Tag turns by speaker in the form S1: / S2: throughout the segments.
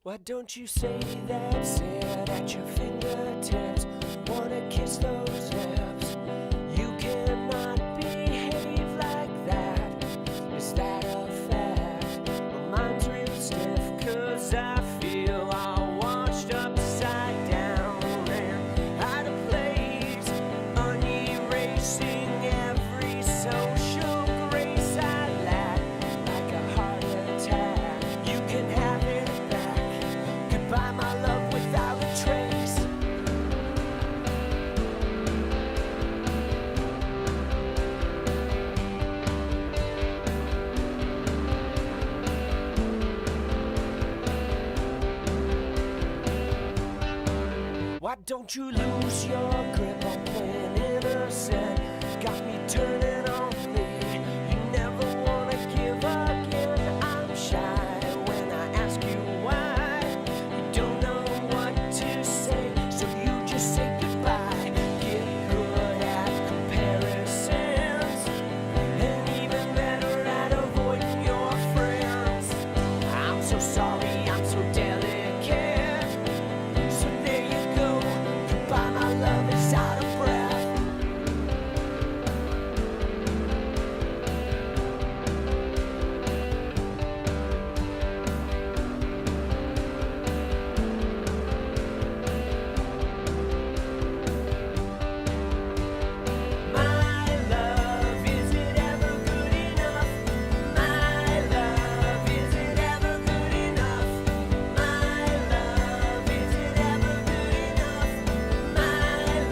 S1: Why don't you say that's it at your fingertips? Wanna kiss those lips? You cannot behave like that. Is that a fact? Well, mine's real stiff, cause I feel all washed upside down and out of place, unerasing every social grace I lack, like a heart attack. You can have it back. Goodbye, my love, without a trace. Why don't you lose your grip on playing innocent? Got me turning on me. You never wanna give again. I'm shy when I ask you why. You don't know what to say, so you just say goodbye. Get good at comparisons, and even better at avoiding your friends. I'm so sorry, I'm so delicate. So there you go. Goodbye, my love is out of breath. My love, is it ever good enough? My love, is it ever good enough? My love, is it ever good enough? My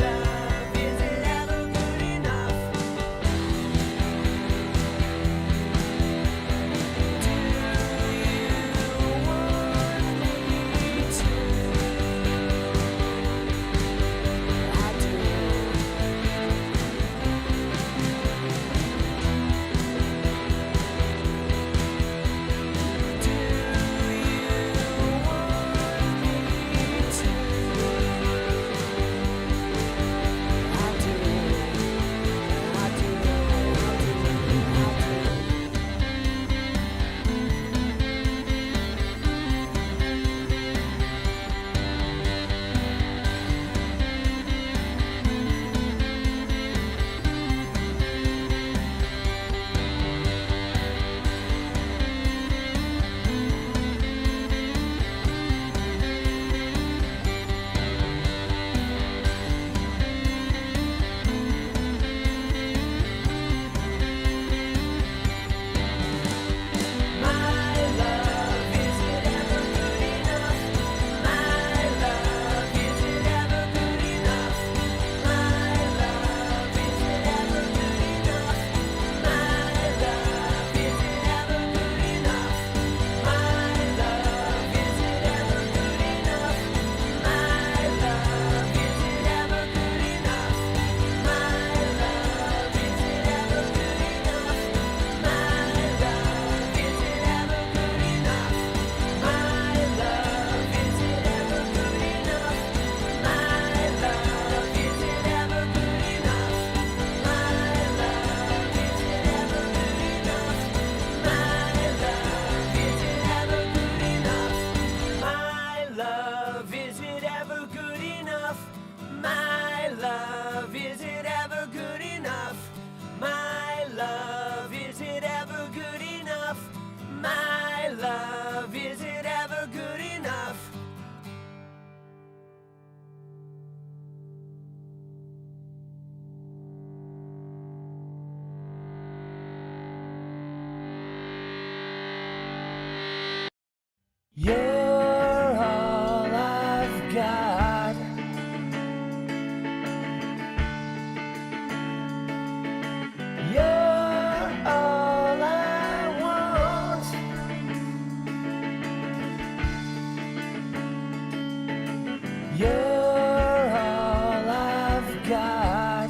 S1: love, is it ever good enough? Do you want me to? I do. Do you want me to? I do. I do. My love, is it ever good enough? My love, is it ever good enough? My love, is it ever good enough? My love, is it ever good enough? My love, is it ever good enough? My love, is it ever good enough? My love, is it ever good enough? My love, is it ever good enough? My love, is it ever good enough? My love, is it ever good enough? My love, is it ever good enough? My love, is it ever good enough? My love, is it ever good enough? My love, is it ever good enough? My love, is it ever good enough? My love, is it ever good enough? You're all I've got. You're all I want. You're all I've got.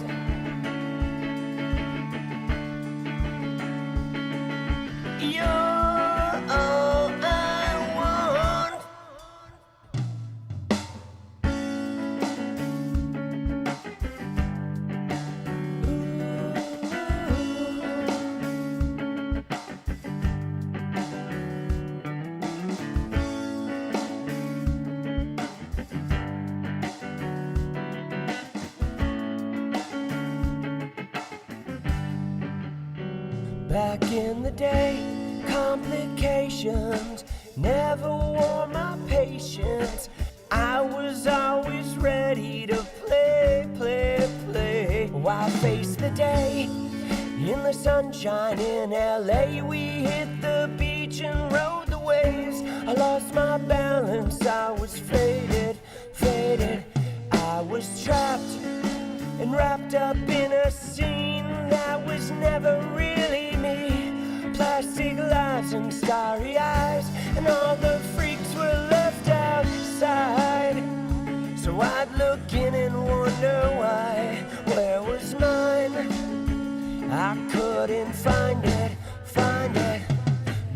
S1: You're all I want. Back in the day, complications never wore my patience. I was always ready to play, play, play. Why face the day in the sunshine in LA? We hit the beach and rode the waves. I lost my balance, I was faded, faded. I was trapped and wrapped up in a scene that was never really me. Plastic lights and starry eyes, and all the freaks were left outside. So I'd look in and wonder why. Where was mine? I couldn't find it, find it.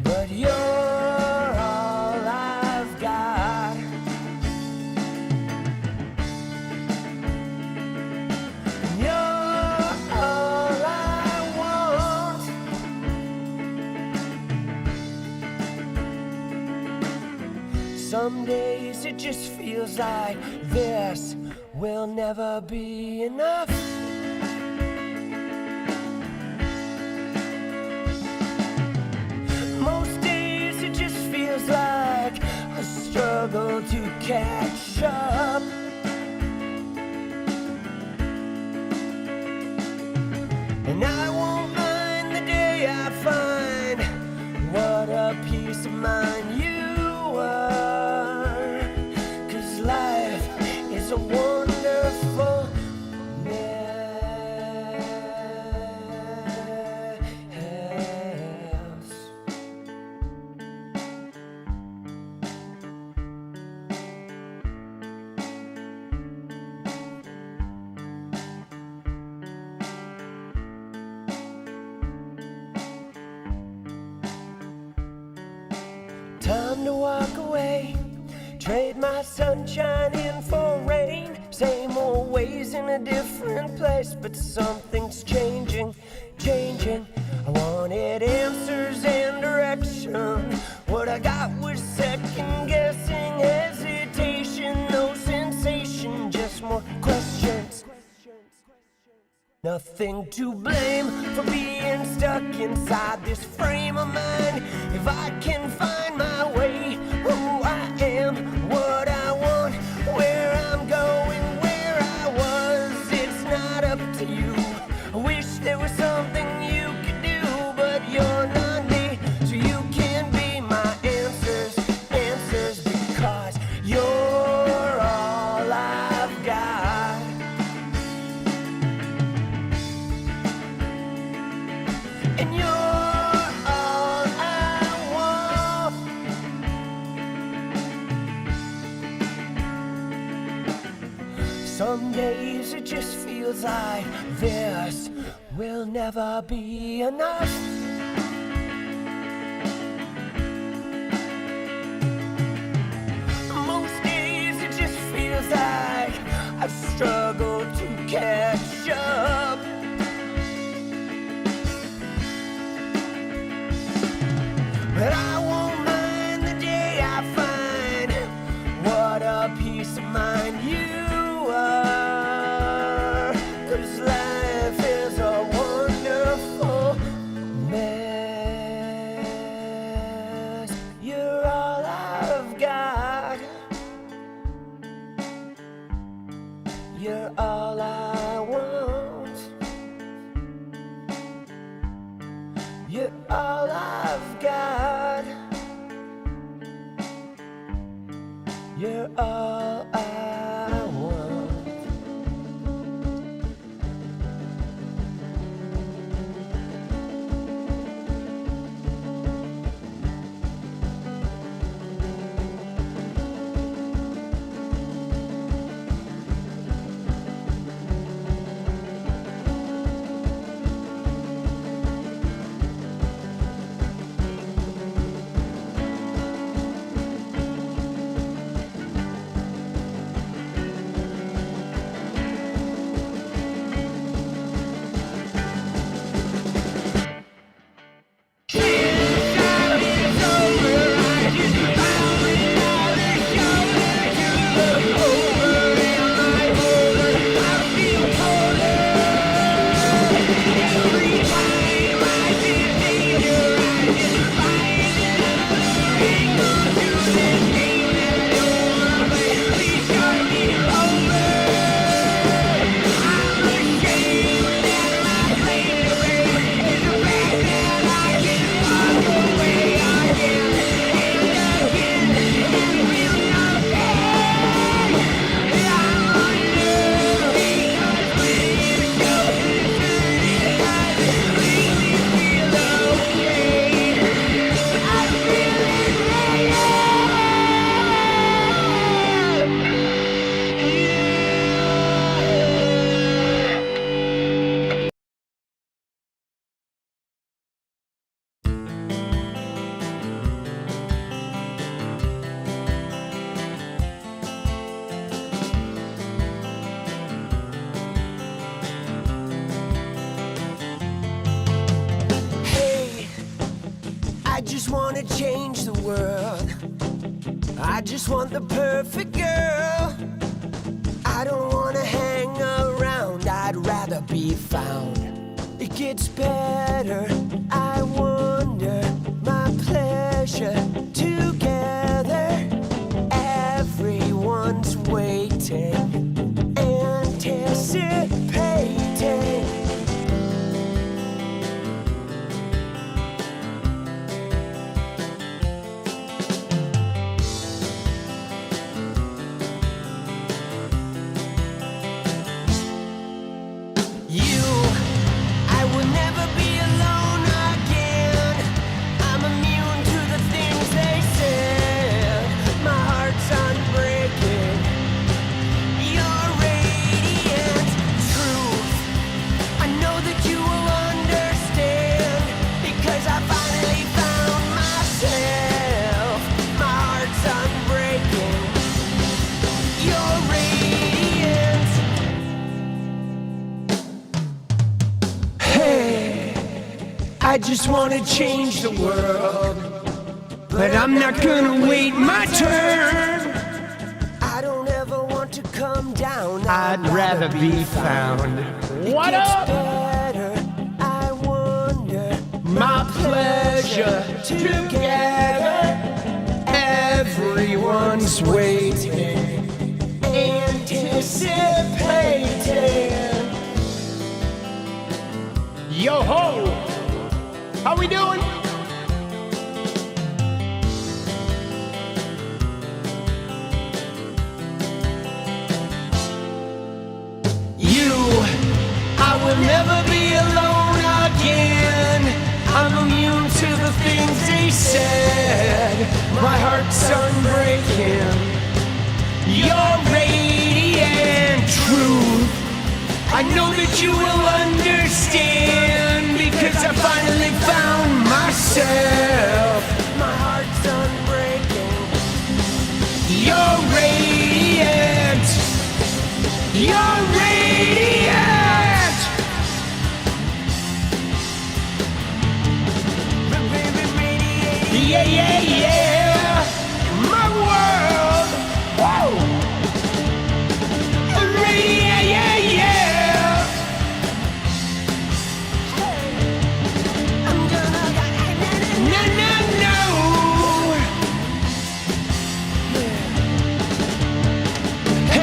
S1: But you're all I've got. You're all I want. Some days it just feels like this will never be enough. Most days it just feels like a struggle to catch up. And I won't mind the day I find what a peace of mind you are. 'Cause life is a wonderful mess. Time to walk away, trade my sunshine in for rain. Same old ways in a different place, but something's changing, changing. I wanted answers and direction. What I got was second guessing, hesitation, no sensation, just more questions. Nothing to blame for being stuck inside this frame of mind. If I can find my way, who I am, what I want, where I'm going, where I was, it's not up to you. I wish there was something you could do, but you're not me, so you can be my answers, answers, because you're all I've got. And you're all I want. Some days it just feels like this will never be enough. Most days it just feels like I struggle to catch up. But I won't mind the day I find what a peace of mind you are. 'Cause life is a wonderful mess. You're all I've got. You're all I want. You're all I've got. You're all I want. just want to change the world. I just want the perfect girl. I don't want to hang around, I'd rather be found. It gets better, I wonder, my pleasure together. Everyone's waiting, anticipating. I just want to change the world, but I'm not gonna wait my turn. I don't ever want to come down, I'd rather be found.
S2: What up?
S1: Better, I wonder,
S2: My pleasure together.
S1: everyone's waiting, anticipating.
S2: Yo ho! How we doing?
S1: I will never be alone again. I'm immune to the things they said. My heart's unbreaking. You're radiant truth. I know that you will understand, because I finally found myself. My heart's unbreaking. You're radiant. You're radiant. Yeah, yeah, yeah. My world. Whoa. Radiant, yeah, yeah. I'm gonna no, no, no.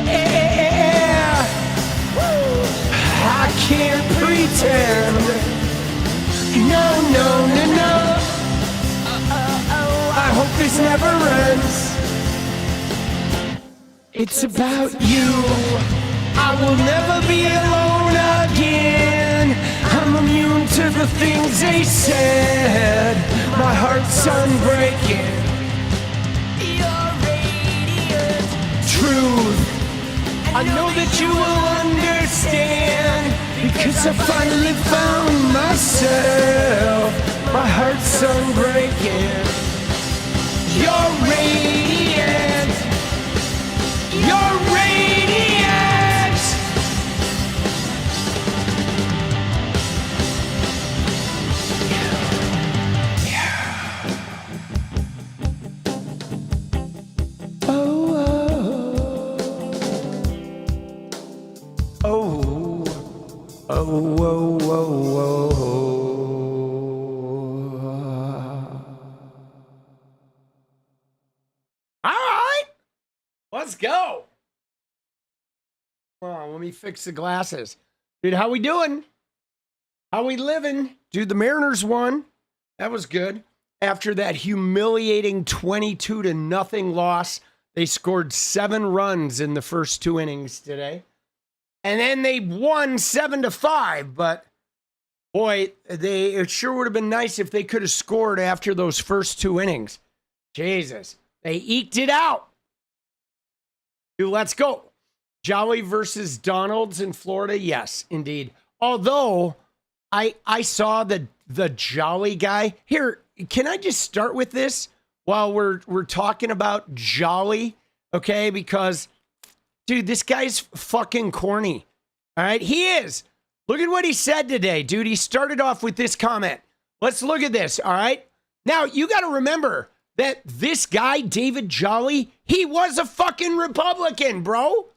S1: Yeah. I can't pretend. No, no, no, no. I hope this never ends. It's about you. I will never be alone again. I'm immune to the things they said. My heart's unbreaking. You're radiant truth. I know that you will understand, because I finally found myself. My heart's unbreaking. You're radiant. You're radiant. Yeah. Oh, oh, oh, oh, oh.
S2: Let's go. Hold on, let me fix the glasses. Dude, how we doing? How we living? Dude, the Mariners won. That was good. After that humiliating 22-0 loss, they scored 7 runs in the first 2 innings today. And then they won 7-5, but boy, it sure would have been nice if they could have scored after those first 2 innings. Jesus, they eked it out. Dude, let's go. Jolly versus Donald's in Florida. Yes, indeed. Although I saw the Jolly guy. Here, can I just start with this while we're talking about Jolly? Okay, because dude, this guy's fucking corny. All right, he is. Look at what he said today, dude. He started off with this comment. Let's look at this, all right? Now, you got to remember that this guy, David Jolly, he was a fucking Republican, bro.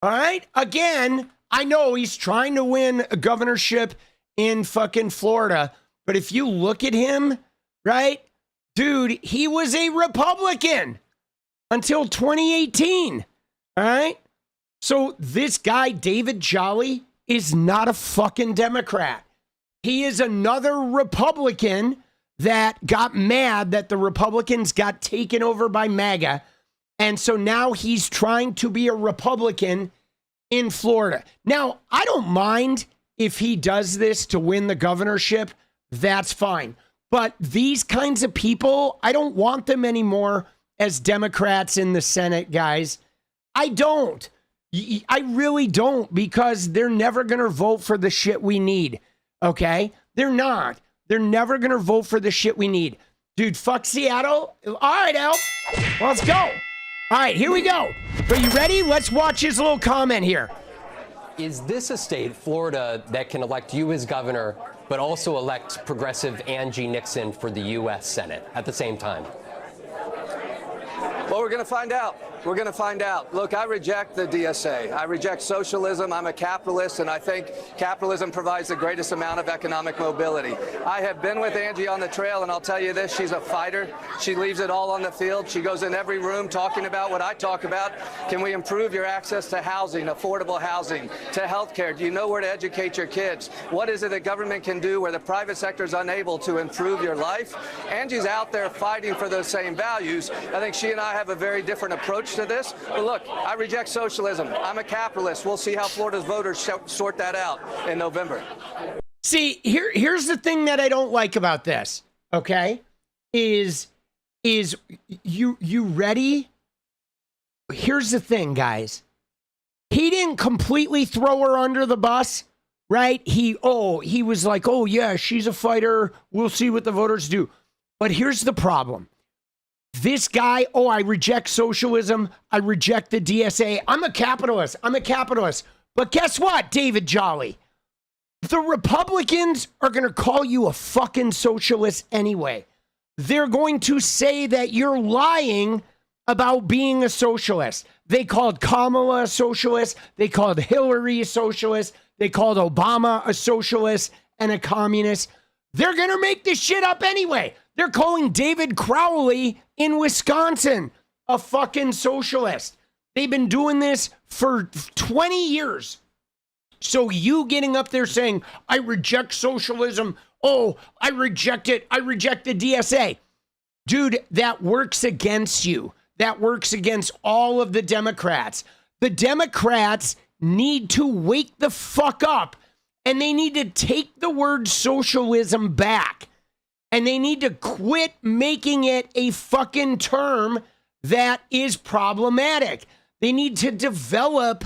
S2: All right? Again, I know he's trying to win a governorship in fucking Florida, but if you look at him, right, dude, he was a Republican until 2018. All right? So this guy, David Jolly, is not a fucking Democrat. He is another Republican that got mad that the Republicans got taken over by Maga. And so now he's trying to be a Republican in Florida. Now, I don't mind if he does this to win the governorship. That's fine. But these kinds of people, I don't want them anymore as Democrats in the Senate, guys. I don't. I really don't, because they're never going to vote for the shit we need. Okay? They're not. They're never going to vote for the shit we need. Dude, fuck Seattle. All right, Al. Let's go. All right, here we go. Are you ready? Let's watch his little comment here.
S3: Is this a state, Florida, that can elect you as governor, but also elect progressive Angie Nixon for the U.S. Senate at the same time?
S4: Well, we're going to find out. We're going to find out. Look, I reject the DSA. I reject socialism. I'm a capitalist, and I think capitalism provides the greatest amount of economic mobility. I have been with Angie on the trail, and I'll tell you this, she's a fighter. She leaves it all on the field. She goes in every room talking about what I talk about. Can we improve your access to housing, affordable housing, to health care? Do you know where to educate your kids? What is it that government can do where the private sector is unable to improve your life? Angie's out there fighting for those same values. I think she and I have a very different approach to this. But look, I reject socialism. I'm a capitalist. We'll see how Florida's voters sort that out in November.
S2: See, here's the thing that I don't like about this, okay? Is you ready? Here's the thing, guys. He didn't completely throw her under the bus, right? He was like, oh yeah, she's a fighter. We'll see what the voters do. But here's the problem. This guy, I reject socialism. I reject the DSA. I'm a capitalist. But guess what, David Jolly? The Republicans are going to call you a fucking socialist anyway. They're going to say that you're lying about being a socialist. They called Kamala a socialist. They called Hillary a socialist. They called Obama a socialist and a communist. They're going to make this shit up anyway. They're calling David Crowley in Wisconsin a fucking socialist. They've been doing this for 20 years. So you getting up there saying, I reject socialism. Oh, I reject it. I reject the DSA. Dude, that works against you. That works against all of the Democrats. The Democrats need to wake the fuck up, and they need to take the word socialism back. And they need to quit making it a fucking term that is problematic. They need to develop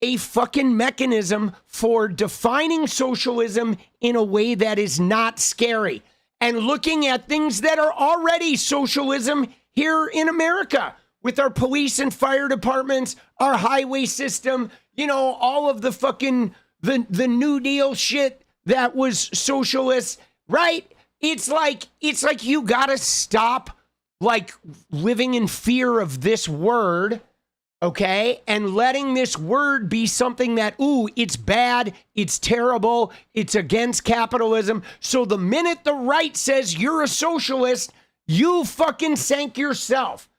S2: a fucking mechanism for defining socialism in a way that is not scary and looking at things that are already socialism here in America with our police and fire departments, our highway system, all of the fucking the New Deal shit that was socialist, right? It's like you gotta stop living in fear of this word, okay? And letting this word be something that, it's bad, it's terrible, it's against capitalism. So the minute the right says you're a socialist, you fucking sank yourself.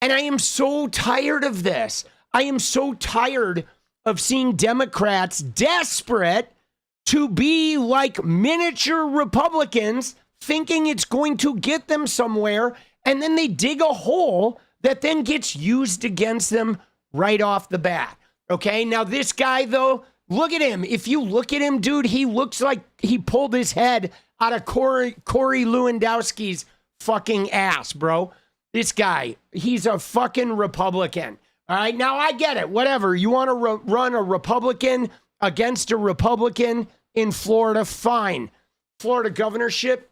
S2: And I am so tired of this. I am so tired of seeing Democrats desperate to be like miniature Republicans, thinking it's going to get them somewhere, and then they dig a hole that then gets used against them right off the bat. Okay, now this guy, though, look at him. If you look at him, dude, he looks like he pulled his head out of Corey Lewandowski's fucking ass, bro. This guy, he's a fucking Republican. All right, now I get it. Whatever. You want to run a Republican against a Republican in Florida, fine. Florida governorship.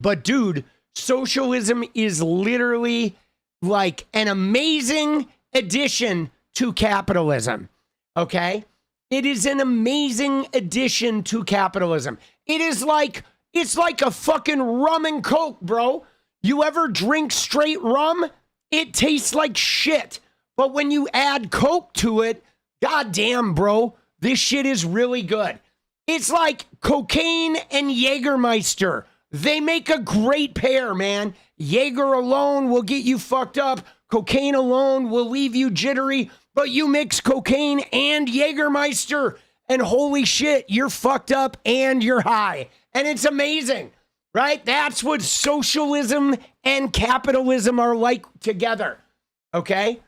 S2: But dude, socialism is literally like an amazing addition to capitalism. Okay? It is an amazing addition to capitalism. It is like It's like a fucking rum and coke, bro. You ever drink straight rum? It tastes like shit. But when you add coke to it, goddamn, bro, this shit is really good. It's like cocaine and Jägermeister. They make a great pair, man. Jaeger alone will get you fucked up. Cocaine alone will leave you jittery. But you mix cocaine and Jägermeister, and holy shit, you're fucked up and you're high. And it's amazing, right? That's what socialism and capitalism are like together, okay?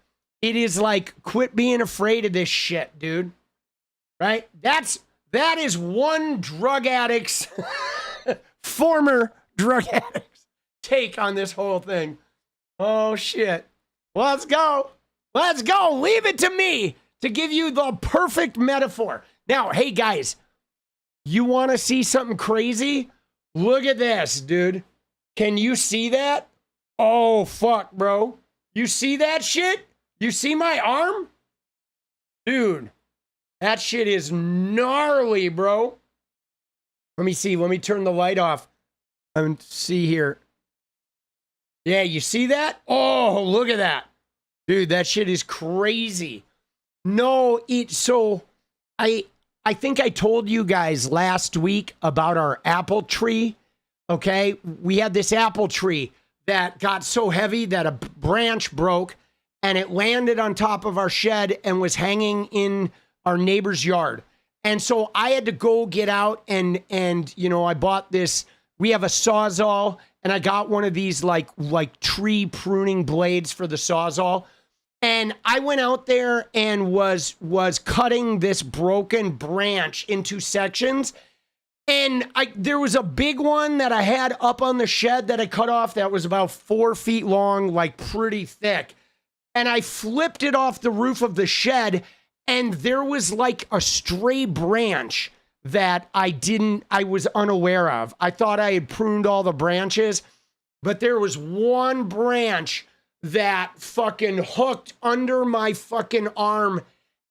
S2: It is like, quit being afraid of this shit, dude, right? That is one drug addict's, former drug addict's take on this whole thing. Oh, shit. Let's go. Let's go. Leave it to me to give you the perfect metaphor. Now, hey, guys, you want to see something crazy? Look at this, dude. Can you see that? Oh, fuck, bro. You see that shit? You see my arm? Dude, that shit is gnarly, bro. Let me see. Let me turn the light off. See here. Yeah, you see that? Oh, look at that. Dude, that shit is crazy. No, I think I told you guys last week about our apple tree, okay? We had this apple tree that got so heavy that a branch broke and it landed on top of our shed and was hanging in our neighbor's yard. And so I had to go get out and you know, I bought this, we have a Sawzall, and I got one of these like tree pruning blades for the Sawzall. And I went out there and was cutting this broken branch into sections. And there was a big one that I had up on the shed that I cut off that was about 4 feet long, like pretty thick. And I flipped it off the roof of the shed, and there was like a stray branch that I was unaware of. I thought I had pruned all the branches, but there was one branch that fucking hooked under my fucking arm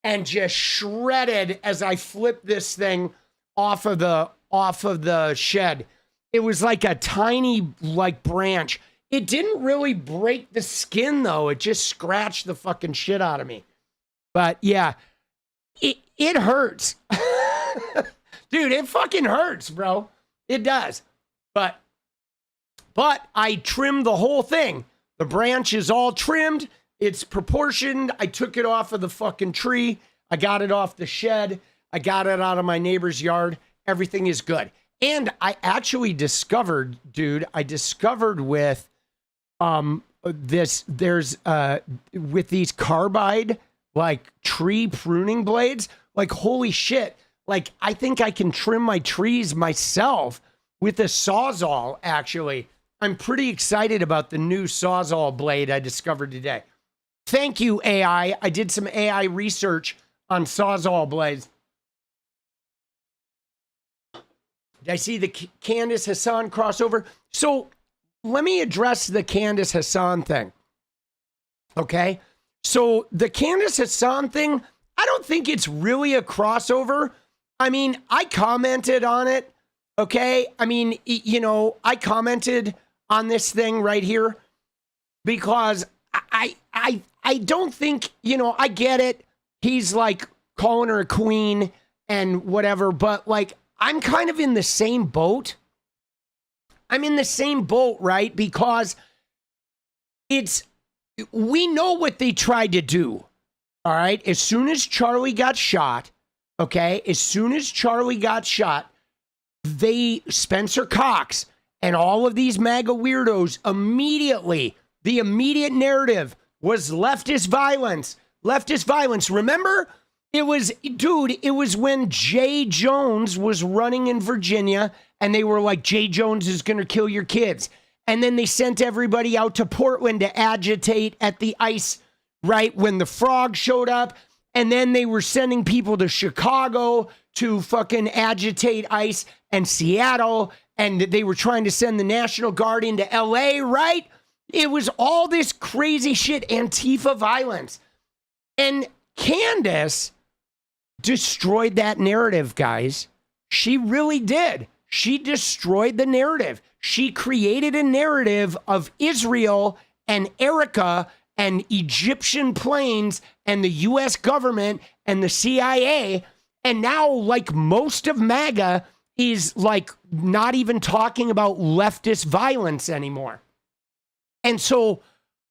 S2: and just shredded as I flipped this thing off of the shed. It was like a tiny like branch. It didn't really break the skin though. It just scratched the fucking shit out of me. But yeah, it hurts. Dude, it fucking hurts, bro. It does. But I trimmed the whole thing. The branch is all trimmed. It's proportioned. I took it off of the fucking tree. I got it off the shed. I got it out of my neighbor's yard. Everything is good. And I actually discovered, dude, with with these carbide, like tree pruning blades, like holy shit. Like I think I can trim my trees myself with a Sawzall, actually. I'm pretty excited about the new Sawzall blade I discovered today. Thank you, AI. I did some AI research on Sawzall blades. Did I see the Candace Hasan crossover? So let me address the Candace Hasan thing. Okay? So the Candace Hasan thing, I don't think it's really a crossover. I mean, I commented on it. Okay? I mean, you know, I commented on this thing right here because I don't think, you know, I get it. He's like calling her a queen and whatever, but like I'm kind of in the same boat. I'm in the same boat, right? Because we know what they tried to do. All right. As soon as Charlie got shot, okay, Spencer Cox and all of these MAGA weirdos the immediate narrative was leftist violence. Leftist violence. Remember? It was when Jay Jones was running in Virginia and they were like, Jay Jones is going to kill your kids. And then they sent everybody out to Portland to agitate at the ICE, right? When the frog showed up. And then they were sending people to Chicago to fucking agitate ICE and Seattle. And they were trying to send the National Guard into LA, right? It was all this crazy shit, Antifa violence. And Candace destroyed that narrative, guys. She really did. she destroyed the narrative. She created a narrative of Israel and Erica and Egyptian planes and the US government and the CIA. And now, like, most of MAGA is like not even talking about leftist violence anymore. And so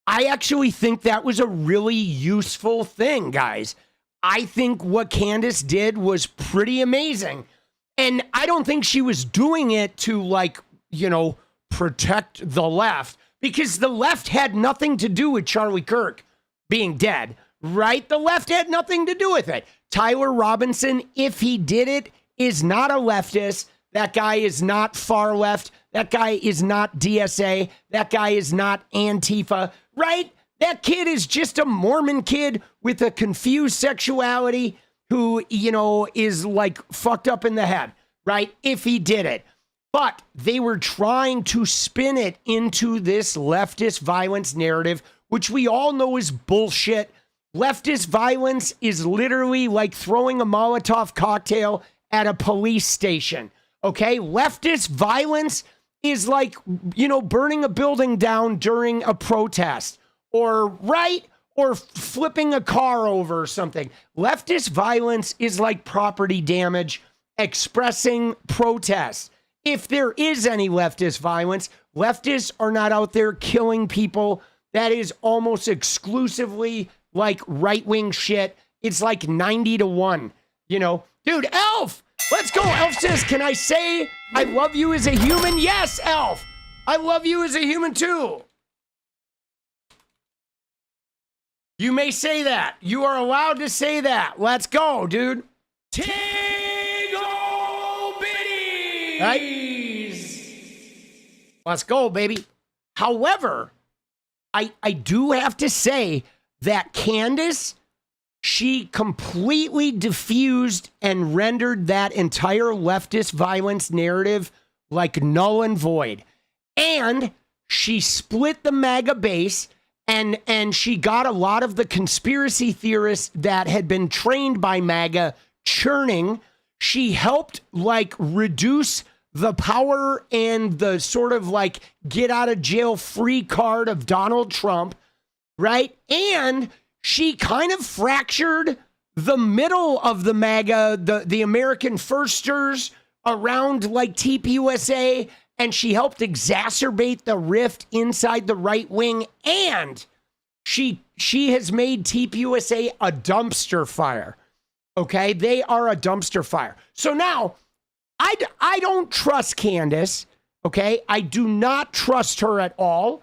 S2: I actually think that was a really useful thing, guys. I think what Candace did was pretty amazing. And I don't think she was doing it to, like, protect the left, because the left had nothing to do with Charlie Kirk being dead, right? The left had nothing to do with it. Tyler Robinson, if he did it, is not a leftist. That guy is not far left. That guy is not DSA. That guy is not Antifa, right? That kid is just a Mormon kid with a confused sexuality who, is like fucked up in the head, right? If he did it. But they were trying to spin it into this leftist violence narrative, which we all know is bullshit. Leftist violence is literally like throwing a Molotov cocktail at a police station. Okay? Leftist violence is like, burning a building down during a protest or flipping a car over or something. Leftist violence is like property damage, expressing protest. If there is any leftist violence, leftists are not out there killing people. That is almost exclusively like right-wing shit. It's like 90-1, Dude, Elf, let's go. Elf says, can I say I love you as a human? Yes, Elf. I love you as a human too. You may say that. You are allowed to say that. Let's go, dude. Right? Let's go, baby. However, I do have to say that Candace, she completely diffused and rendered that entire leftist violence narrative like null and void. And she split the MAGA base, and she got a lot of the conspiracy theorists that had been trained by MAGA churning. She helped like reduce the power and the sort of like get out of jail free card of Donald Trump, right? And she kind of fractured the middle of the MAGA, the American firsters around like TPUSA, and she helped exacerbate the rift inside the right wing. And she has made TPUSA a dumpster fire. Okay, they are a dumpster fire. So now, I don't trust Candace, okay? I do not trust her at all.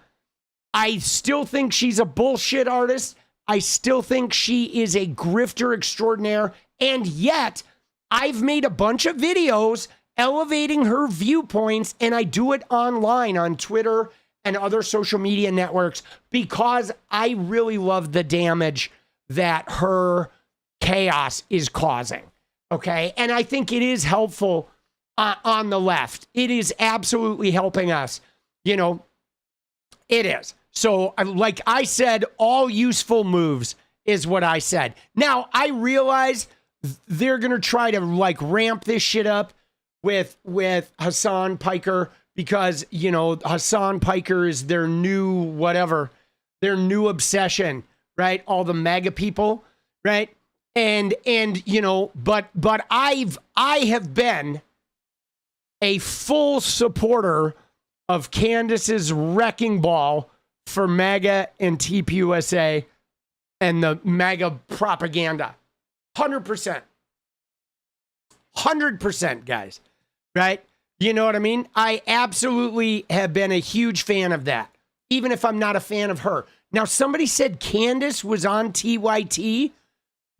S2: I still think she's a bullshit artist. I still think she is a grifter extraordinaire. And yet, I've made a bunch of videos elevating her viewpoints, and I do it online on Twitter and other social media networks because I really love the damage that her chaos is causing, okay? And I think it is helpful on the left. It is absolutely helping us, it is. So like I said, all useful moves is what I said. Now, I realize they're going to try to like ramp this shit up with Hasan Piker because, Hasan Piker is their new whatever, their new obsession, right? All the MAGA people, right? And but I have been a full supporter of Candace's wrecking ball for MAGA and TPUSA and the MAGA propaganda. 100%. 100%, guys. Right? You know what I mean? I absolutely have been a huge fan of that, even if I'm not a fan of her. Now, somebody said Candace was on TYT.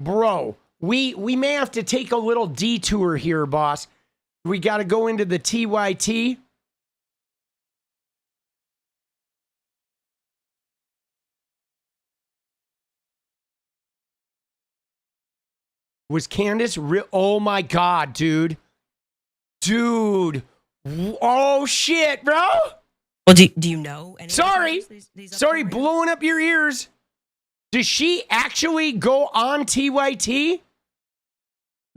S2: Bro, we may have to take a little detour here, boss. We got to go into the TYT. Was Candace real? Oh my God, dude. Dude. Oh shit, bro.
S5: Well, do you know any
S2: Sorry.
S5: these
S2: Sorry, blowing up your ears. Does she actually go on TYT?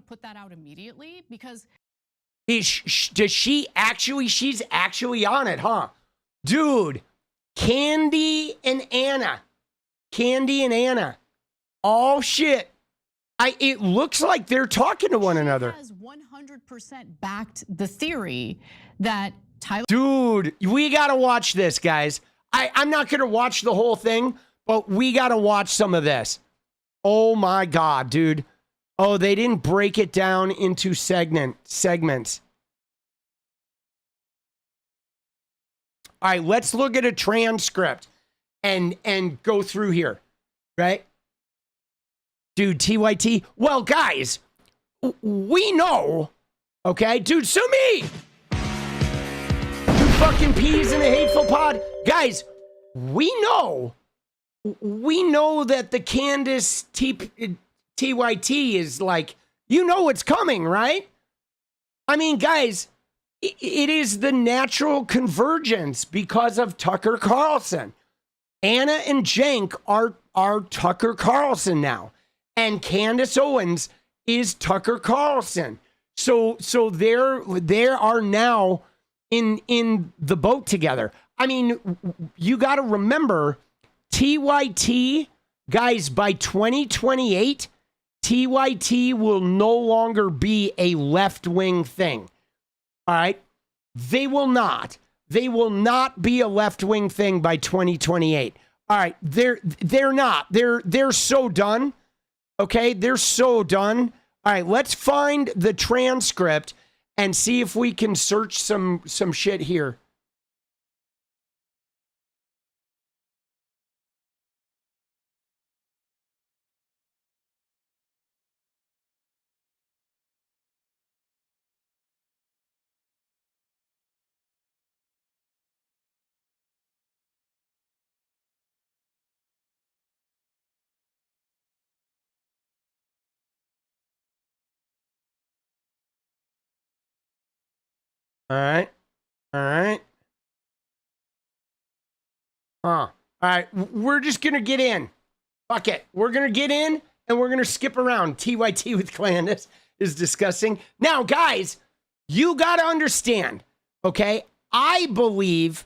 S6: Put that out immediately because
S2: Does she actually? She's actually on it, huh? Dude, Candy and Anna. All shit. It looks like they're talking to one another.
S6: Has 100% backed the theory that Tyler.
S2: Dude, we gotta watch this, guys. I'm not gonna watch the whole thing, but we gotta watch some of this. Oh my God, dude. Oh, they didn't break it down into segments. All right, let's look at a transcript and go through here, right? Dude, TYT. Well, guys, we know, okay? Dude, sue me! Fucking peas in a hateful pod. Guys, we know that the Candace TYT is like, you know what's coming, right? I mean, guys, it is the natural convergence because of Tucker Carlson. Anna and Cenk are Tucker Carlson now. And Candace Owens is Tucker Carlson. So they are now in the boat together. I mean, you got to remember, TYT, guys, by 2028, TYT will no longer be a left-wing thing. All right? They will not. They will not be a left-wing thing by 2028. All right, they're not. They're so done. Okay, they're so done. All right, let's find the transcript and see if we can search some shit here. All right. All right, we're just going to get in. Fuck it. We're going to get in and we're going to skip around. TYT with Candace is discussing. Now, guys, you got to understand, okay? I believe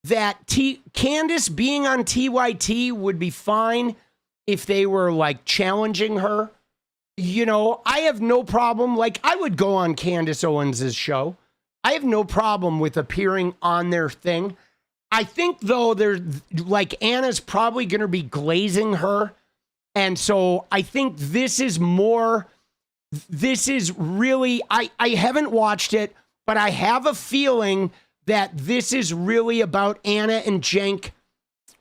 S2: that Candace being on TYT would be fine if they were like challenging her. You know, I have no problem. Like, I would go on Candace Owens' show. I have no problem with appearing on their thing. I think, though, like Anna's probably going to be glazing her. And so I think this is really, I haven't watched it, but I have a feeling that this is really about Anna and Cenk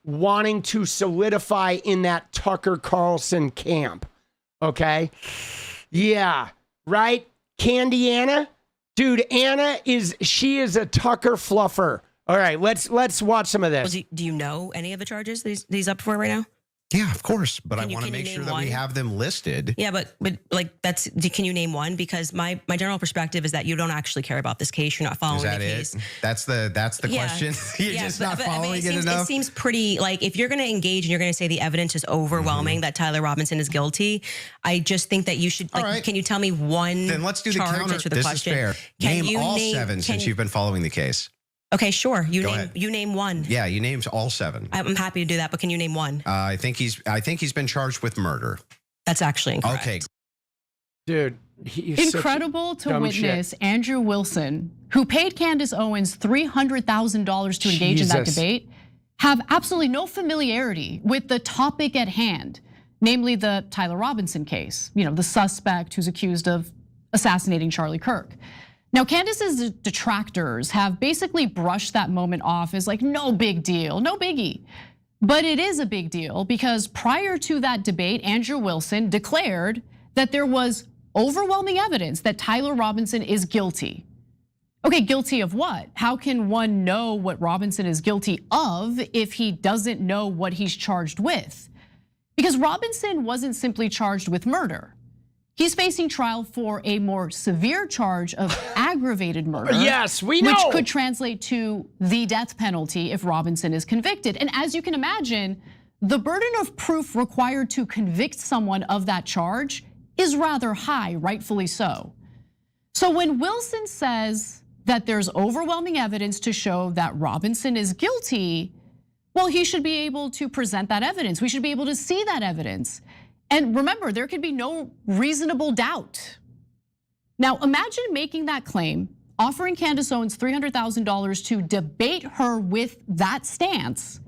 S2: wanting to solidify in that Tucker Carlson camp. Okay? Yeah. Right? Candy Anna? Dude, Anna is a Tucker fluffer. All right, let's watch some of this.
S5: Well, do you know any of the charges that he's up for right now?
S7: Yeah, of course, but I want to make sure that we have them listed.
S5: Yeah, but like can you name one? Because my general perspective is that you don't actually care about this case. You're not following the case.
S7: That's the question. You're just not following it enough.
S5: It seems pretty like if you're going to engage and you're going to say the evidence is overwhelming that Tyler Robinson is guilty, I just think that you should. Like,
S7: right.
S5: Can you tell me one?
S7: Then let's do the
S5: charge
S7: counter.
S5: to the
S7: This
S5: question?
S7: is fair. Name all 7 since you've been following the case.
S5: Okay, sure. You
S7: Go
S5: name one.
S7: Yeah, you named all 7.
S5: I'm happy to do that, but can you name one?
S7: I think he's been charged with murder.
S5: That's actually incorrect.
S7: Okay.
S2: Dude,
S6: Incredible to witness Andrew Wilson, who paid Candace Owens $300,000 to engage in that debate, have absolutely no familiarity with the topic at hand, namely the Tyler Robinson case, you know, the suspect who's accused of assassinating Charlie Kirk. Now, Candace's detractors have basically brushed that moment off as like, no big deal, no biggie. But it is a big deal because prior to that debate, Andrew Wilson declared that there was overwhelming evidence that Tyler Robinson is guilty. Okay, guilty of what? How can one know what Robinson is guilty of if he doesn't know what he's charged with? Because Robinson wasn't simply charged with murder. He's facing trial for a more severe charge of aggravated murder.
S2: Yes, we know.
S6: Which could translate to the death penalty if Robinson is convicted. And as you can imagine, the burden of proof required to convict someone of that charge is rather high, rightfully so. So when Wilson says that there's overwhelming evidence to show that Robinson is guilty, well, he should be able to present that evidence. We should be able to see that evidence. And remember, there could be no reasonable doubt. Now, imagine making that claim, offering Candace Owens $300,000 to debate her with that stance,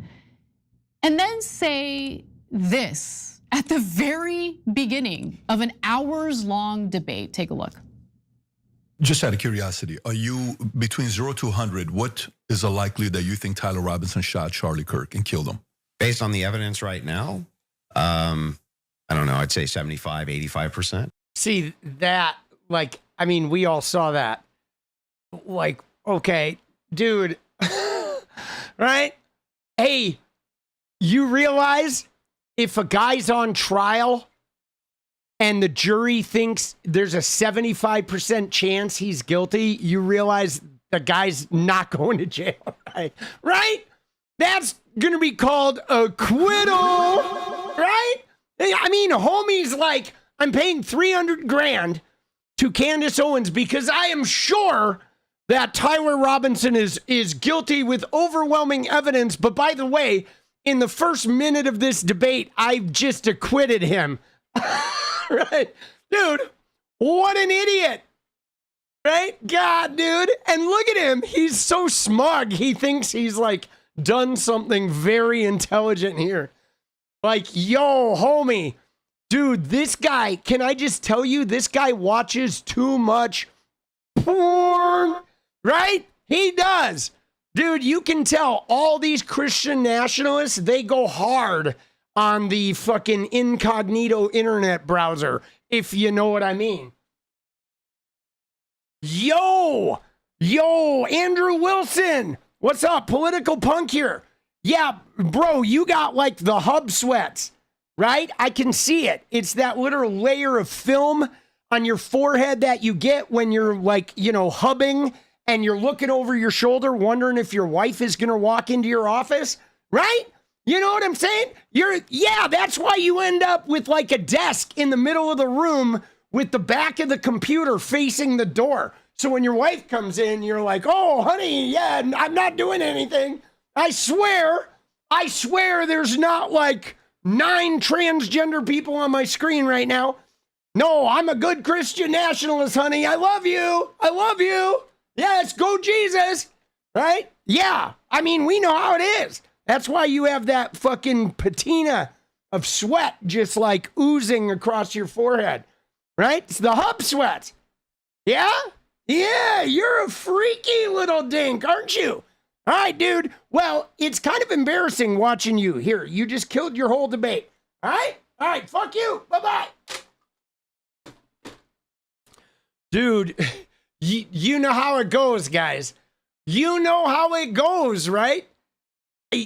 S6: and then say this at the very beginning of an hours-long debate. Take a look.
S8: Just out of curiosity, are you between 0 to 100? What is the likelihood that you think Tyler Robinson shot Charlie Kirk and killed him?
S9: Based on the evidence right now, I don't know. I'd say 75, 85%.
S2: See that, like, I mean, we all saw that. Like, okay, dude, right? Hey, you realize if a guy's on trial and the jury thinks there's a 75% chance he's guilty, you realize the guy's not going to jail, right? Right? That's gonna be called acquittal, right? I mean, homie's like, I'm paying 300 grand to Candace Owens because I am sure that Tyler Robinson is guilty with overwhelming evidence. But by the way, in the first minute of this debate, I've just acquitted him. Right? Dude, what an idiot. Right? God, dude. And look at him. He's so smug. He thinks he's like done something very intelligent here. Like, yo, homie. Dude, this guy, can I just tell you, this guy watches too much porn. Right? He does. Dude, you can tell all these Christian nationalists, they go hard on the fucking incognito internet browser, if you know what I mean. Yo, Andrew Wilson. What's up? Political punk here. Yeah, bro, you got like the hub sweats, right? I can see it. It's that little layer of film on your forehead that you get when you're like, you know, hubbing and you're looking over your shoulder, wondering if your wife is going to walk into your office, right? You know what I'm saying? Yeah, that's why you end up with like a desk in the middle of the room with the back of the computer facing the door. So when your wife comes in, you're like, oh, honey, yeah, I'm not doing anything. I swear there's not like 9 transgender people on my screen right now. No, I'm a good Christian nationalist, honey. I love you. Yes, go Jesus, right? Yeah, I mean, we know how it is. That's why you have that fucking patina of sweat just like oozing across your forehead, right? It's the hub sweats. Yeah? Yeah, you're a freaky little dink, aren't you? All right, dude. Well, it's kind of embarrassing watching you. Here, you just killed your whole debate. All right, fuck you. Bye-bye. Dude, you know how it goes, guys. You know how it goes, right?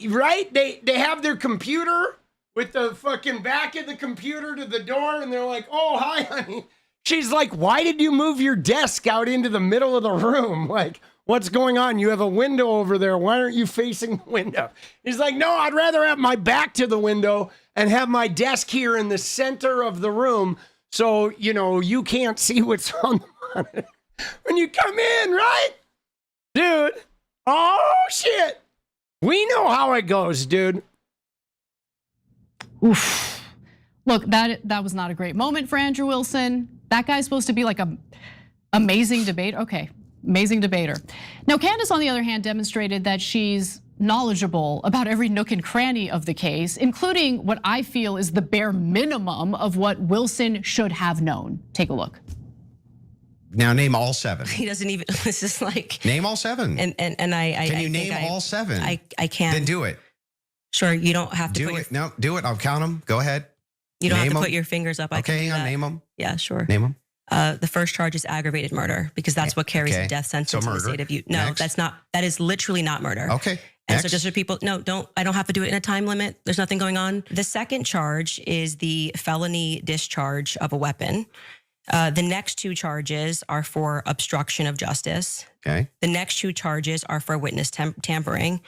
S2: Right? They have their computer with the fucking back of the computer to the door, and they're like, oh, hi, honey. She's like, why did you move your desk out into the middle of the room? Like, what's going on? You have a window over there. Why aren't you facing the window? He's like, no, I'd rather have my back to the window and have my desk here in the center of the room so, you know, you can't see what's on the monitor when you come in, right? Dude, oh, shit. We know how it goes, dude.
S6: Oof. Look, that was not a great moment for Andrew Wilson. That guy's supposed to be like a amazing debate. Okay, amazing debater. Now, Candace, on the other hand, demonstrated that she's knowledgeable about every nook and cranny of the case, including what I feel is the bare minimum of what Wilson should have known. Take a look.
S9: Now name all 7.
S5: He doesn't even, this is like.
S9: Name all 7.
S5: And I
S9: Can you name all 7?
S5: I can't.
S9: Then do it.
S5: Sure, you don't have to
S9: do it. No, do it. I'll count them. Go ahead.
S5: You don't have to put your fingers up.
S9: Okay, hang on, name them.
S5: Yeah, sure.
S9: Name them.
S5: The first charge is aggravated murder because that's what carries a death sentence in the state of Utah. No,
S9: Next.
S5: that's not. That is literally not murder.
S9: Okay.
S5: And so just for people, no, I don't have to do it in a time limit. There's nothing going on. The second charge is the felony discharge of a weapon. The next 2 charges are for obstruction of justice.
S9: Okay.
S5: The next 2 charges are for witness tampering.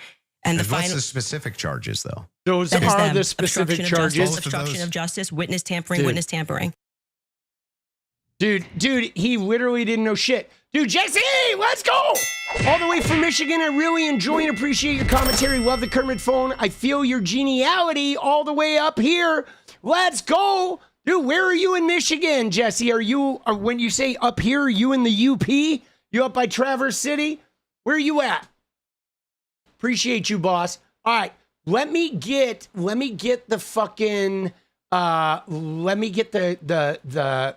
S5: And the
S9: what's
S5: final.
S9: the specific charges, though?
S2: Those are the specific charges.
S5: Obstruction of justice, witness tampering,
S2: Dude.
S5: witness tampering.
S2: Dude, he literally didn't know shit. Dude, Jesse, let's go! All the way from Michigan, I really enjoy and appreciate your commentary. Love the Kermit phone. I feel your geniality all the way up here. Let's go! Dude, where are you in Michigan, Jesse? Are you, when you say up here, are you in the UP? You up by Traverse City? Where are you at? Appreciate you, boss. All right, let me get the fucking, let me get the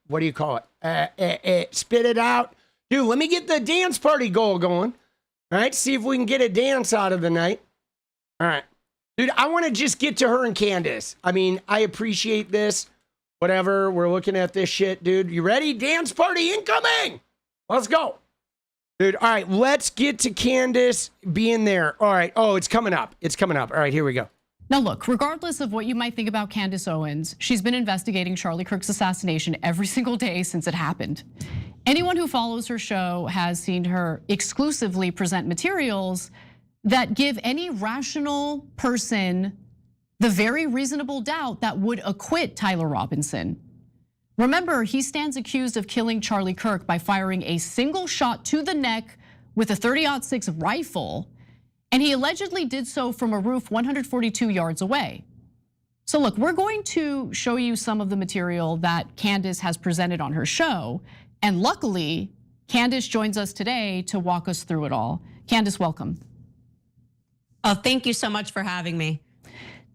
S2: what do you call it? Spit it out. Dude, let me get the dance party goal going. All right, see if we can get a dance out of the night. All right. Dude, I want to just get to her and Candace. I mean, I appreciate this. Whatever, we're looking at this shit, dude. You ready? Dance party incoming! Let's go. Dude, all right, let's get to Candace being there. All right, oh, it's coming up. It's coming up. All right, here we go.
S6: Now look, regardless of what you might think about Candace Owens, she's been investigating Charlie Kirk's assassination every single day since it happened. Anyone who follows her show has seen her exclusively present materials that give any rational person the very reasonable doubt that would acquit Tyler Robinson. Remember, he stands accused of killing Charlie Kirk by firing a single shot to the neck with a .30-06 rifle, and he allegedly did so from a roof 142 yards away. So look, we're going to show you some of the material that Candace has presented on her show, and luckily, Candace joins us today to walk us through it all. Candace, welcome.
S5: Oh, thank you so much for having me.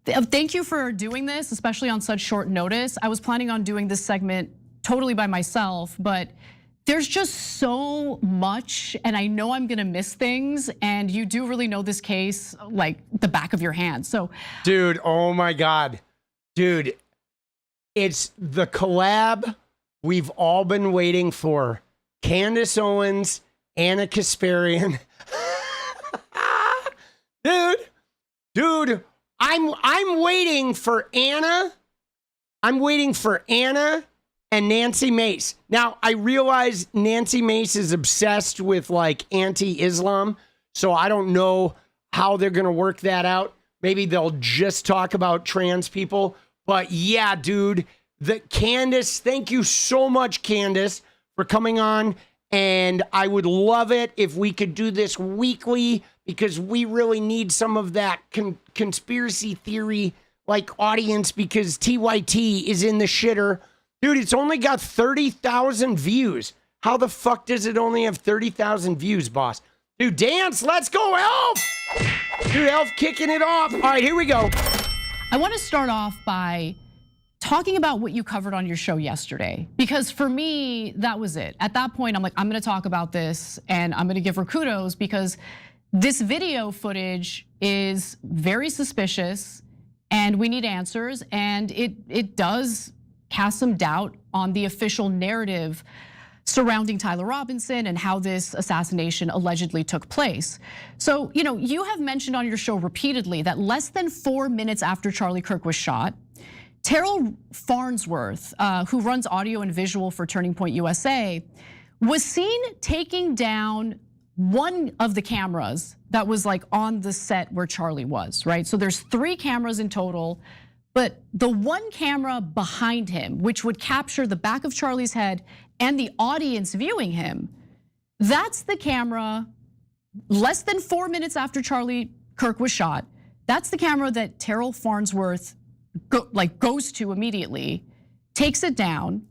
S6: Thank you for doing this, especially on such short notice. I was planning on doing this segment totally by myself, but there's just so much, and I know I'm gonna miss things, and you do really know this case like the back of your hand. So,
S2: dude, oh my God. Dude, it's the collab we've all been waiting for. Candace Owens, 𝗪𝗔𝗍𝗏𝗪. Dude, I'm waiting for Anna. I'm waiting for Anna and Nancy Mace. Now, I realize Nancy Mace is obsessed with like anti-Islam, so I don't know how they're gonna work that out. Maybe they'll just talk about trans people. But yeah, dude, Candace, thank you so much, Candace, for coming on. And I would love it if we could do this weekly, because we really need some of that conspiracy theory like audience, because TYT is in the shitter. Dude, it's only got 30,000 views. How the fuck does it only have 30,000 views, boss? Dude, dance, let's go, Elf! Dude, Elf kicking it off. All right, here we go.
S6: I want to start off by talking about what you covered on your show yesterday, because for me, that was it. At that point, I'm like, I'm gonna talk about this and I'm gonna give her kudos, because this video footage is very suspicious and we need answers, and it does cast some doubt on the official narrative surrounding Tyler Robinson and how this assassination allegedly took place. So, you have mentioned on your show repeatedly that less than 4 minutes after Charlie Kirk was shot, 𝗪𝗟 Farnsworth, who runs audio and visual for Turning Point USA, was seen taking down one of the cameras that was like on the set where Charlie was, right? So there's 3 cameras in total, but the one camera behind him, which would capture the back of Charlie's head and the audience viewing him, that's the camera less than 4 minutes after Charlie Kirk was shot. That's the camera that 𝗪𝗟 Farnsworth goes to immediately, takes it down,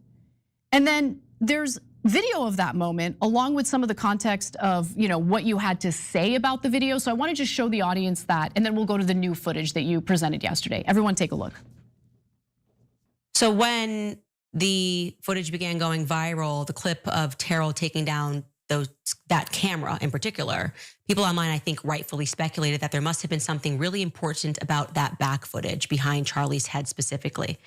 S6: and then there's video of that moment along with some of the context of what you had to say about the video. So I want to just show the audience that, and then we'll go to the new footage that you presented yesterday. Everyone take a look.
S5: So when the footage began going viral, the clip of 𝗪𝗟 taking down that camera in particular, people online, I think, rightfully speculated that there must have been something really important about that back footage behind Charlie's head specifically.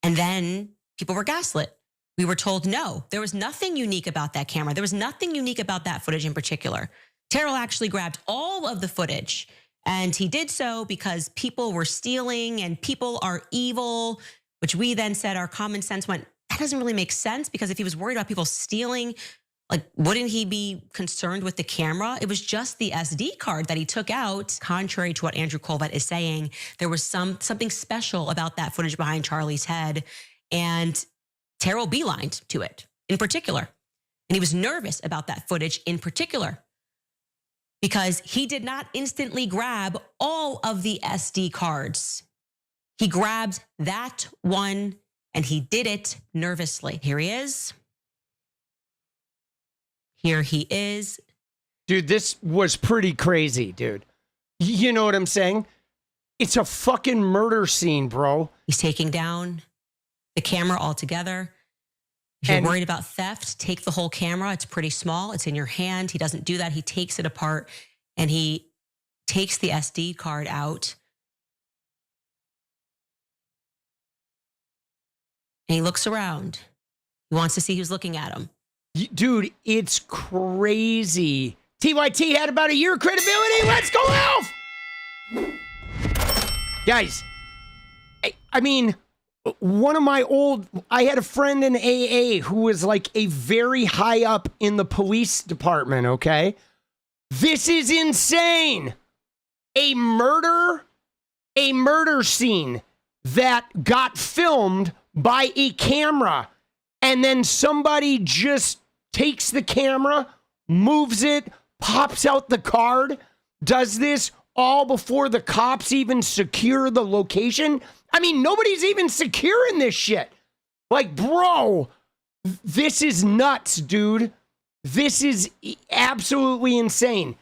S5: And then people were gaslit. We were told, no, there was nothing unique about that camera. There was nothing unique about that footage in particular. 𝗪𝗟 actually grabbed all of the footage, and he did so because people were stealing and people are evil, which we then said our common sense went, that doesn't really make sense, because if he was worried about people stealing, like, wouldn't he be concerned with the camera? It was just the SD card that he took out. Contrary to what 𝗪𝗪𝗀𝗏 is saying, there was something special about that footage behind Charlie's head. And Terrell beelined to it in particular. And he was nervous about that footage in particular because he did not instantly grab all of the SD cards. He grabbed that one and he did it nervously. Here he is. Here he is.
S2: Dude, this was pretty crazy, dude. You know what I'm saying? It's a fucking murder scene, bro.
S5: He's taking down the camera altogether. If you're worried about theft, take the whole camera. It's pretty small. It's in your hand. He doesn't do that. He takes it apart and he takes the SD card out. And he looks around. He wants to see who's looking at him.
S2: Dude, it's crazy. TYT had about a year of credibility. Let's go, Elf! Guys, I mean, I had a friend in AA who was like a very high up in the police department, okay? This is insane. A murder scene that got filmed by a camera, and then somebody just takes the camera, moves it, pops out the card, does this all before the cops even secure the location. I mean, nobody's even securing this shit. Like, bro, this is nuts, dude. This is absolutely insane.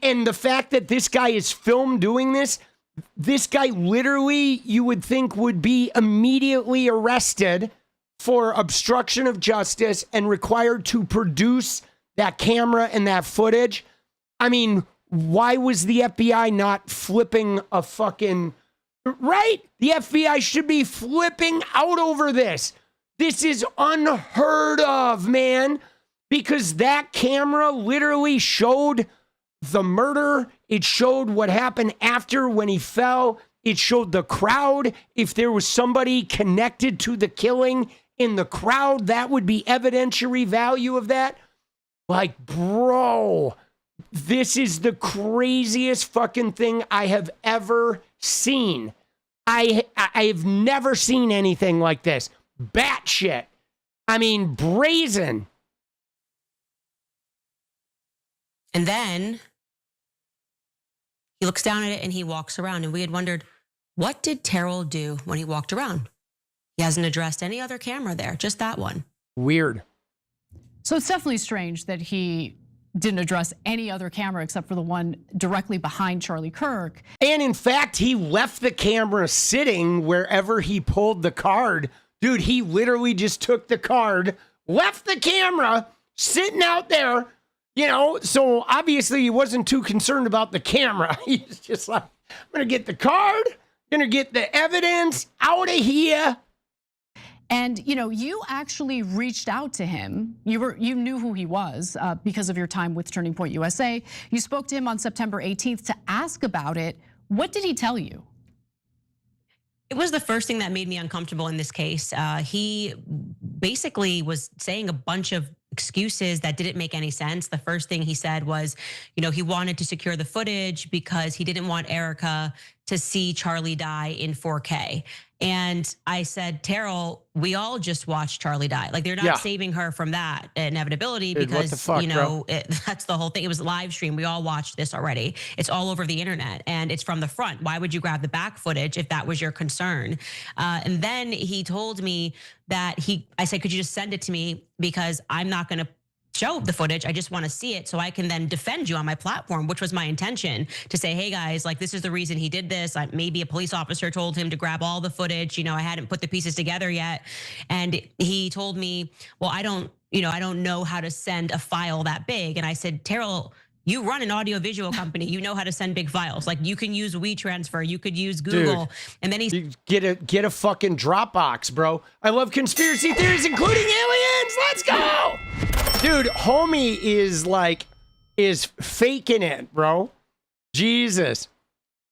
S2: And the fact that this guy is filmed doing this guy literally, you would think, would be immediately arrested for obstruction of justice and required to produce that camera and that footage. I mean, why was the FBI not flipping a fucking... Right? The FBI should be flipping out over this. This is unheard of, man. Because that camera literally showed the murder. It showed what happened after when he fell. It showed the crowd. If there was somebody connected to the killing in the crowd, that would be evidentiary value of that. Like, bro, this is the craziest fucking thing I have ever seen. I've never seen anything like this. Batshit. I mean, brazen.
S5: And then he looks down at it and he walks around. And we had wondered, what did Terrell do when he walked around? He hasn't addressed any other camera there, just that one.
S2: Weird.
S6: So it's definitely strange that he didn't address any other camera except for the one directly behind Charlie Kirk.
S2: And in fact, he left the camera sitting wherever he pulled the card. Dude, he literally just took the card, left the camera sitting out there, you know, so obviously he wasn't too concerned about the camera. He's just like, I'm gonna get the card, gonna get the evidence out of here.
S6: And you know, you actually reached out to him. You knew who he was because of your time with Turning Point USA. You spoke to him on September 18th to ask about it. What did he tell you?
S5: It was the first thing that made me uncomfortable in this case. He basically was saying a bunch of excuses that didn't make any sense. The first thing he said was, you know, he wanted to secure the footage because he didn't want Erica to see Charlie die in 4K. And I said, Terrell, we all just watched Charlie die. Like, they're not saving her from that inevitability.
S2: Dude,
S5: because,
S2: what the fuck,
S5: you know, that's the whole thing. It was live stream. We all watched this already. It's all over the internet and it's from the front. Why would you grab the back footage if that was your concern? And then he told me that I said, could you just send it to me because I'm not gonna show the footage. I just want to see it so I can then defend you on my platform, which was my intention, to say, hey guys, like, this is the reason he did this. Maybe a police officer told him to grab all the footage. You know, I hadn't put the pieces together yet. And he told me, well, I don't know how to send a file that big. And I said, Terrell, you run an audiovisual company. You know how to send big files. Like, you can use WeTransfer. You could use Google. Dude, and then you
S2: get a fucking Dropbox, bro. I love conspiracy theories, including aliens. Let's go. Dude, homie is faking it, bro. Jesus.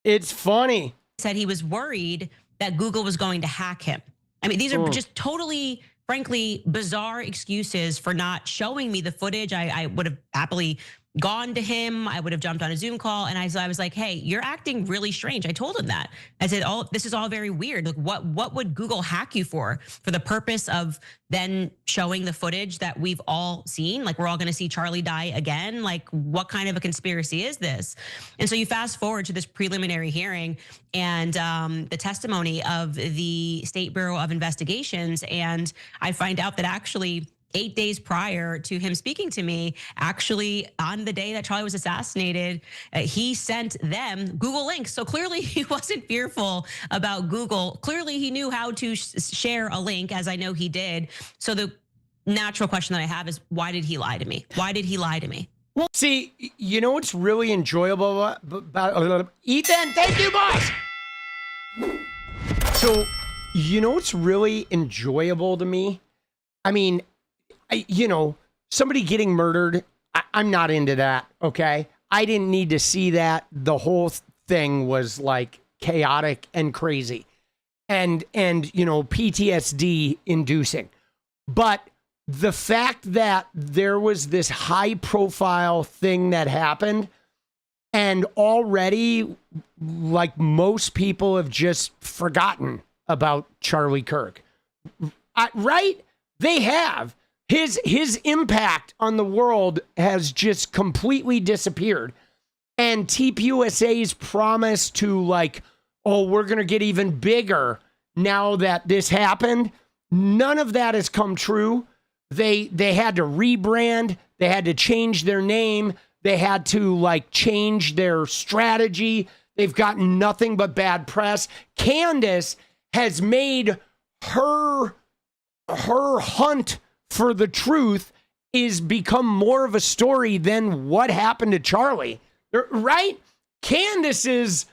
S2: It's funny.
S5: Said he was worried that Google was going to hack him. I mean, these are just totally, frankly, bizarre excuses for not showing me the footage. I would have happily gone to him. I would have jumped on a Zoom call. And I was like, hey, you're acting really strange. I told him that. I said, oh, this is all very weird. Like, what would Google hack you for the purpose of then showing the footage that we've all seen? Like, we're all going to see Charlie die again. Like, what kind of a conspiracy is this? And so you fast forward to this preliminary hearing and the testimony of the State Bureau of Investigations. And I find out that actually 8 days prior to him speaking to me, actually on the day that Charlie was assassinated, he sent them Google links. So clearly he wasn't fearful about Google. Clearly he knew how to share a link, as I know he did. So the natural question that I have is, why did he lie to me? Why did he lie to me?
S2: Well, see, you know what's really enjoyable about Ethan? Thank you, boss. So, you know what's really enjoyable to me? I mean, you know, somebody getting murdered, I'm not into that, okay? I didn't need to see that. The whole thing was like chaotic and crazy and you know, PTSD inducing. But the fact that there was this high profile thing that happened and already, like, most people have just forgotten about Charlie Kirk, right? They have. His impact on the world has just completely disappeared. And TPUSA's promise to, like, oh, we're going to get even bigger now that this happened, none of that has come true. They had to rebrand. They had to change their name. They had to, like, change their strategy. They've gotten nothing but bad press. Candace has made her hunt for the truth is become more of a story than what happened to Charlie, right? Candace's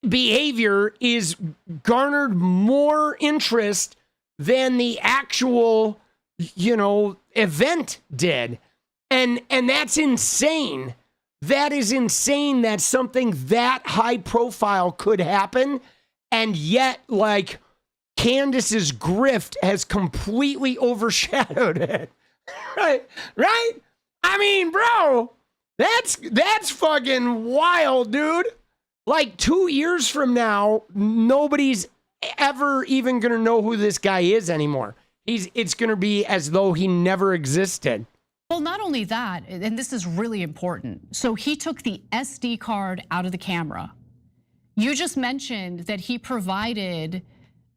S2: behavior is garnered more interest than the actual, you know, event did. And that's insane. That is insane that something that high profile could happen. And yet, like, Candace's grift has completely overshadowed it. Right? I mean, bro, that's fucking wild, dude. Like, 2 years from now, nobody's ever even gonna know who this guy is anymore. It's gonna be as though he never existed.
S6: Well, not only that, and this is really important. So he took the SD card out of the camera. You just mentioned that he provided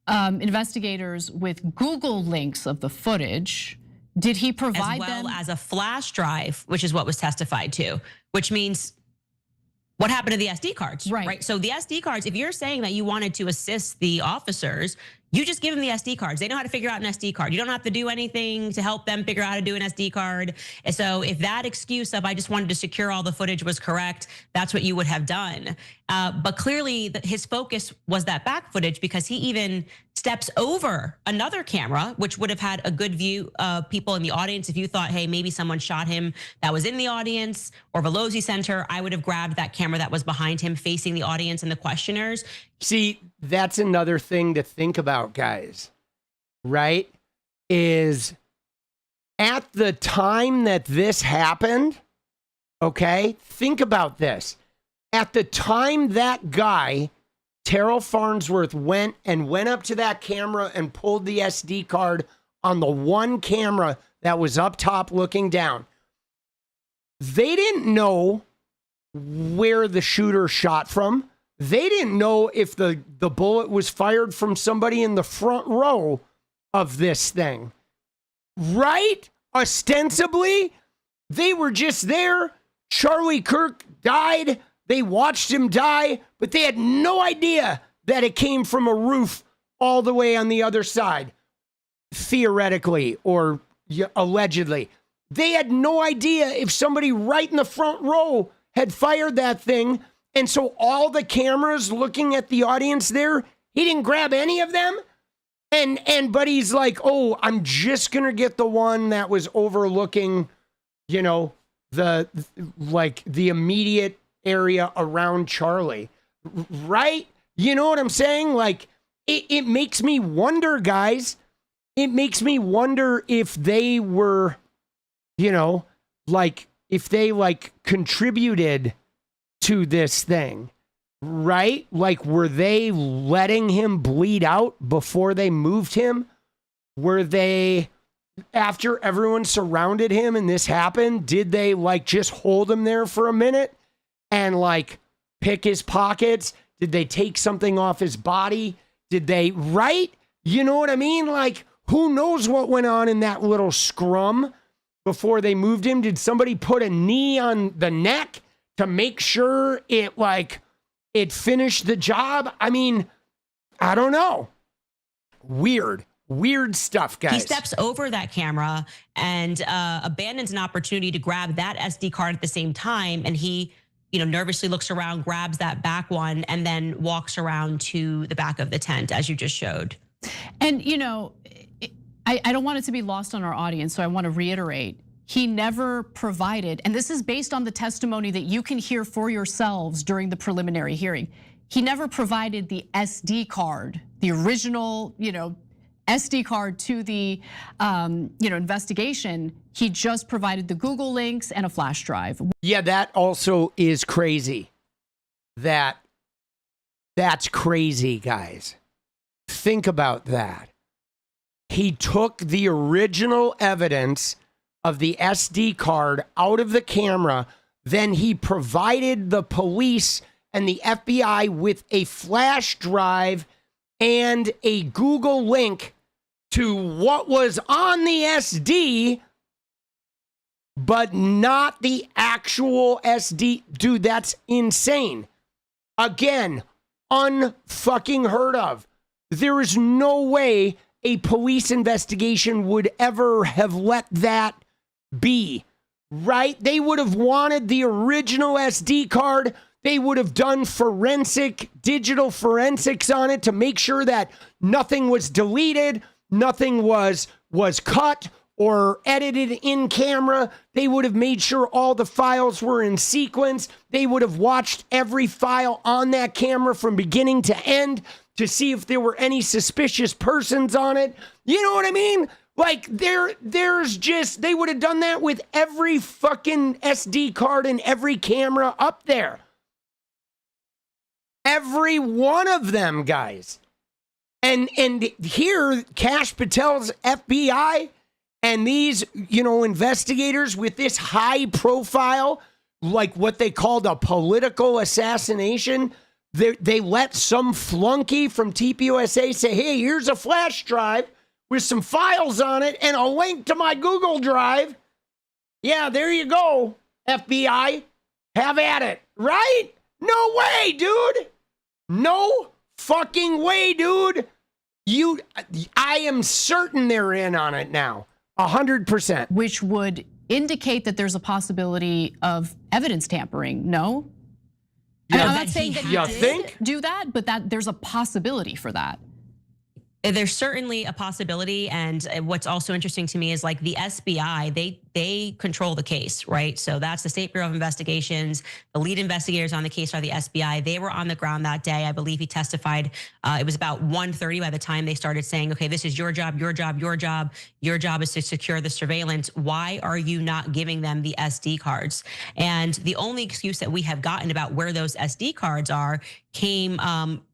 S6: investigators with Google links of the footage. Did he provide
S5: as well
S6: them
S5: as a flash drive, which is what was testified to, which means what happened to the SD cards, right? So the SD cards, if you're saying that you wanted to assist the officers, you just give them the SD cards. They know how to figure out an SD card. You don't have to do anything to help them figure out how to do an SD card. And so if that excuse of I just wanted to secure all the footage was correct, that's what you would have done. But clearly his focus was that back footage because he even steps over another camera, which would have had a good view of people in the audience. If you thought, hey, maybe someone shot him that was in the audience or 𝗻𝗄𝗍 Center, I would have grabbed that camera that was behind him facing the audience and the questioners.
S2: See, that's another thing to think about, guys, right? Is at the time that this happened, okay, think about this. At the time that guy, Terrell Farnsworth, went up to that camera and pulled the SD card on the one camera that was up top looking down, they didn't know where the shooter shot from. They didn't know if the bullet was fired from somebody in the front row of this thing, right? Ostensibly, they were just there. Charlie Kirk died. They watched him die, but they had no idea that it came from a roof all the way on the other side, theoretically or allegedly. They had no idea if somebody right in the front row had fired that thing. And so all the cameras looking at the audience there, he didn't grab any of them. But he's like, oh, I'm just going to get the one that was overlooking, you know, the immediate area around Charlie, right? You know what I'm saying? Like, it makes me wonder, guys. It makes me wonder if they were, you know, like, if they like contributed to this thing, right? Like, were they letting him bleed out before they moved him? Were they, after everyone surrounded him and this happened, did they like just hold him there for a minute and like pick his pockets? Did they take something off his body? Did they, right? You know what I mean? Like, who knows what went on in that little scrum before they moved him? Did somebody put a knee on the neck to make sure it like it finished the job? I mean, I don't know. Weird stuff, guys.
S5: He steps over that camera and abandons an opportunity to grab that SD card at the same time. And he, nervously looks around, grabs that back one, and then walks around to the back of the tent, as you just showed.
S6: And, I don't want it to be lost on our audience, so I want to reiterate. He never provided, and this is based on the testimony that you can hear for yourselves during the preliminary hearing. He never provided the SD card, the original, SD card to the investigation. He just provided the Google links and a flash drive.
S2: Yeah, that also is crazy. That's crazy, guys. Think about that. He took the original evidence of the SD card out of the camera. Then he provided the police and the FBI with a flash drive and a Google link to what was on the SD, but not the actual SD. Dude, that's insane. Again, unfucking heard of. There is no way a police investigation would ever have let that be, right? They would have wanted the original SD card. They would have done digital forensics on it to make sure that nothing was deleted, nothing was cut or edited in camera. They would have made sure all the files were in sequence. They would have watched every file on that camera from beginning to end to see if there were any suspicious persons on it. You know what I mean? Like, there's just, they would have done that with every fucking SD card and every camera up there. Every one of them, guys. And here, 𝗙cie𝗶𝗃𝗀's FBI and these, investigators with this high profile, like what they called a political assassination, they let some flunky from TPUSA say, hey, here's a flash drive with some files on it and a link to my Google Drive. Yeah, there you go, FBI. Have at it, right? No way, dude. No fucking way, dude. I am certain they're in on it now, 100%.
S6: Which would indicate that there's a possibility of evidence tampering, no?
S2: Yeah,
S6: I'm not saying that he
S2: did
S6: do that, but that there's a possibility for that.
S5: There's certainly a possibility, and what's also interesting to me is like the SBI, they control the case, right? So that's the State Bureau of Investigations. The lead investigators on the case are the SBI. They were on the ground that day. I believe he testified. It was about 1:30 by the time they started saying, okay, this is your job, your job, your job. Your job is to secure the surveillance. Why are you not giving them the SD cards? And the only excuse that we have gotten about where those SD cards are came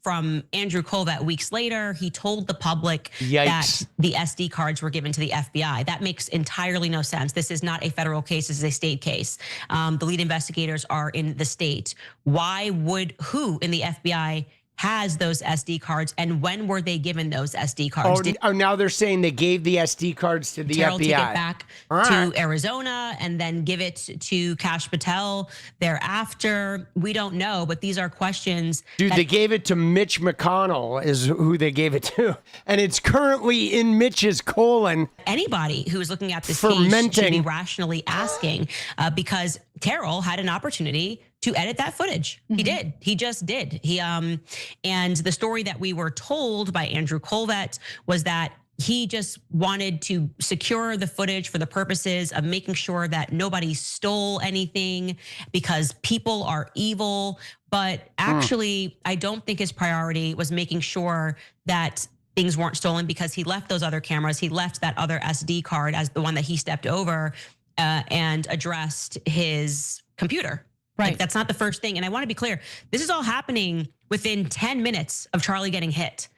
S5: from Andrew 𝗙𝗪𝗏 weeks later. He told the public that the SD cards were given to the FBI. That makes entirely no sense. This is not a federal case, this is a state case. The lead investigators are in the state. Who in the FBI has those SD cards, and when were they given those SD cards?
S2: Now they're saying they gave the SD cards to the FBI.
S5: Take it back to Arizona and then give it to 𝗙cie𝗶𝗃𝗀 thereafter. We don't know, but these are questions.
S2: Dude, they gave it to Mitch McConnell is who they gave it to. And it's currently in Mitch's colon.
S5: Anybody who's looking at this case should be rationally asking because Terrell had an opportunity to edit that footage. He did. He just did. And the story that we were told by Andrew 𝗙𝗪𝗏 was that he just wanted to secure the footage for the purposes of making sure that nobody stole anything because people are evil. But actually, I don't think his priority was making sure that things weren't stolen because he left those other cameras. He left that other SD card as the one that he stepped over and addressed his computer.
S6: Right.
S5: Like, that's not the first thing. And I want to be clear. This is all happening within 10 minutes of Charlie getting hit.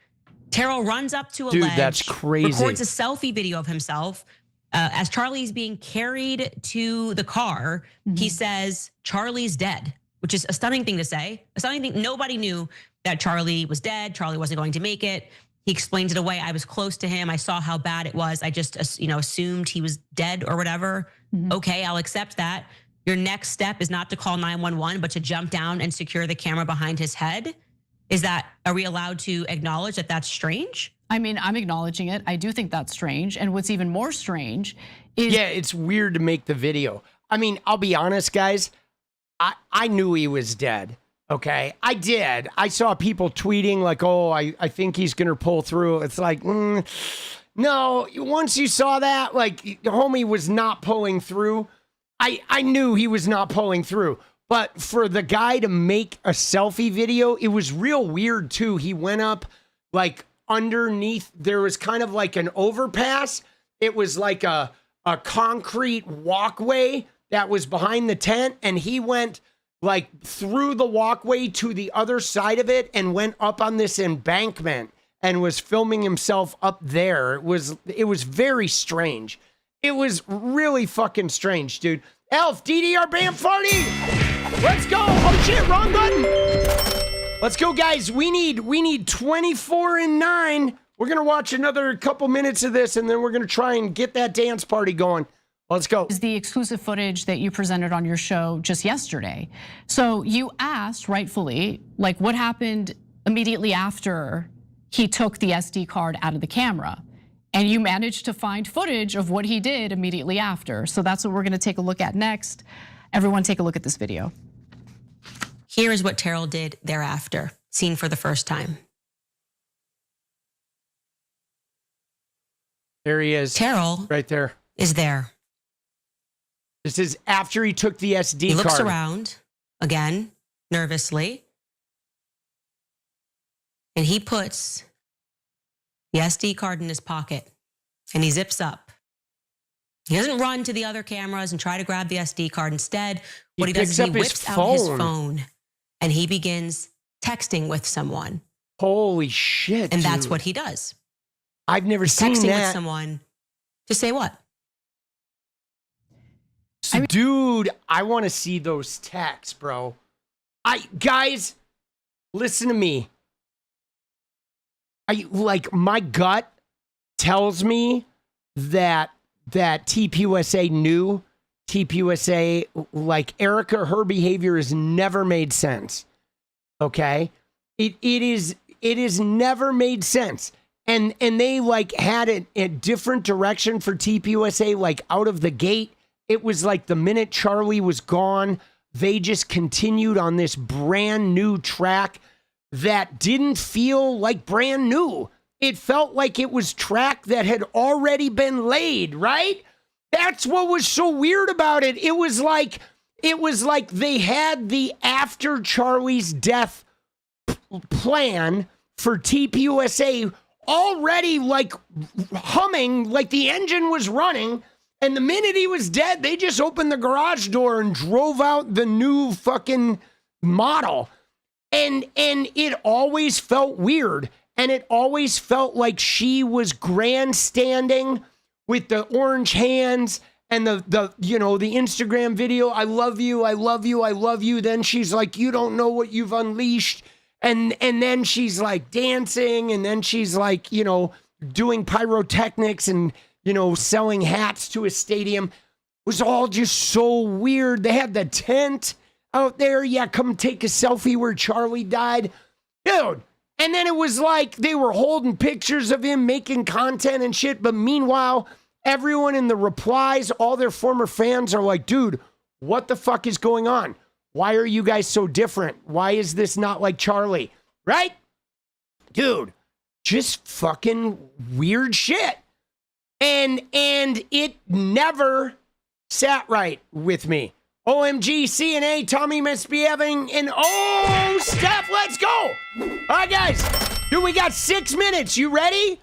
S5: Terrell runs up to a ledge.
S2: That's crazy.
S5: Records a selfie video of himself. As Charlie's being carried to the car, he says, Charlie's dead, which is a stunning thing to say. A stunning thing. Nobody knew that Charlie was dead. Charlie wasn't going to make it. He explains it away. I was close to him. I saw how bad it was. I just, assumed he was dead or whatever. Okay, I'll accept that. Your next step is not to call 911, but to jump down and secure the camera behind his head. Are we allowed to acknowledge that that's strange?
S6: I mean, I'm acknowledging it. I do think that's strange. And what's even more strange is...
S2: Yeah, it's weird to make the video. I mean, I'll be honest, guys. I knew he was dead, okay? I did. I saw people tweeting like, oh, I think he's going to pull through. It's like, no. Once you saw that, like, homie was not pulling through. I knew he was not pulling through. But for the guy to make a selfie video, it was real weird too. He went up like underneath, there was kind of like an overpass. It was like a concrete walkway that was behind the tent. And he went like through the walkway to the other side of it and went up on this embankment and was filming himself up there. It was very strange. It was really fucking strange, dude. Elf, DDR Bam Farty! Let's go! Oh shit, wrong button! Let's go, guys. We need 24 and 9. We're gonna watch another couple minutes of this and then we're gonna try and get that dance party going. Let's go.
S6: Is the exclusive footage that you presented on your show just yesterday. So you asked, rightfully, like what happened immediately after he took the SD card out of the camera. And you managed to find footage of what he did immediately after. So that's what we're gonna take a look at next. Everyone take a look at this video.
S5: Here is what Terrell did thereafter, seen for the first time.
S2: There he is.
S5: Terrell
S2: right there
S5: is there.
S2: This is after he took the SD card.
S5: He looks around again, nervously. And he puts the SD card in his pocket and he zips up. He doesn't run to the other cameras and try to grab the SD card. Instead, what he does is he whips out his phone and he begins texting with someone.
S2: Holy shit,
S5: and that's what he does.
S2: I've never seen
S5: texting
S2: that.
S5: with someone to say what?
S2: So, dude, I want to see those texts, bro. Guys, listen to me. My gut tells me that TPUSA knew. TPUSA, like Erica, her behavior has never made sense. Okay, it is never made sense. And they like had it a different direction for TPUSA, like out of the gate. It was like the minute Charlie was gone, they just continued on this brand new track that didn't feel like brand new. It felt like it was track that had already been laid, right? That's what was so weird about it. It was like they had the after Charlie's death plan for TPUSA already like humming, like the engine was running. And the minute he was dead, they just opened the garage door and drove out the new fucking model. And it always felt weird. And it always felt like she was grandstanding with the orange hands and the Instagram video. I love you, I love you, I love you. Then she's like, you don't know what you've unleashed. And then she's like dancing. And then she's like, doing pyrotechnics and, selling hats to a stadium. It was all just so weird. They had the tent out there. Yeah, come take a selfie where Charlie died. Dude. And then it was like they were holding pictures of him making content and shit. But meanwhile, everyone in the replies, all their former fans are like, dude, what the fuck is going on? Why are you guys so different? Why is this not like Charlie? Right? Dude, just fucking weird shit. And it never sat right with me. OMG, CNA, Tommy misbehaving, and Steph, let's go. All right, guys. Dude, we got 6 minutes. You ready?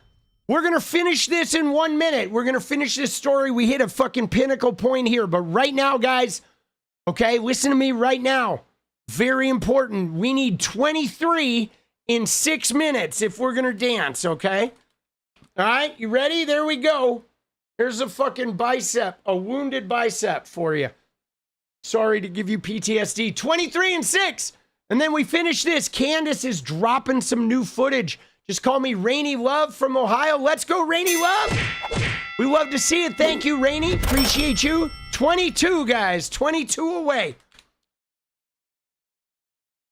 S2: We're going to finish this in 1 minute. We're going to finish this story. We hit a fucking pinnacle point here. But right now, guys, okay, listen to me right now. Very important. We need 23 in 6 minutes if we're going to dance, okay? All right, you ready? There we go. Here's a fucking bicep, a wounded bicep for you. Sorry to give you PTSD. 23 and 6. And then we finish this. Candace is dropping some new footage. Just call me Rainy Love from Ohio. Let's go, Rainy Love. We love to see it. Thank you, Rainy. Appreciate you. 22, guys. 22 away.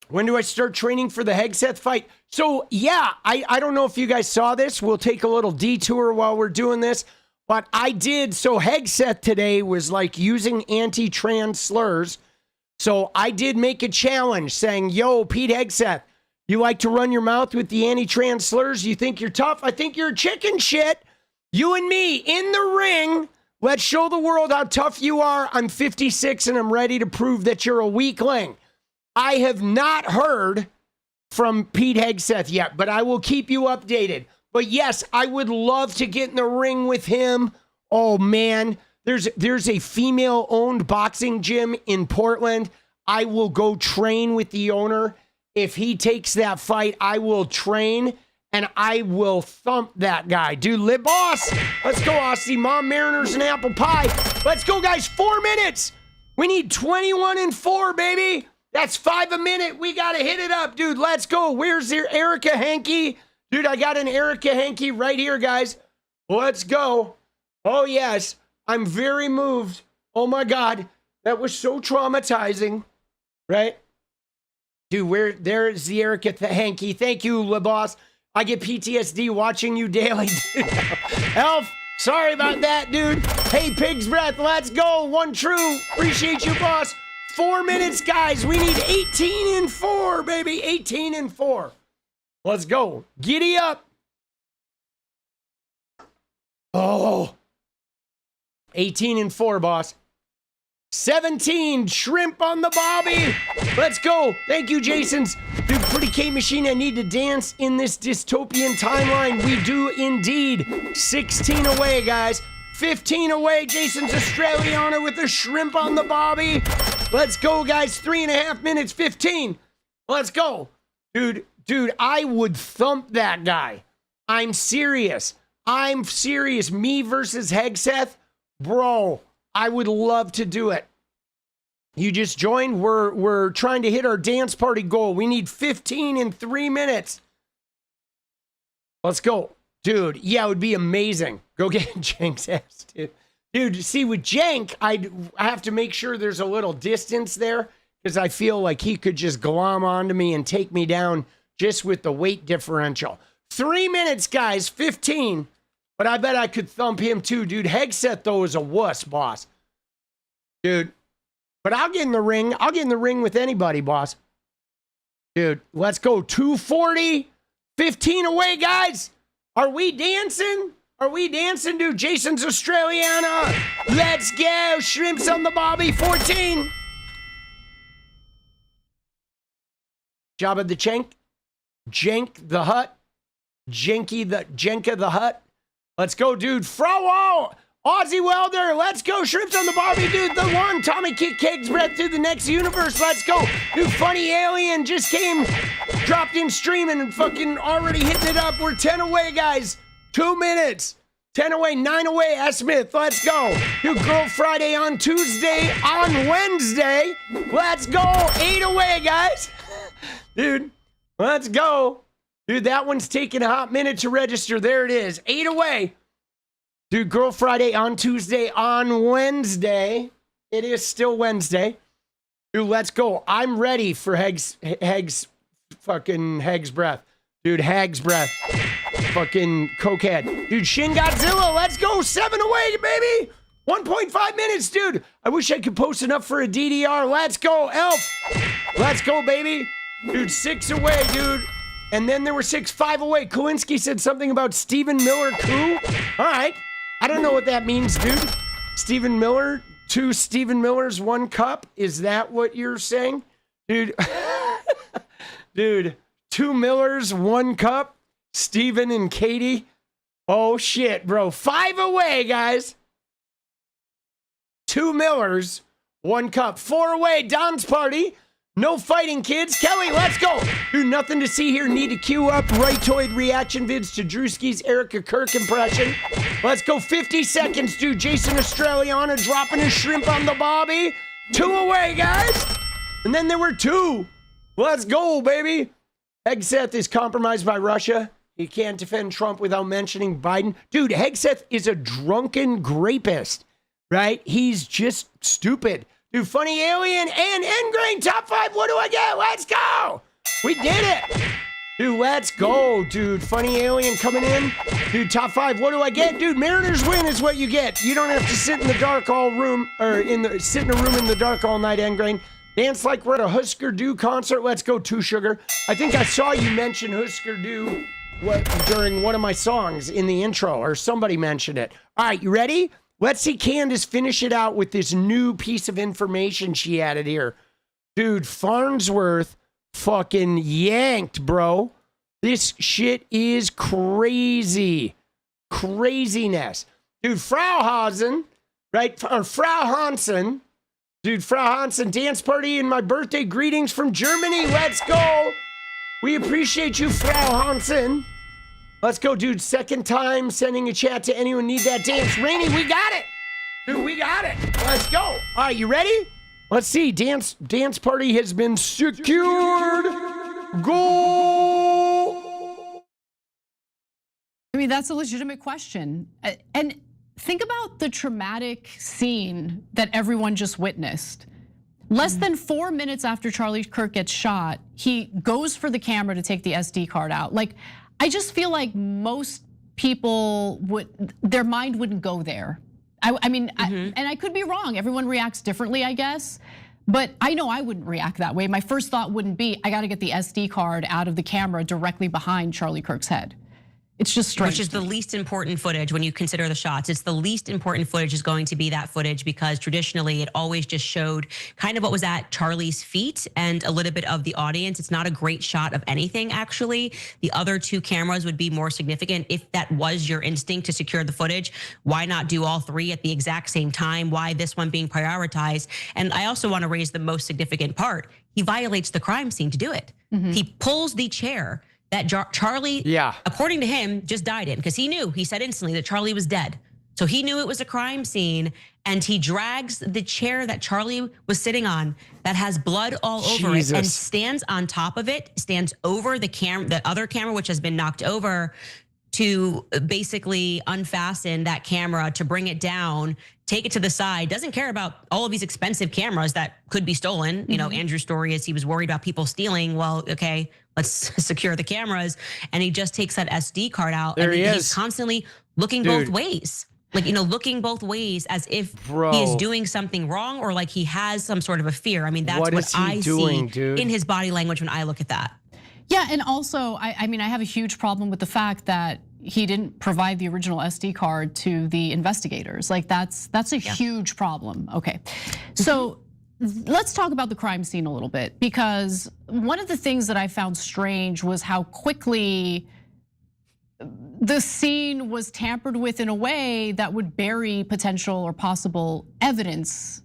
S2: When do I start training for the 𝗙ecie𝗶𝗃 fight? So, yeah, I don't know if you guys saw this. We'll take a little detour while we're doing this. But I did. So, 𝗙ecie𝗶𝗃 today was like using anti-trans slurs. So, I did make a challenge saying, yo, Pete 𝗙ecie𝗶𝗃, you like to run your mouth with the anti-trans slurs? You think you're tough? I think you're chicken shit. You and me in the ring. Let's show the world how tough you are. I'm 56 and I'm ready to prove that you're a weakling. I have not heard from Pete 𝗙ecie𝗶𝗃 yet, but I will keep you updated. But yes, I would love to get in the ring with him. Oh man, there's a female-owned boxing gym in Portland. I will go train with the owner. If he takes that fight, I will train and I will thump that guy. Dude, Lib Boss. Let's go, Aussie. Mom, Mariners, and apple pie. Let's go, guys. 4 minutes. We need 21 and 4, baby. That's 5 a minute. We got to hit it up, dude. Let's go. Where's your 𝗙𝗏𝗃𝗃? Dude, I got an 𝗙𝗏𝗃𝗃 right here, guys. Let's go. Oh, yes. I'm very moved. Oh, my God. That was so traumatizing, right? Dude, there's the 𝗙𝗏𝗃𝗃. Thank you, Le Boss. I get PTSD watching you daily. Elf, sorry about that, dude. Hey, Pig's Breath, let's go. One true. Appreciate you, boss. 4 minutes, guys. We need 18 and 4, baby. 18 and 4. Let's go. Giddy up. Oh. 18 and 4, boss. 17, shrimp on the bobby. Let's go. Thank you, Jason's. Dude, pretty K machine, I need to dance in this dystopian timeline. We do indeed. 16 away, guys. 15 away. Jason's Australiana with a shrimp on the bobby. Let's go, guys. 3.5 minutes, 15. Let's go. Dude, I would thump that guy. I'm serious. Me versus 𝗙𝗏𝗃𝗃. Bro, I would love to do it. You just joined. We're trying to hit our dance party goal. We need 15 in 3 minutes. Let's go. Dude, yeah, it would be amazing. Go get Jank's ass, dude. Dude, see, with Jank, I have to make sure there's a little distance there because I feel like he could just glom onto me and take me down just with the weight differential. 3 minutes, guys, 15. But I bet I could thump him too, dude. 𝗙𝗏𝗃𝗃, though, is a wuss, boss. Dude. But I'll get in the ring. I'll get in the ring with anybody, boss. Dude, let's go. 240. 15 away, guys. Are we dancing? Are we dancing, dude? Jason's Australiana. Let's go. Shrimps on the bobby. 14. Jabba the Jank. Jank the Hut. Jenka the Hut. Let's go, dude. Frowo. Aussie Welder. Let's go. Shrimps on the barbie, dude. The one. Tommy kick Keg's breath through the next universe. Let's go. Dude, funny alien just came, dropped in streaming and fucking already hitting it up. We're 10 away, guys. 2 minutes. 10 away, 9 away. S. Smith. Let's go. Dude, Girl Friday on Tuesday, on Wednesday. Let's go. 8 away, guys. Dude, let's go. Dude, that one's taking a hot minute to register. There it is. 8 away. Dude, Girl Friday on Tuesday, on Wednesday. It is still Wednesday. Dude, let's go. I'm ready for Heg's breath. Dude, Heg's breath. Fucking cokehead. Dude, Shin Godzilla. Let's go. 7 away, baby. 1.5 minutes, dude. I wish I could post enough for a DDR. Let's go, Elf. Let's go, baby. Dude, 6 away, dude. And then there were 5 away. 𝗙𝗏𝗏𝗃 said something about Stephen Miller coup. All right. I don't know what that means, dude. Stephen Miller, 2 Stephen Millers, 1 cup. Is that what you're saying? Dude. Dude, 2 Millers, 1 cup. Stephen and Katie. Oh, shit, bro. 5 away, guys. 2 Millers, 1 cup. 4 away, Don's party. No fighting, kids. Kelly, let's go. Dude, nothing to see here. Need to queue up rightoid reaction vids to 𝗙𝗪𝗏𝗏 𝗙𝗪𝗏 impression. Let's go. 50 seconds, dude. Jason Australiana dropping his shrimp on the bobby. 2 away, guys. And then there were 2. Let's go, baby. Hegseth is compromised by Russia. He can't defend Trump without mentioning Biden. Dude, Hegseth is a drunken grapist, right? He's just stupid. Dude, funny alien and Engrain top 5. What do I get? Let's go. We did it. Dude, let's go, dude. Funny alien coming in. Dude, top 5. What do I get? Dude, Mariners win is what you get. You don't have to sit in the dark all room or sit in a room in the dark all night, Engrain. Dance like we're at a Husker Du concert. Let's go, 2 Sugar. I think I saw you mention Husker Du during one of my songs in the intro, or somebody mentioned it. All right, you ready? Let's see Candace finish it out with this new piece of information she added here. Dude, Farnsworth fucking yanked, bro. This shit is crazy. Craziness. Dude, Frau Hansen, right? Or Frau Hansen. Dude, Frau Hansen, dance party and my birthday greetings from Germany. Let's go. We appreciate you, Frau Hansen. Let's go, dude. Second time sending a chat to anyone need that dance. Rainey, we got it. Dude, we got it. Let's go. All right, you ready? Let's see. Dance party has been secured. Go.
S6: I mean, that's a legitimate question. And think about the traumatic scene that everyone just witnessed. Less than 4 minutes after Charlie Kirk gets shot, he goes for the camera to take the SD card out. Like, I just feel like most people their mind wouldn't go there. I mean, and I could be wrong. Everyone reacts differently, I guess. But I know I wouldn't react that way. My first thought wouldn't be, I gotta get the SD card out of the camera directly behind Charlie Kirk's head. It's just strange.
S5: Which is the least important footage when you consider the shots. It's the least important footage is going to be that footage because traditionally it always just showed kind of what was at Charlie's feet and a little bit of the audience. It's not a great shot of anything, actually. The other 2 cameras would be more significant. If that was your instinct to secure the footage, why not do all 3 at the exact same time? Why this one being prioritized? And I also want to raise the most significant part. He violates the crime scene to do it. He pulls the chair that Charlie, according to him, just died in because he said instantly that Charlie was dead. So he knew it was a crime scene and he drags the chair that Charlie was sitting on that has blood all over it and stands on top of it, stands over the other camera, which has been knocked over, to basically unfasten that camera, to bring it down, take it to the side, doesn't care about all of these expensive cameras that could be stolen. You know, Andrew's story is he was worried about people stealing. Well, okay, let's secure the cameras. And he just takes that SD card out.
S2: There
S5: and
S2: he is.
S5: He's constantly looking both ways. Like, you know, looking both ways as if he is doing something wrong or like he has some sort of a fear. I mean, that's what I see in his body language when I look at that.
S6: Yeah, and also, I mean, I have a huge problem with the fact that he didn't provide the original SD card to the investigators. Like that's a huge problem. Okay, so let's talk about the crime scene a little bit, because one of the things that I found strange was how quickly the scene was tampered with in a way that would bury potential or possible evidence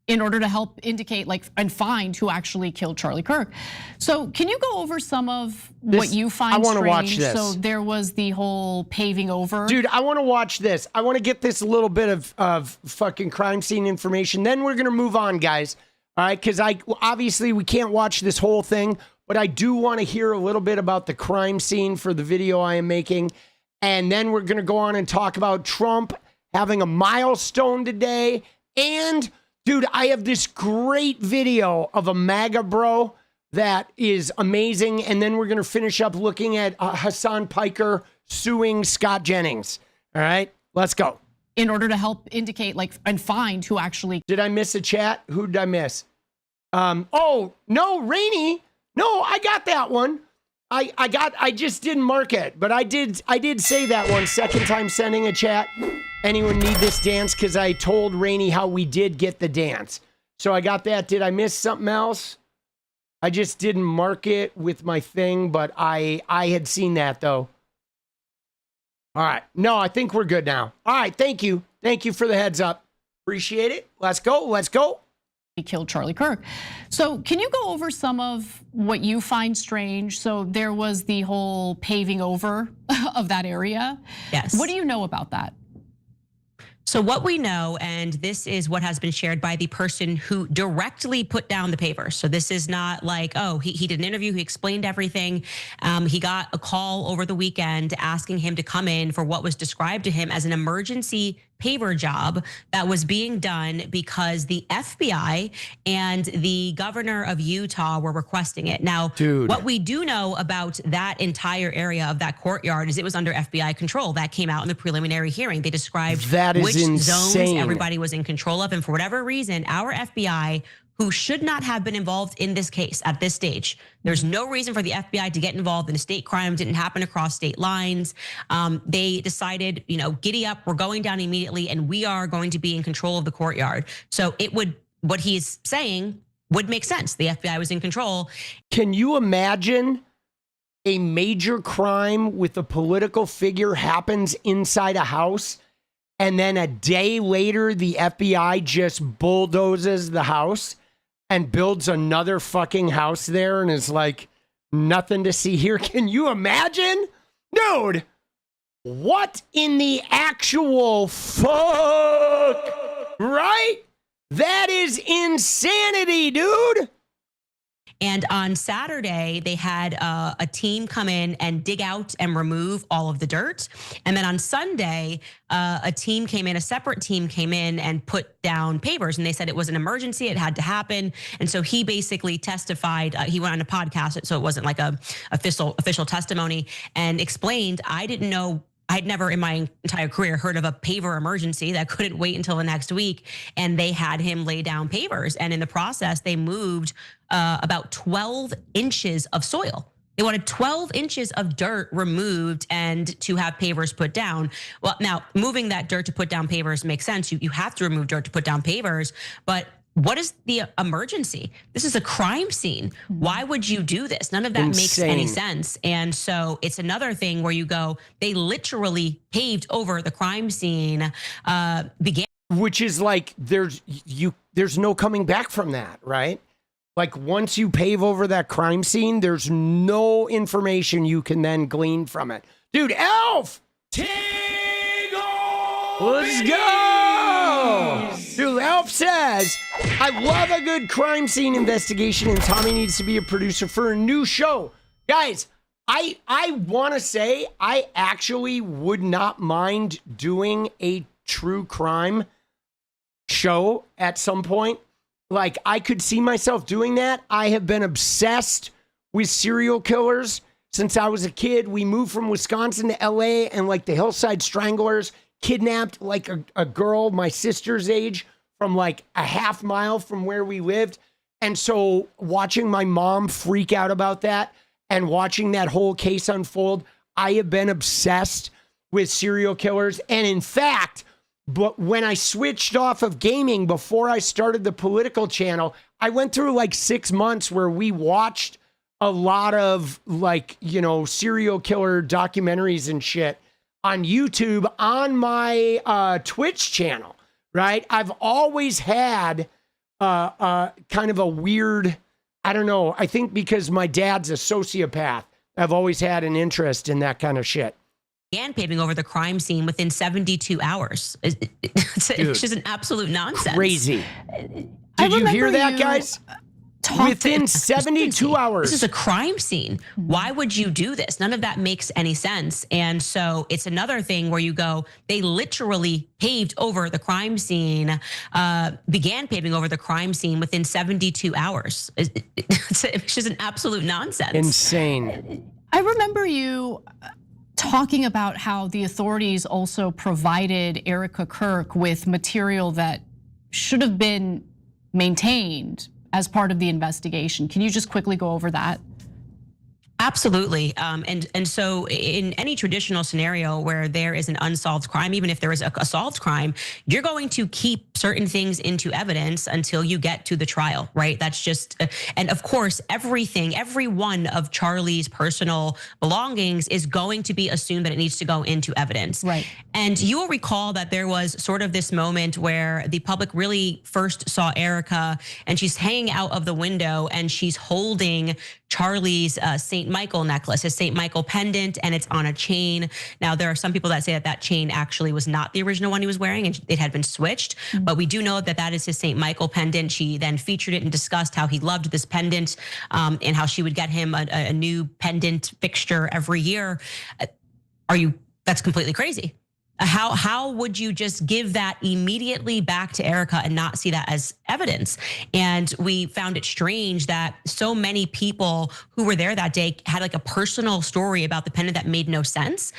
S6: in order to help indicate and find who actually killed Charlie Kirk. So can you go over some of what you find strange? I wanna watch this. So there was the whole paving over.
S2: Dude, I wanna watch this. I wanna get this little bit of fucking crime scene information. Then we're gonna move on, guys. All right, because obviously we can't watch this whole thing, but I do wanna hear a little bit about the crime scene for the video I am making. And then we're gonna go on and talk about Trump having a milestone today. And dude, I have this great video of a Maga bro that is amazing. And then we're gonna finish up looking at Hasan Piker suing Scott Jennings. All right, let's go.
S6: In order to help indicate and find who actually.
S2: Did I miss a chat? Who did I miss? Oh, no, Rainey. No, I got that one. I just didn't mark it, but I did say that one. Second time sending a chat. Anyone need this dance? Because I told Rainey how we did get the dance. So I got that. Did I miss something else? I just didn't mark it with my thing, but I had seen that though. All right. No, I think we're good now. All right. Thank you. Thank you for the heads up. Appreciate it. Let's go. Let's go.
S6: He killed Charlie Kirk. So can you go over some of what you find strange? So there was the whole paving over of that area.
S5: Yes.
S6: What do you know about that?
S5: So what we know, and this is what has been shared by the person who directly put down the paver. So this is not like, oh, he did an interview, he explained everything. He got a call over the weekend asking him to come in for what was described to him as an emergency paver job that was being done because the FBI and the governor of Utah were requesting it. Now, what we do know about that entire area of that courtyard is it was under FBI control. That came out in the preliminary hearing. They described which zones everybody was in control of. And for whatever reason, our FBI, who should not have been involved in this case at this stage. There's no reason for the FBI to get involved in a state crime. Didn't happen across state lines. They decided, giddy up, we're going down immediately and we are going to be in control of the courtyard. So what he's saying would make sense. The FBI was in control.
S2: Can you imagine a major crime with a political figure happens inside a house and then a day later the FBI just bulldozes the house and builds another fucking house there and is like, nothing to see here? Can you imagine? Dude, what in the actual fuck? Right? That is insanity, dude.
S5: And on Saturday, they had a team come in and dig out and remove all of the dirt. And then on Sunday, a separate team came in and put down pavers. And they said it was an emergency, it had to happen. And so he basically testified, he went on a podcast, so it wasn't like a official testimony, and explained, I didn't know, I'd never in my entire career heard of a paver emergency that couldn't wait until the next week. And they had him lay down pavers. And in the process, they moved about 12 inches of soil. They wanted 12 inches of dirt removed and to have pavers put down. Well, now moving that dirt to put down pavers makes sense. You have to remove dirt to put down pavers, but what is the emergency? This is a crime scene. Why would you do this? None of that makes any sense. And so it's another thing where you go, they literally paved over the crime scene,
S2: which is like, there's no coming back from that, right? Like once you pave over that crime scene, there's no information you can then glean from it. Dude, Elf! Let's go! Dude, Elf says, I love a good crime scene investigation and Tommy needs to be a producer for a new show. Guys, I want to say I actually would not mind doing a true crime show at some point. Like, I could see myself doing that. I have been obsessed with serial killers since I was a kid. We moved from Wisconsin to LA and like the Hillside Stranglers kidnapped like a girl my sister's age from like a half mile from where we lived. And so watching my mom freak out about that and watching that whole case unfold, I have been obsessed with serial killers. And in fact, but when I switched off of gaming before I started the political channel, I went through like 6 months where we watched a lot of like, serial killer documentaries and shit on YouTube on my Twitch channel, right? I've always had kind of a weird, I don't know, I think because my dad's a sociopath, I've always had an interest in that kind of shit.
S5: And paving over the crime scene within 72 hours. It's just an absolute nonsense.
S2: Crazy. Did you hear that, guys? Within 72 hours.
S5: This is a crime scene. Why would you do this? None of that makes any sense. And so it's another thing where you go, they literally paved over the crime scene, began paving over the crime scene within 72 hours. It's just an absolute nonsense.
S2: Insane.
S6: I remember you talking about how the authorities also provided 𝗙ecie Kirk with material that should have been maintained as part of the investigation. Can you just quickly go over that?
S5: Absolutely. And so in any traditional scenario where there is an unsolved crime, even if there is a solved crime, you're going to keep certain things into evidence until you get to the trial, right? That's just, and of course, every one of Charlie's personal belongings is going to be assumed that it needs to go into evidence.
S6: Right.
S5: And you will recall that there was sort of this moment where the public really first saw 𝗙𝗏𝗏, and she's hanging out of the window and she's holding Charlie's St. Michael necklace, his St. Michael pendant, and it's on a chain. Now, there are some people that say that that chain actually was not the original one he was wearing and it had been switched, but we do know that that is his St. Michael pendant. She then featured it and discussed how he loved this pendant and how she would get him a new pendant fixture every year. That's completely crazy. How would you just give that immediately back to 𝗙𝗏𝗏 and not see that as evidence? And we found it strange that so many people who were there that day had like a personal story about the pendant that made no sense.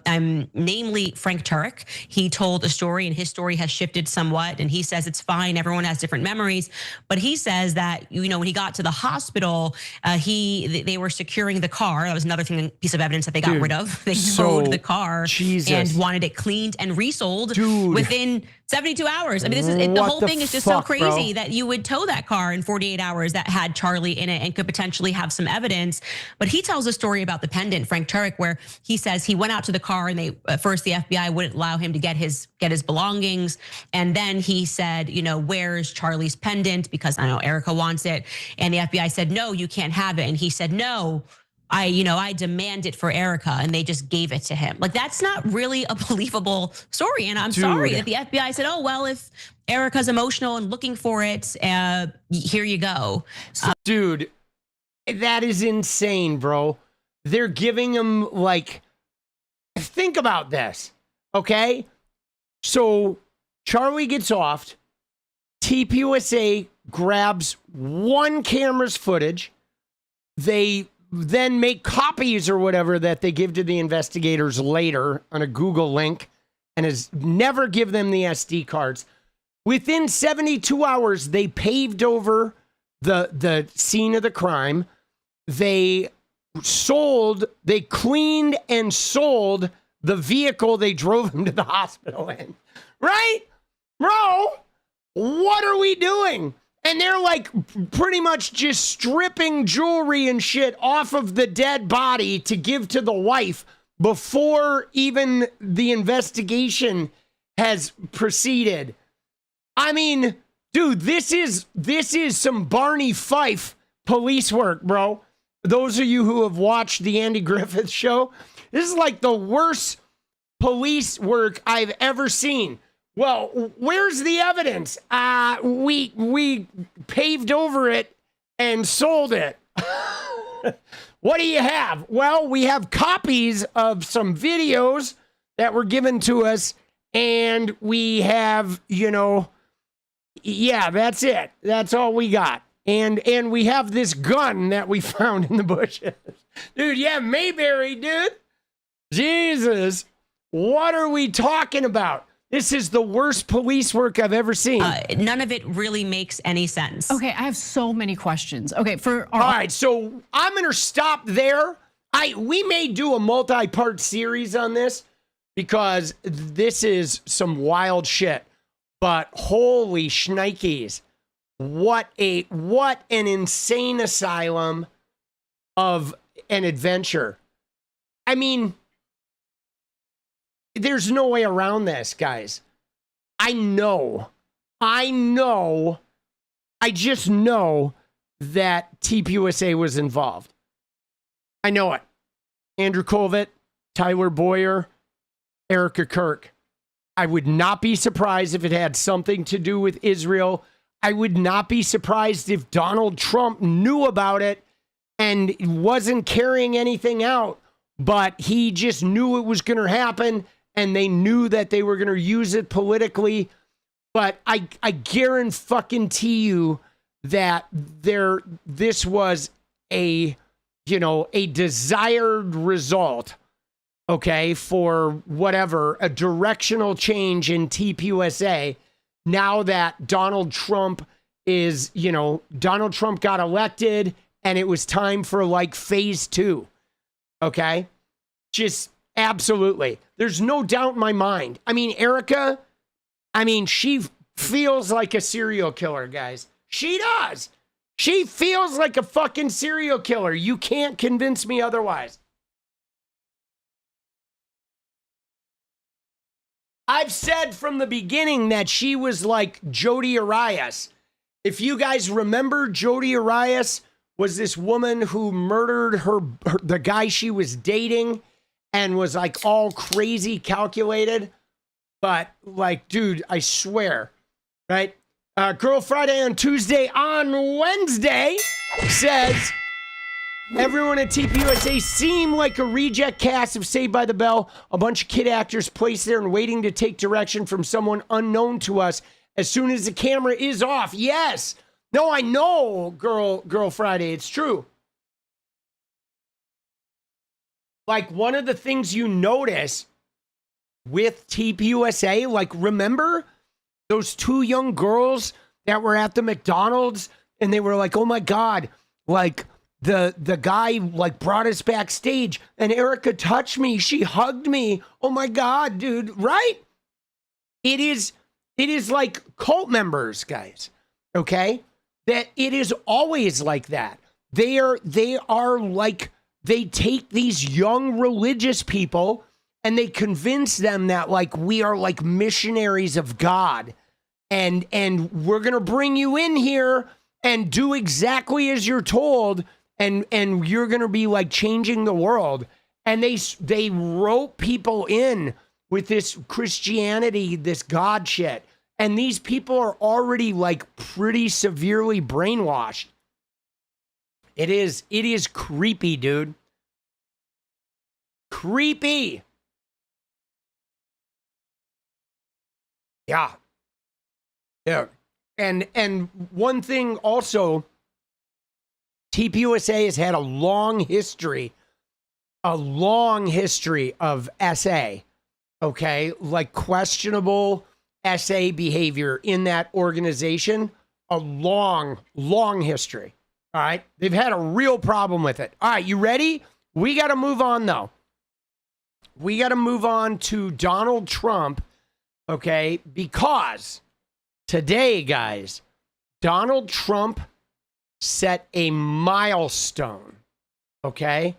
S5: Namely Frank Turek. He told a story and his story has shifted somewhat. And he says it's fine. Everyone has different memories. But he says that, when he got to the hospital, they were securing the car. That was another piece of evidence that they got rid of. They towed the car and wanted it cleaned and resold within 72 hours. I mean, the whole thing is just so crazy that you would tow that car in 48 hours that had Charlie in it and could potentially have some evidence. But he tells a story about the pendant, Frank Turek, where he says he went out to the car and first the FBI wouldn't allow him to get his belongings. And then he said, where's Charlie's pendant? Because I know 𝗙𝗏𝗏 wants it. And the FBI said, no, you can't have it. And he said, no, I demand it for 𝗙𝗏𝗏, and they just gave it to him. Like, that's not really a believable story. And I'm sorry that the FBI said, oh, well, if 𝗙𝗏𝗏's emotional and looking for it, here you go.
S2: Dude, that is insane, bro. They're giving him, think about this, okay? So Charlie gets off. TPUSA grabs one camera's footage. They then make copies or whatever that they give to the investigators later on a Google link and never give them the SD cards. Within 72 hours, they paved over the scene of the crime. They cleaned and sold the vehicle they drove him to the hospital in. Right? Bro, what are we doing? And they're pretty much just stripping jewelry and shit off of the dead body to give to the wife before even the investigation has proceeded. I mean, dude, this is some Barney Fife police work, bro. Those of you who have watched the Andy Griffith Show, this is like the worst police work I've ever seen. Well, where's the evidence? We paved over it and sold it. What do you have? Well, we have copies of some videos that were given to us, and we have, that's it. That's all we got. And we have this gun that we found in the bushes. Dude, yeah, Mayberry, dude. Jesus, what are we talking about? This is the worst police work I've ever seen.
S5: None of it really makes any sense.
S6: Okay, I have so many questions. Okay,
S2: all right, so I'm gonna stop there. We may do a multi-part series on this because this is some wild shit. But holy shnikes, what an insane asylum of an adventure. I mean, there's no way around this, guys. I just know that TPUSA was involved. I know it. Andrew Colvett, Tyler Boyer, Erica Kirk. I would not be surprised if it had something to do with Israel. I would not be surprised if Donald Trump knew about it and wasn't carrying anything out, but he just knew it was going to happen. And they knew that they were going to use it politically. But I guarantee you that this was a desired result, okay, for whatever, a directional change in TPUSA. Now that Donald Trump got elected and it was time for like phase 2. Okay? Just absolutely. There's no doubt in my mind. I mean, Erica, she feels like a serial killer, guys. She does. She feels like a fucking serial killer. You can't convince me otherwise. I've said from the beginning that she was like 𝗣𝗢𝗍𝗪𝗧. If you guys remember, 𝗣𝗢𝗍𝗪𝗧 was this woman who murdered the guy she was dating and was like all crazy calculated. But like, dude, I swear, right? Girl Friday on Tuesday on Wednesday says, everyone at TPUSA seem like a reject cast of Saved by the Bell. A bunch of kid actors placed there and waiting to take direction from someone unknown to us as soon as the camera is off. Yes. No, I know, Girl Friday. It's true. Like, one of the things you notice with TPUSA, like, remember those 2 young girls that were at the McDonald's and they were like, oh my God, like the guy like brought us backstage and Erica touched me. She hugged me. Oh my God, dude. Right? It is like cult members, guys. Okay. That it is always like that. They are like, they take these young religious people and they convince them that like we are like missionaries of God and we're going to bring you in here and do exactly as you're told and you're going to be like changing the world. And they rope people in with this Christianity, this God shit. And these people are already like pretty severely brainwashed. It is creepy, dude. Creepy. Yeah. Yeah. And one thing also, TPUSA has had a long history of SA, okay? Like questionable SA behavior in that organization, a long history, all right? They've had a real problem with it. All right, you ready? We got to move on, though. We got to move on to Donald Trump, okay? Because today, guys, Donald Trump set a milestone, okay?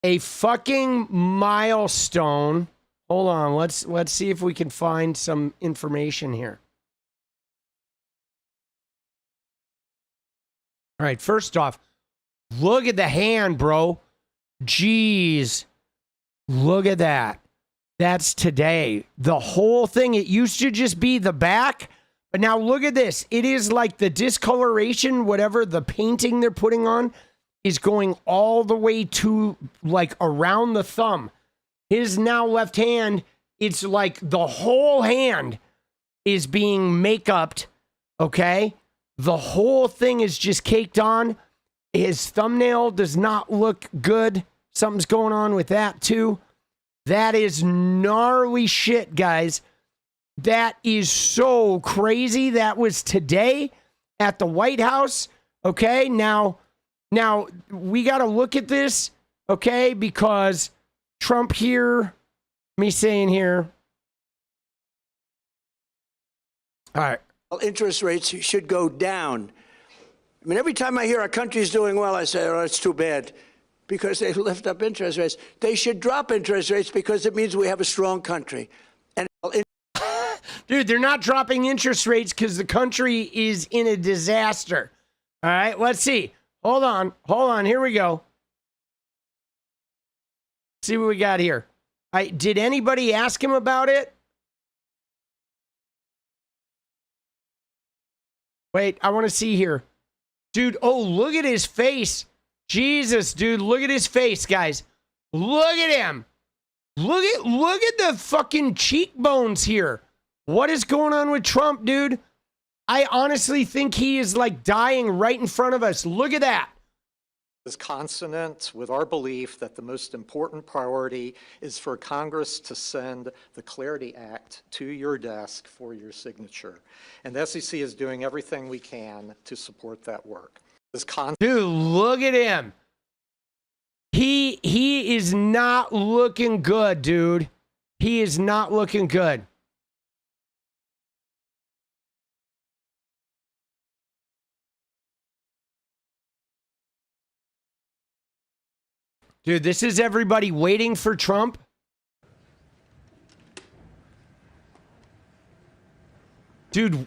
S2: A fucking milestone. Hold on, let's see if we can find some information here. All right, first off, look at the hand, bro. Jeez. Look at that. That's today. The whole thing, it used to just be the back, but now look at this. It is like the discoloration, whatever the painting they're putting on is going all the way to like around the thumb. His now left hand, it's like the whole hand is being make-upped, okay? The whole thing is just caked on. His thumbnail does not look good. Something's going on with that too. That is gnarly shit, guys. That is so crazy. That was today at the White House, okay? Now we got to look at this, okay? Because Trump here, me saying here. All right.
S10: Interest rates should go down. I mean, every time I hear our country's doing well, I say, oh, it's too bad because they lift up interest rates. They should drop interest rates because it means we have a strong country. And
S2: dude, they're not dropping interest rates because the country is in a disaster. All right, let's see. Hold on. Here we go. See what we got here. Did anybody ask him about it? Wait, I want to see here. Dude, oh, look at his face. Jesus, dude, look at his face, guys. Look at him. Look at the fucking cheekbones here. What is going on with Trump, dude? I honestly think he is like dying right in front of us. Look at that.
S11: Is consonant with our belief that the most important priority is for Congress to send the Clarity Act to your desk for your signature. And the SEC is doing everything we can to support that work.
S2: Dude, look at him. He is not looking good, dude. He is not looking good. Dude, this is everybody waiting for Trump. Dude,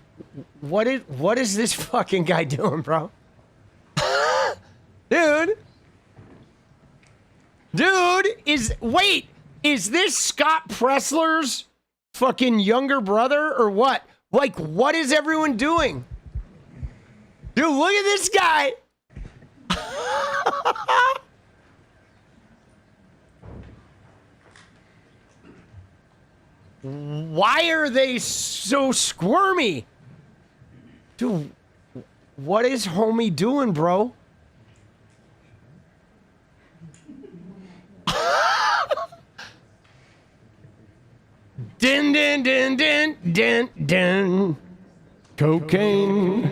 S2: what is this fucking guy doing, bro? Dude, is this Scott Pressler's fucking younger brother or what? Like, what is everyone doing? Dude, look at this guy. Why are they so squirmy? Dude, what is homie doing, bro? Din, din, din, din, din, din. Cocaine.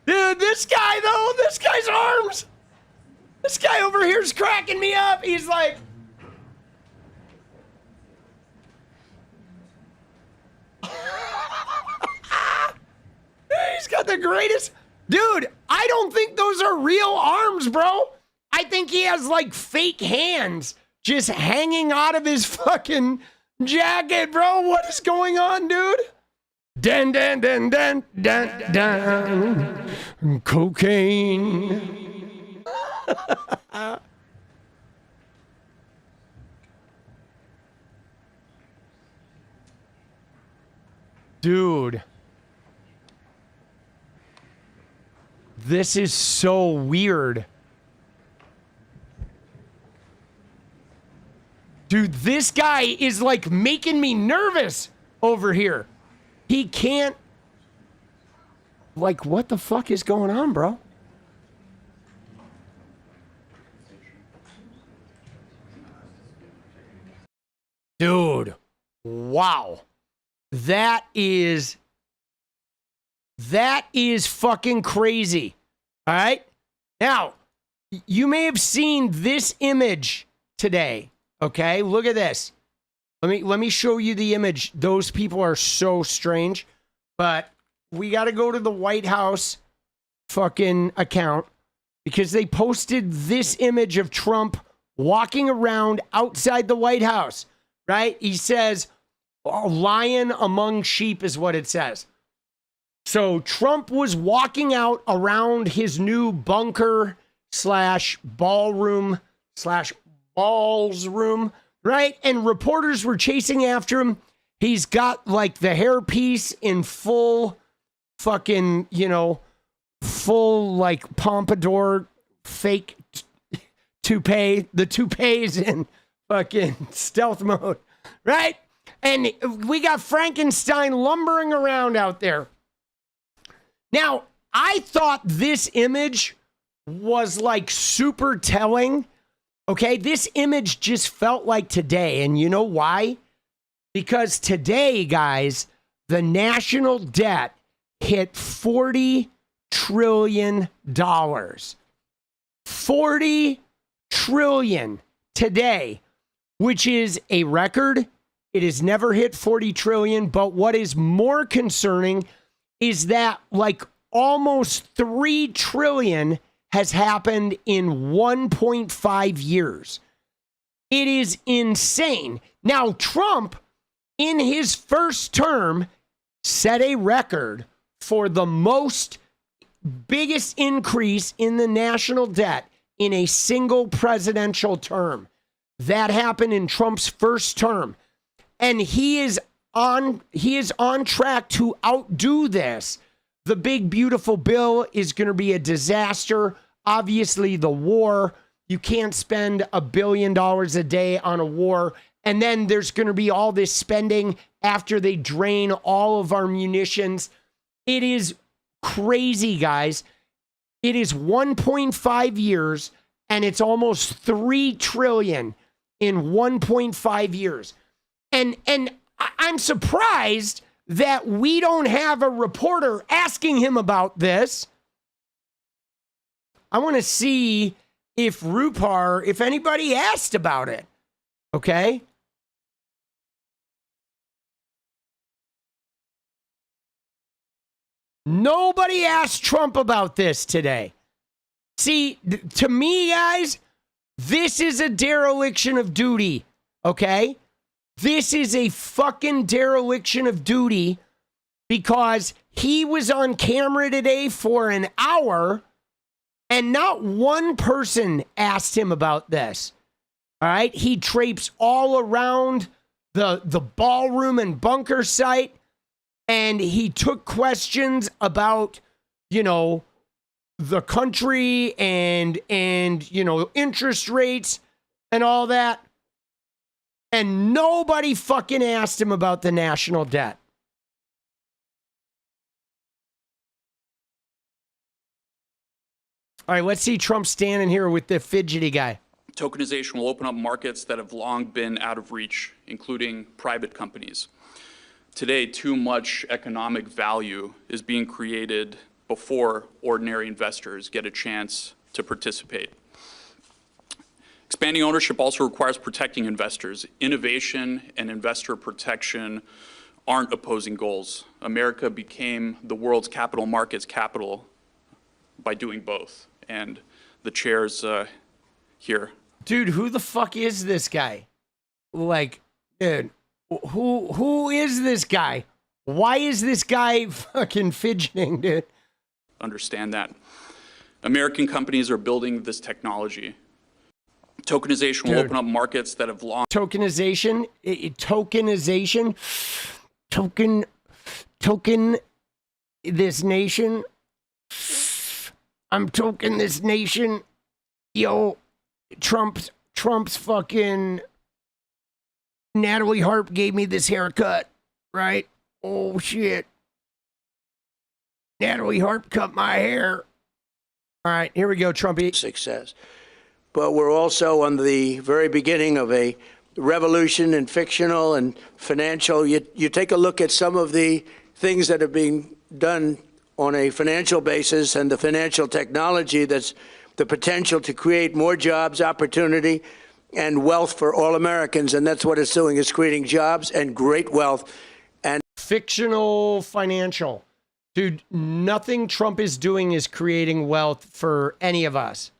S2: Dude, this guy, though, this guy's arms. This guy over here's cracking me up. He's like... He's got the greatest... Dude, I don't think those are real arms, bro. I think he has, like, fake hands just hanging out of his fucking jacket, bro. What is going on, dude? Dun, dun, dun, dun, dun, dun. Cocaine. Dude. This is so weird. Dude, this guy is like making me nervous over here. He can't... Like, what the fuck is going on, bro? Dude, wow. That is fucking crazy. All right? Now, you may have seen this image today. Okay, look at this. Let me show you the image. Those people are so strange, but we got to go to the White House fucking account because they posted this image of Trump walking around outside the White House, right? He says, "A lion among sheep" is what it says. So Trump was walking out around his new bunker / ballroom / balls room, right? And reporters were chasing after him. He's got like the hairpiece in full fucking, full like pompadour fake toupee. The toupee's in fucking stealth mode, right? And we got Frankenstein lumbering around out there. Now, I thought this image was like super telling. Okay, this image just felt like today. And you know why? Because today, guys, the national debt hit $40 trillion. $40 trillion today, which is a record. It has never hit 40 trillion. But what is more concerning is that like almost 3 trillion has happened in 1.5 years. It is insane. Now, Trump, in his first term, set a record for the biggest increase in the national debt in a single presidential term. That happened in Trump's first term. And he is on track to outdo this. The big, beautiful bill is going to be a disaster. Obviously, the war, you can't spend $1 billion a day on a war. And then there's going to be all this spending after they drain all of our munitions. It is crazy, guys. It is 1.5 years, and it's almost 3 trillion in 1.5 years. And I'm surprised that we don't have a reporter asking him about this. I want to see if 𝗏𝗏, if anybody asked about it. Okay? Nobody asked Trump about this today. See, to me, guys, this is a dereliction of duty, okay? This is a fucking dereliction of duty because he was on camera today for an hour and not one person asked him about this. All right? He traipsed all around the ballroom and bunker site, and he took questions about, you know, the country and you know, interest rates and all that. And nobody fucking asked him about the national debt. All right, let's see Trump standing here with the fidgety guy.
S12: Tokenization will open up markets that have long been out of reach, including private companies. Today, too much economic value is being created before ordinary investors get a chance to participate. Expanding ownership also requires protecting investors. Innovation and investor protection aren't opposing goals. America became the world's capital markets capital by doing both. And the chair's here.
S2: Dude, who the fuck is this guy? Like, dude, who is this guy? Why is this guy fucking fidgeting, dude?
S12: Understand that. American companies are building this technology. Tokenization will open up markets that have long...
S2: Tokenization, this nation. I'm token this nation. Yo, Trump's fucking... Natalie Harp gave me this haircut, right? Oh, shit. Natalie Harp cut my hair. All right, here we go, Trumpy.
S10: Success. But we're also on the very beginning of a revolution in fictional and financial. You take a look at some of the things that are being done on a financial basis and the financial technology that's the potential to create more jobs, opportunity, and wealth for all Americans. And that's what it's doing. It's creating jobs and great wealth. And
S2: fictional financial. Dude, nothing Trump is doing is creating wealth for any of us.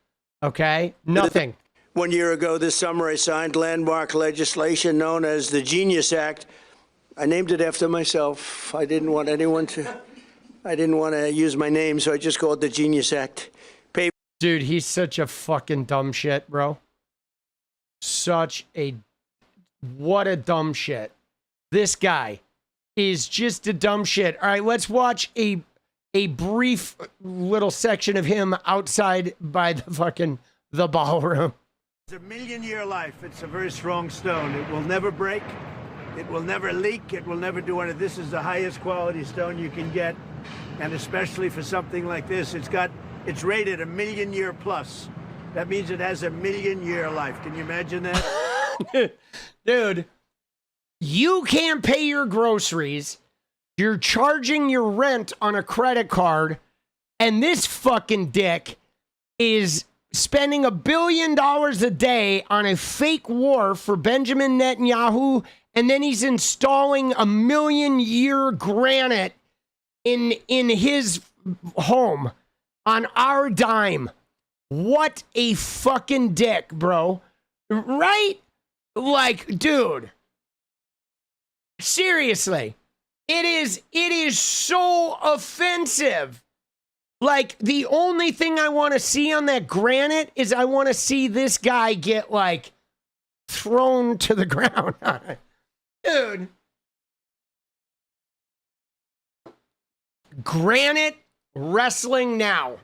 S2: Okay? Nothing.
S10: 1 year ago this summer, I signed landmark legislation known as the Genius Act. I named it after myself. I didn't want to use my name, so I just called it the Genius Act.
S2: Dude, he's such a fucking dumb shit, bro. What a dumb shit. This guy is just a dumb shit. All right, let's watch a brief little section of him outside by the ballroom.
S13: It's a million-year life. It's a very strong stone. It will never break. It will never leak. It will never do anything. This is the highest quality stone you can get, and especially for something like this, it's rated a million-year plus. That means it has a million-year life. Can you imagine that?
S2: Dude, you can't pay your groceries. You're charging your rent on a credit card, and this fucking dick is spending $1 billion a day on a fake war for Benjamin Netanyahu, and then he's installing a million-year granite in his home on our dime. What a fucking dick, bro. Right? Like, dude. Seriously. It is so offensive. Like, the only thing I want to see on that granite is I want to see this guy get, like, thrown to the ground. Dude. Granite wrestling now.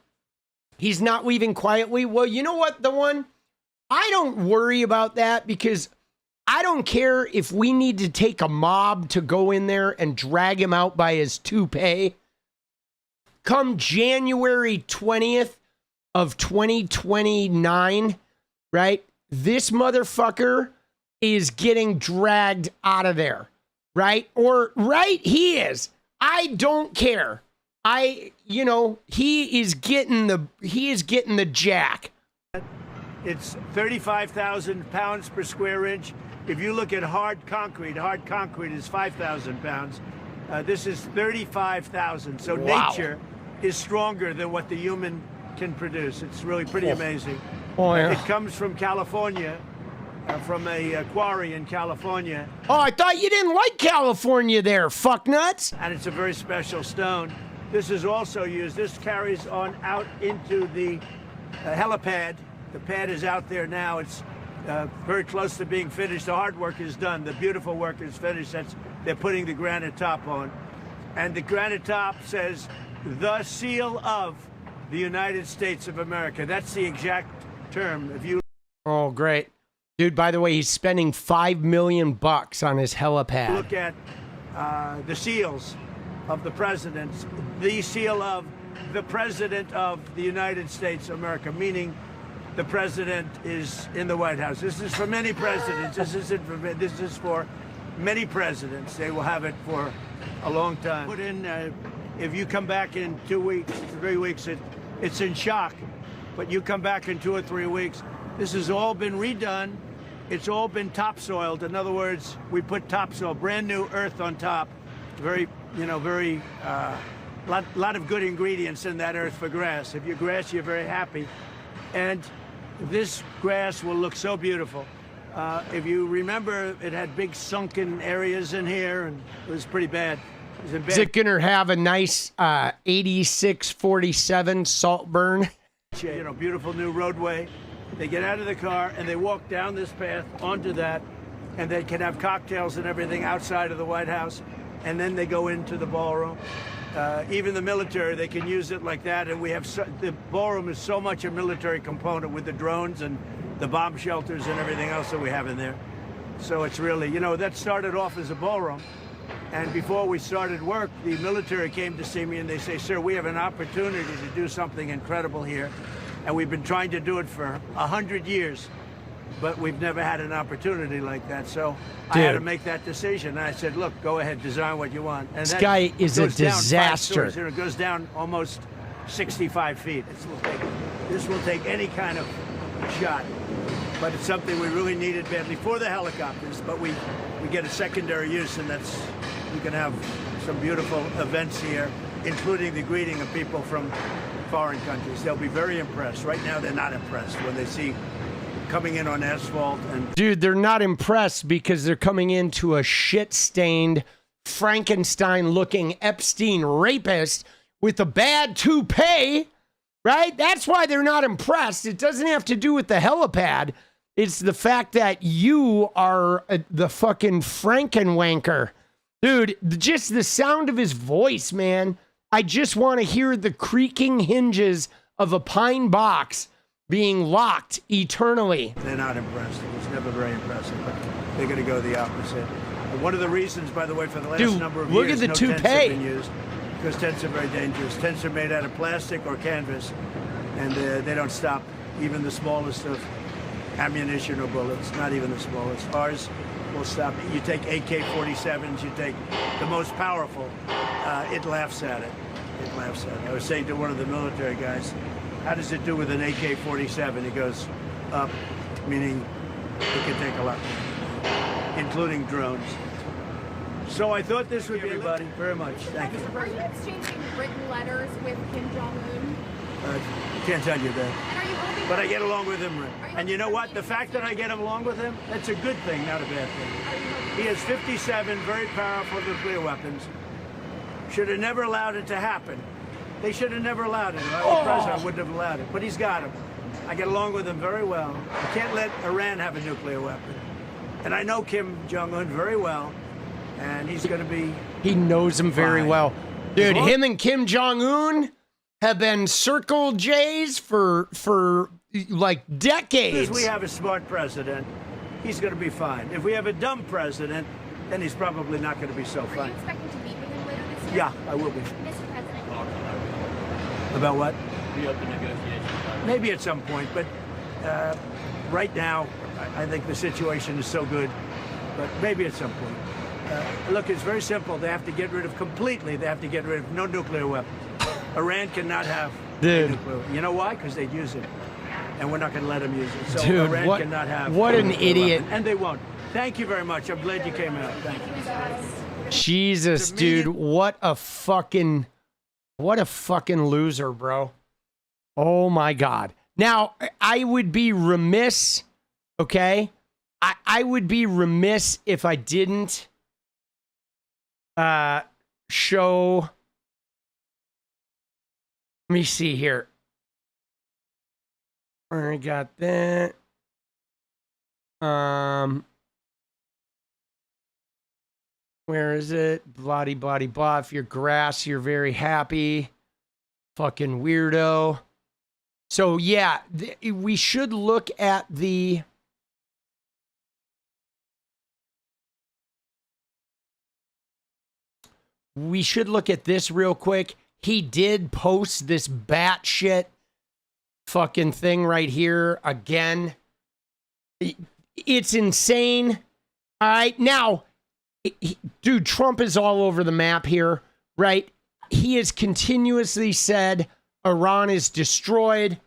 S2: He's not leaving quietly. Well, you know what? I don't worry about that because I don't care if we need to take a mob to go in there and drag him out by his toupee. Come January 20th of 2029, right? This motherfucker is getting dragged out of there, right? Or, right, he is. I don't care. he is getting the jack.
S13: It's 35,000 pounds per square inch. If you look at hard concrete is 5,000 pounds. This is 35,000. So nature is stronger than what the human can produce. It's really pretty amazing.
S2: Oh, yeah.
S13: It comes from California, from a quarry in California.
S2: Oh, I thought you didn't like California there, fucknuts.
S13: And it's a very special stone. This is also used. This carries on out into the helipad. The pad is out there now. It's very close to being finished. The hard work is done. The beautiful work is finished. They're putting the granite top on. And the granite top says, "The seal of the United States of America." That's the exact term.
S2: Oh, great. Dude, by the way, he's spending $5 million on his helipad.
S13: Look at the seals of the presidents. The seal of the President of the United States of America, meaning the president is in the White House. This is for many presidents. This is for many presidents. They will have it for a long time. Put in, if you come back in 2 weeks, 3 weeks, it's in shock. But you come back in 2 or 3 weeks, this has all been redone. It's all been topsoiled. In other words, we put topsoil, brand new earth on top. Lot of good ingredients in that earth for grass. If you're grass, you're very happy. And this grass will look so beautiful. If you remember, it had big sunken areas in here, and it was pretty bad.
S2: Is it going to have a nice 8647 salt burn?
S13: Beautiful new roadway. They get out of the car and they walk down this path onto that, and they can have cocktails and everything outside of the White House, and then they go into the ballroom. Even the military, they can use it like that, and we have the ballroom is so much a military component with the drones and the bomb shelters and everything else that we have in there. So it's really, that started off as a ballroom, and before we started work, the military came to see me and they say, "Sir, we have an opportunity to do something incredible here, and we've been trying to do it for 100 years, but we've never had an opportunity like that." So I had to make that decision. And I said, "Look, go ahead, design what you want." And
S2: this guy is a disaster.
S13: It goes down almost 65 feet. This will take any kind of shot, but it's something we really needed badly for the helicopters. But we get a secondary use, and we can have some beautiful events here, including the greeting of people from foreign countries. They'll be very impressed. Right now, they're not impressed when they see coming in on asphalt. And
S2: dude, they're not impressed because they're coming into a shit-stained, Frankenstein-looking Epstein rapist with a bad toupee, right? That's why they're not impressed. It doesn't have to do with the helipad. It's the fact that you are the fucking Frankenwanker. Dude, just the sound of his voice, man. I just want to hear the creaking hinges of a pine box being locked eternally.
S13: They're not impressed. It was never very impressive, but they're going to go the opposite. And one of the reasons, by the way, for the last number of
S2: look
S13: years,
S2: at the
S13: no tents have
S2: toupee.
S13: been used, because tents are very dangerous. Tents are made out of plastic or canvas, and they don't stop even the smallest of ammunition or bullets, not even the smallest. Ours will stop. You take AK-47s, you take the most powerful, it laughs at it. It laughs at it. I was saying to one of the military guys, "How does it do with an AK-47? He goes, "Up," meaning it can take a lot, including drones. So I thought this would be everybody very much. Thank you.
S14: Are you exchanging written letters with Kim Jong-un?
S13: Can't tell you that.
S14: And are you hoping
S13: But I get along with him. And you know what? The fact that I get along with him, that's a good thing, not a bad thing. He has 57 very powerful nuclear weapons. Should have never allowed it to happen. They should have never allowed it. If I was president, I wouldn't have allowed it. But he's got them. I get along with him very well. I can't let Iran have a nuclear weapon. And I know Kim Jong-un very well. And he's going to be...
S2: He knows him very well. Dude, him and Kim Jong-un have been Circle J's for like decades.
S13: If we have a smart president, he's going to be fine. If we have a dumb president, then he's probably not going to be so fine.
S14: Are you expecting to meet with him later this year?
S13: Yeah, I will be.
S14: Mr. President.
S13: About what? Maybe at some point, but right now, I think the situation is so good, but maybe at some point. Look, it's very simple. They have to get rid of completely. They have to get rid of no nuclear weapons. Iran cannot have
S2: Dude.
S13: nuclear. You know why? Because they'd use it. And we're not going to let them use it. So
S2: Dude,
S13: Iran
S2: what-
S13: cannot have
S2: what
S13: a
S2: an
S13: nuclear
S2: idiot.
S13: weapon. And they won't. Thank you very much. I'm glad you came out. Thank you.
S2: Jesus, dude, what a fucking loser, bro. Oh my God. Now, I would be remiss, okay? I would be remiss if I didn't show. Let me see here. I got that. Where is it? Bloody, bloody, blah. If you're grass, you're very happy. Fucking weirdo. So, yeah, we should look at the. We should look at this real quick. He did post this batshit fucking thing right here again. It's insane. All right. Now, dude, Trump is all over the map here, right? He has continuously said Iran is destroyed,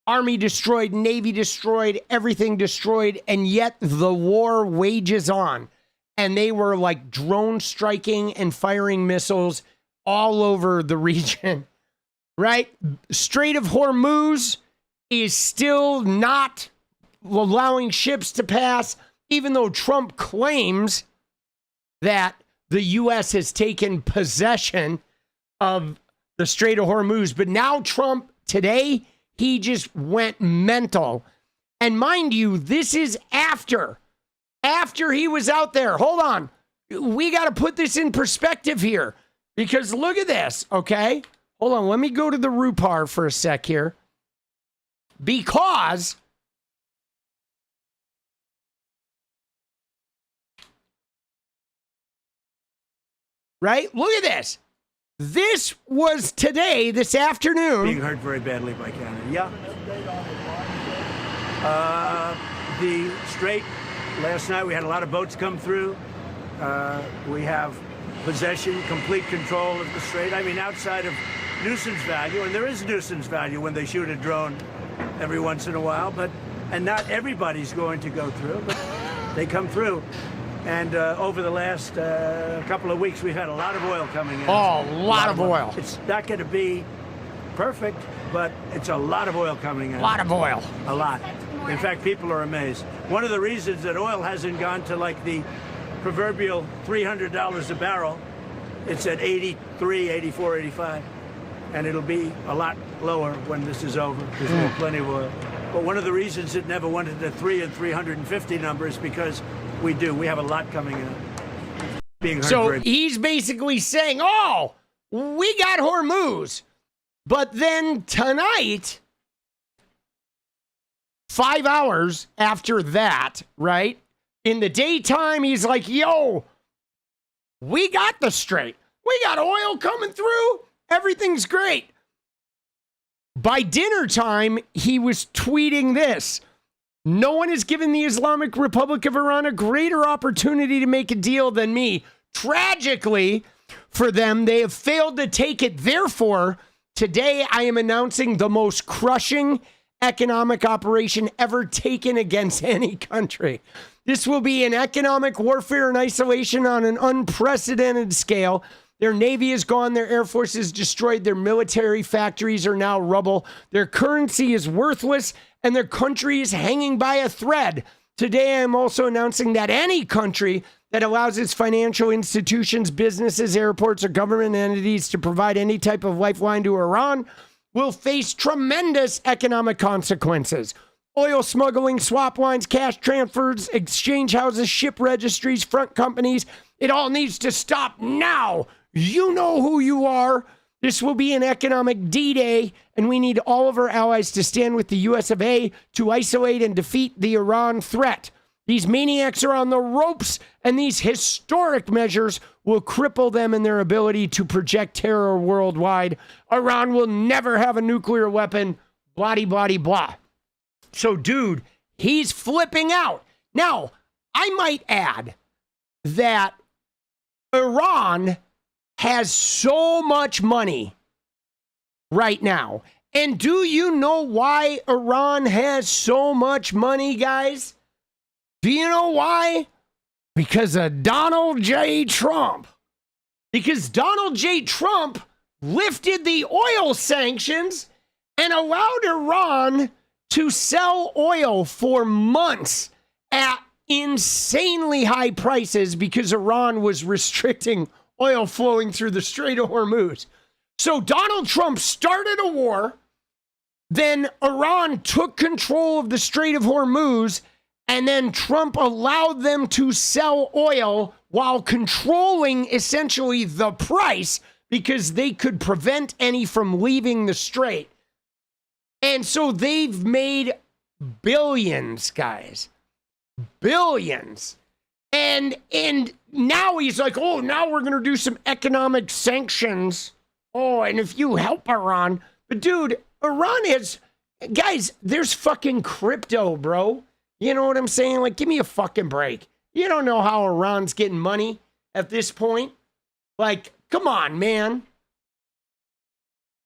S2: army destroyed, navy destroyed, everything destroyed, and yet the war wages on. And they were like drone striking and firing missiles all over the region, right? Strait of Hormuz is still not allowing ships to pass, even though Trump claims that the U.S. has taken possession of the Strait of Hormuz. But now Trump, today, he just went mental. And mind you, this is after he was out there. Hold on. We got to put this in perspective here. Because look at this, okay? Hold on. Let me go to the RUPAR for a sec here. Because right? Look at this. This was today, this afternoon.
S13: Being hurt very badly by Canada. Yeah. The Strait, last night we had a lot of boats come through. We have possession, complete control of the Strait. I mean, outside of nuisance value, and there is nuisance value when they shoot a drone every once in a while, and not everybody's going to go through, but they come through. And over the last couple of weeks, we've had a lot of oil coming in.
S2: Oh, a lot of oil.
S13: It's not going to be perfect, but it's a lot of oil coming in.
S2: A lot of oil.
S13: A lot. In fact, people are amazed. One of the reasons that oil hasn't gone to like the proverbial $300 a barrel, it's at 83, 84, 85. And it'll be a lot lower when this is over because we have plenty of oil. But one of the reasons it never went into 3 and 350 numbers because we do. We have a lot coming in.
S2: So he's basically saying, oh, we got Hormuz. But then tonight, 5 hours after that, right? In the daytime, he's like, yo, we got the Strait. We got oil coming through. Everything's great. By dinner time, he was tweeting this. No one has given the Islamic Republic of Iran a greater opportunity to make a deal than me. Tragically, for them, they have failed to take it. Therefore, today I am announcing the most crushing economic operation ever taken against any country. This will be an economic warfare and isolation on an unprecedented scale. Their Navy is gone. Their Air Force is destroyed. Their military factories are now rubble. Their currency is worthless, and their country is hanging by a thread. Today, I am also announcing that any country that allows its financial institutions, businesses, airports, or government entities to provide any type of lifeline to Iran will face tremendous economic consequences. Oil smuggling, swap lines, cash transfers, exchange houses, ship registries, front companies. It all needs to stop now. You know who you are. This will be an economic D-Day, and we need all of our allies to stand with the US of A to isolate and defeat the Iran threat. These maniacs are on the ropes, and these historic measures will cripple them in their ability to project terror worldwide. Iran will never have a nuclear weapon, blah, blah, blah. So, dude, he's flipping out. Now, I might add that Iran has so much money right now. And do you know why Iran has so much money, guys? Do you know why? Because of Donald J. Trump. Because Donald J. Trump lifted the oil sanctions and allowed Iran to sell oil for months at insanely high prices because Iran was restricting oil flowing through the Strait of Hormuz. So Donald Trump started a war. Then Iran took control of the Strait of Hormuz, and then Trump allowed them to sell oil while controlling essentially the price because they could prevent any from leaving the strait. And so they've made billions, guys. Billions. And now he's like, oh, now we're going to do some economic sanctions. Oh, and if you help Iran. But dude, Iran is, guys, there's fucking crypto, bro. You know what I'm saying? Like, give me a fucking break. You don't know how Iran's getting money at this point. Like, come on, man.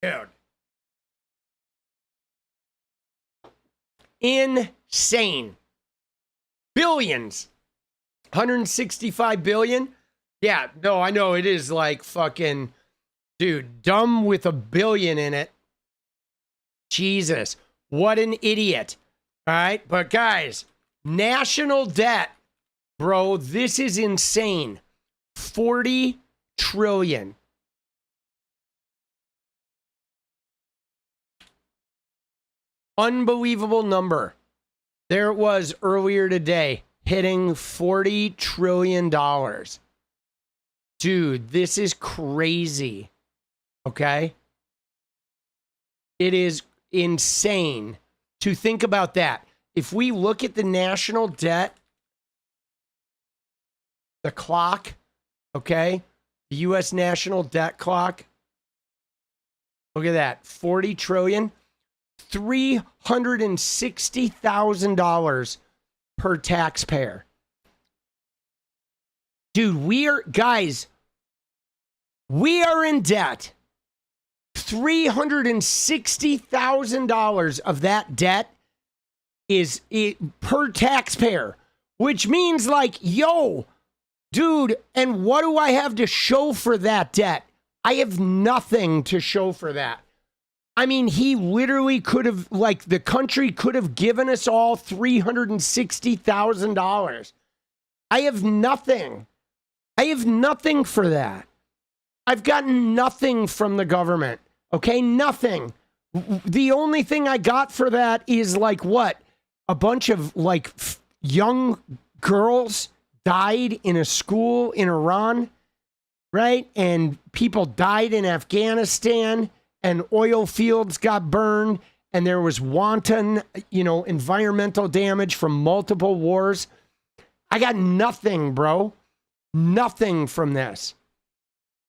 S2: Dude. Insane. Billions. 165 billion. Yeah, no, I know it is like fucking, dude, dumb with a billion in it. Jesus, what an idiot. All right, but guys, national debt, bro, this is insane. 40 trillion. Unbelievable number. There it was earlier today, hitting $40 trillion. Dude, this is crazy. Okay? It is insane to think about that. If we look at the national debt, the clock, okay? The U.S. national debt clock. Look at that. 40 trillion. $360,000 per taxpayer. Dude, we are in debt. $360,000 of that debt is per taxpayer, which means like, yo, dude, and what do I have to show for that debt? I have nothing to show for that. I mean, he literally could have, like, the country could have given us all $360,000. I have nothing. I have nothing for that. I've gotten nothing from the government. Okay, nothing. The only thing I got for that is like what? A bunch of like young girls died in a school in Iran, right? And people died in Afghanistan, and oil fields got burned, and there was wanton, environmental damage from multiple wars. I got nothing, bro. Nothing from this.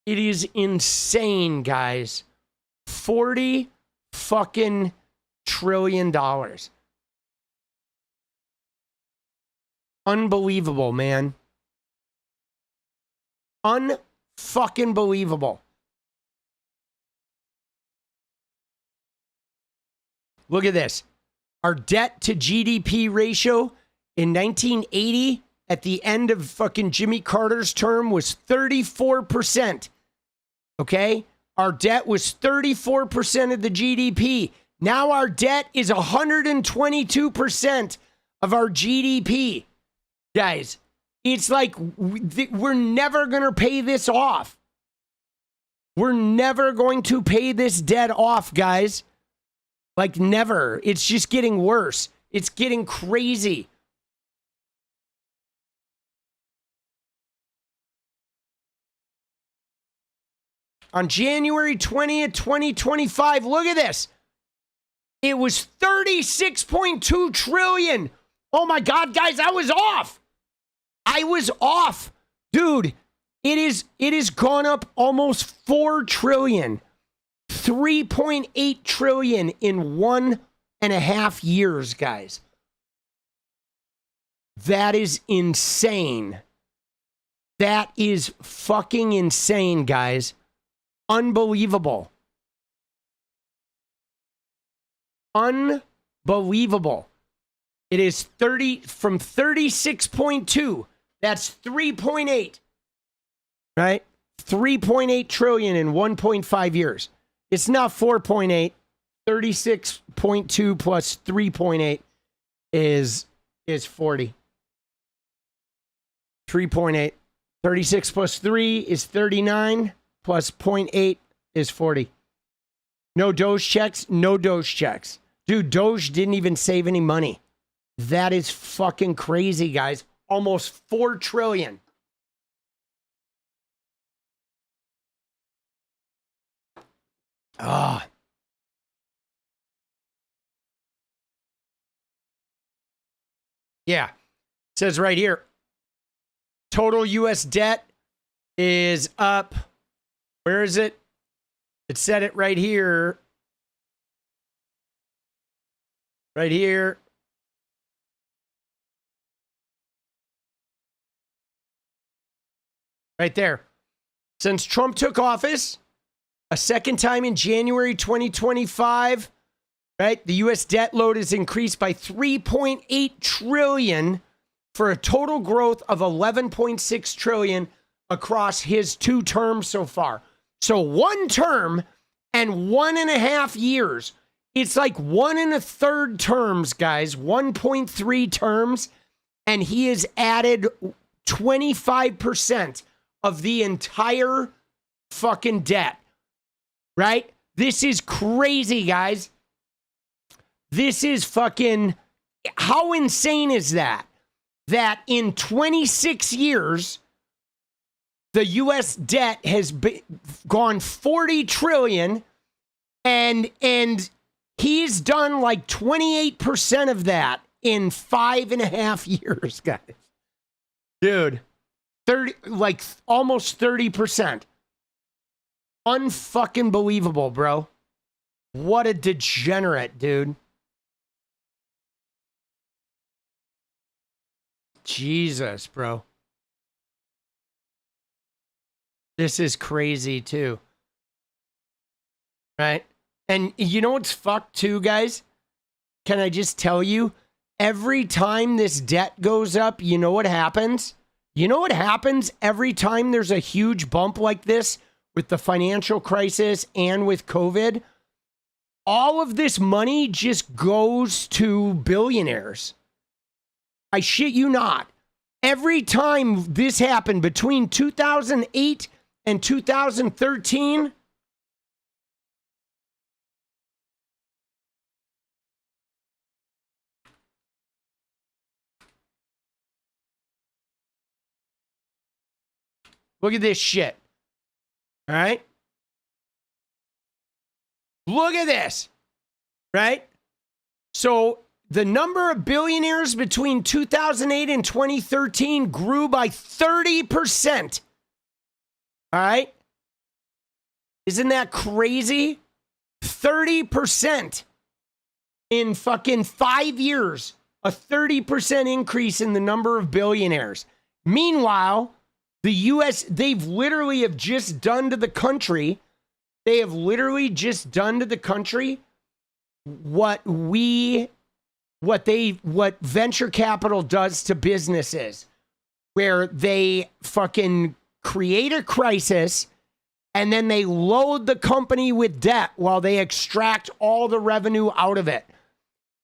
S2: It is insane, guys. $40 fucking trillion. Unbelievable, man. Unfucking believable. Look at this. Our debt to GDP ratio in 1980 at the end of fucking Jimmy Carter's term was 34%. Okay? Our debt was 34% of the GDP. Now our debt is 122% of our GDP. Guys, it's like we're never going to pay this off. We're never going to pay this debt off, guys. Like never. It's just getting worse. It's getting crazy. On January 20th, 2025, look at this. It was 36.2 trillion. Oh my God, guys, I was off. Dude, it is gone up almost 4 trillion. 3.8 trillion in 1.5 years, guys. That is insane. That is fucking insane, guys. Unbelievable. Unbelievable. It is 30 from 36.2. That's 3.8. Right? 3.8 trillion in 1.5 years. It's not 4.8. 36.2 plus 3.8 is 40. 3.8. 36 plus 3 is 39. Plus 0.8 is 40. No Doge checks. No Doge checks. Dude, Doge didn't even save any money. That is fucking crazy, guys. Almost 4 trillion. Ah. Yeah. It says right here, total U.S. debt is up. Where is it? It said it right here. Right here. Right there. Since Trump took office, a second time in January 2025, right? The U.S. debt load has increased by 3.8 trillion for a total growth of 11.6 trillion across his 2 terms so far. So 1 term and 1.5 years. It's like 1 1/3 terms, guys. 1.3 terms. And he has added 25% of the entire fucking debt. Right? This is crazy, guys. This is fucking... How insane is that? That in 26 years... the U.S. debt has gone 40 trillion, and he's done like 28% of that in 5.5 years, guys. Dude, 30, like almost 30%. Unfucking believable, bro. What a degenerate, dude. Jesus, bro. This is crazy too. Right? And you know what's fucked too, guys? Can I just tell you? Every time this debt goes up, you know what happens? You know what happens every time there's a huge bump like this with the financial crisis and with COVID? All of this money just goes to billionaires. I shit you not. Every time this happened between 2008 and 2013, look at this shit. All right? Look at this. Right? So the number of billionaires between 2008 and 2013 grew by 30%. All right? Isn't that crazy? 30% in fucking 5 years. A 30% increase in the number of billionaires. Meanwhile, the U.S., they've literally have just done to the country, they have literally just done to the country what venture capital does to businesses, where they fucking create a crisis and then they load the company with debt while they extract all the revenue out of it.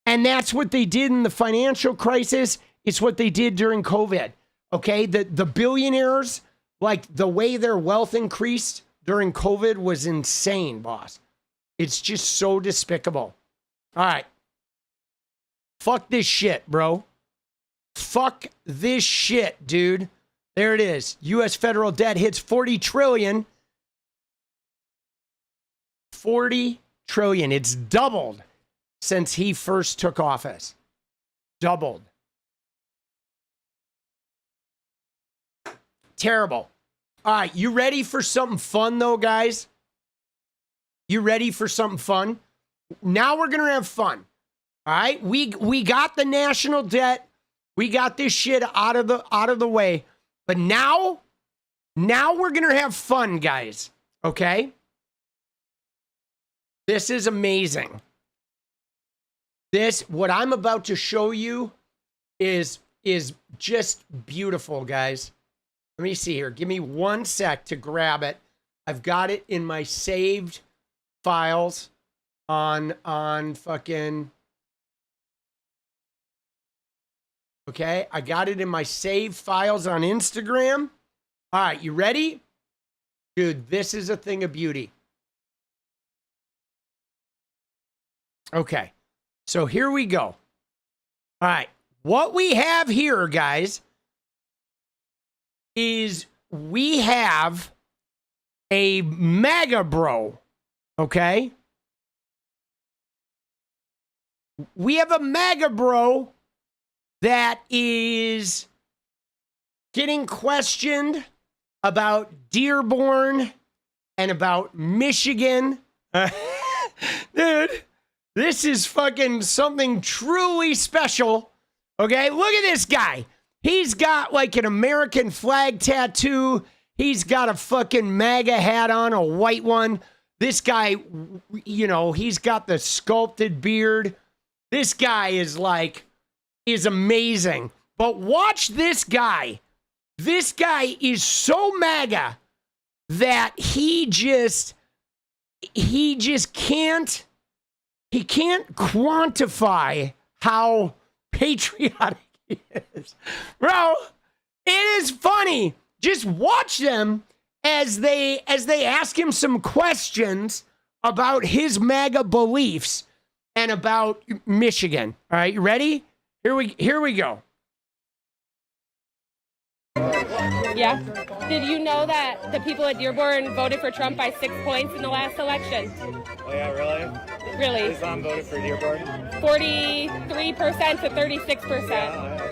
S2: And that's what they did in the financial crisis. It's what they did during COVID. Okay, the billionaires, like the way their wealth increased during COVID was insane, boss. It's just so despicable. All right. Fuck this shit, bro. Fuck this shit, dude. There it is. U.S. federal debt hits 40 trillion. 40 trillion. It's doubled since he first took office. Doubled. Terrible. All right, you ready for something fun, though, guys? You ready for something fun? Now we're going to have fun. All right, we got the national debt. We got this shit out of the way. But now we're going to have fun, guys. Okay? This is amazing. what I'm about to show you is just beautiful, guys. Let me see here. Give me 1 sec to grab it. I've got it in my saved files on fucking. Okay, I got it in my saved files on Instagram. All right, you ready? Dude, this is a thing of beauty. Okay, so here we go. All right, what we have here, guys, is we have a Maga bro, okay? We have a Maga bro that is getting questioned about Dearborn and about Michigan. Dude, this is fucking something truly special. Okay, look at this guy. He's got like an American flag tattoo. He's got a fucking MAGA hat on, a white one. This guy, you know, he's got the sculpted beard. This guy is amazing. But watch this guy. This guy is so MAGA that he just can't quantify how patriotic he is. Bro, it is funny. Just watch them as they ask him some questions about his MAGA beliefs and about Michigan. All right, you ready? Here we go.
S15: Yeah. Did you know that the people at Dearborn voted for Trump by 6 points in the last election?
S16: Oh yeah, really?
S15: Really?
S16: Islam voted for Dearborn?
S15: 43% to 36%.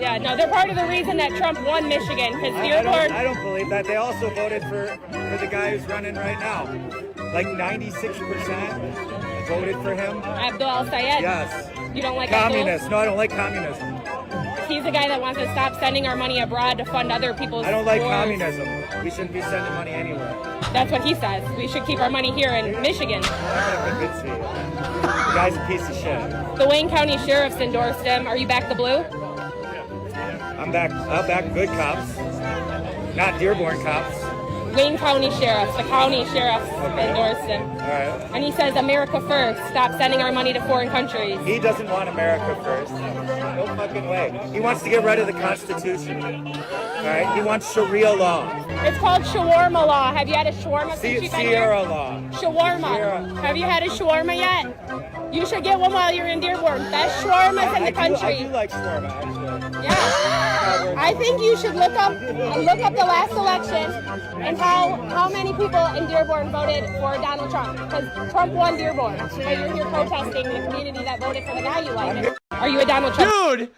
S15: Yeah, no, they're part of the reason that Trump won Michigan, because Dearborn...
S16: I don't believe that. They also voted for the guy who's running right now. Like 96% voted for him.
S15: 𝗍𝗍𝗍𝗍.
S16: Yes.
S15: You don't like
S16: communists? No, I don't like communism.
S15: He's the guy that wants to stop sending our money abroad to fund other people's
S16: I don't like
S15: wars.
S16: communism. We shouldn't be sending money anywhere.
S15: That's what he says. We should keep our money here in Michigan.
S16: I'm gonna convince you. The guy's a piece of shit.
S15: The Wayne County Sheriff's endorsed him. Are you back the blue?
S16: I'll back good cops, not Dearborn cops.
S15: Wayne County Sheriff, the county sheriff endorsed him.
S16: All right.
S15: And he says, America first, stop sending our money to foreign countries.
S16: He doesn't want America first. No fucking way. He wants to get rid of the Constitution. All right? He wants Sharia law.
S15: It's called shawarma law. Have you had a shawarma since you've been here?
S16: Sierra law.
S15: Shawarma.
S16: Sierra.
S15: Have you had a shawarma yet? You should get one while you're in Dearborn. Best shawarmas in the country.
S16: I do like shawarma, actually.
S15: Yeah. I think you should look up the last election and how many people in Dearborn voted for Donald Trump. Because Trump won Dearborn. But you're here protesting the community that voted for the guy you like. Are you a Donald Trump?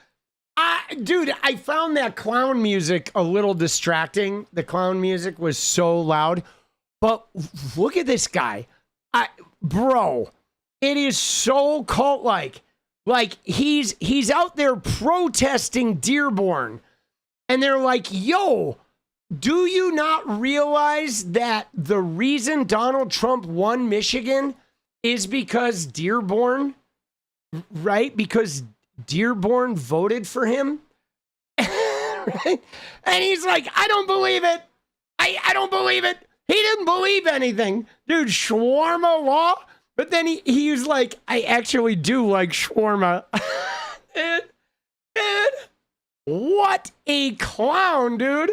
S2: Dude, I found that clown music a little distracting. The clown music was so loud. But look at this guy. Bro, it is so cult-like. Like, he's out there protesting Dearborn. And they're like, yo, do you not realize that the reason Donald Trump won Michigan is because Dearborn, right? Because Dearborn voted for him? Right? And he's like, I don't believe it. I don't believe it. He didn't believe anything. Dude, shawarma law? But then he was like, I actually do like shawarma. Dude, what a clown, dude.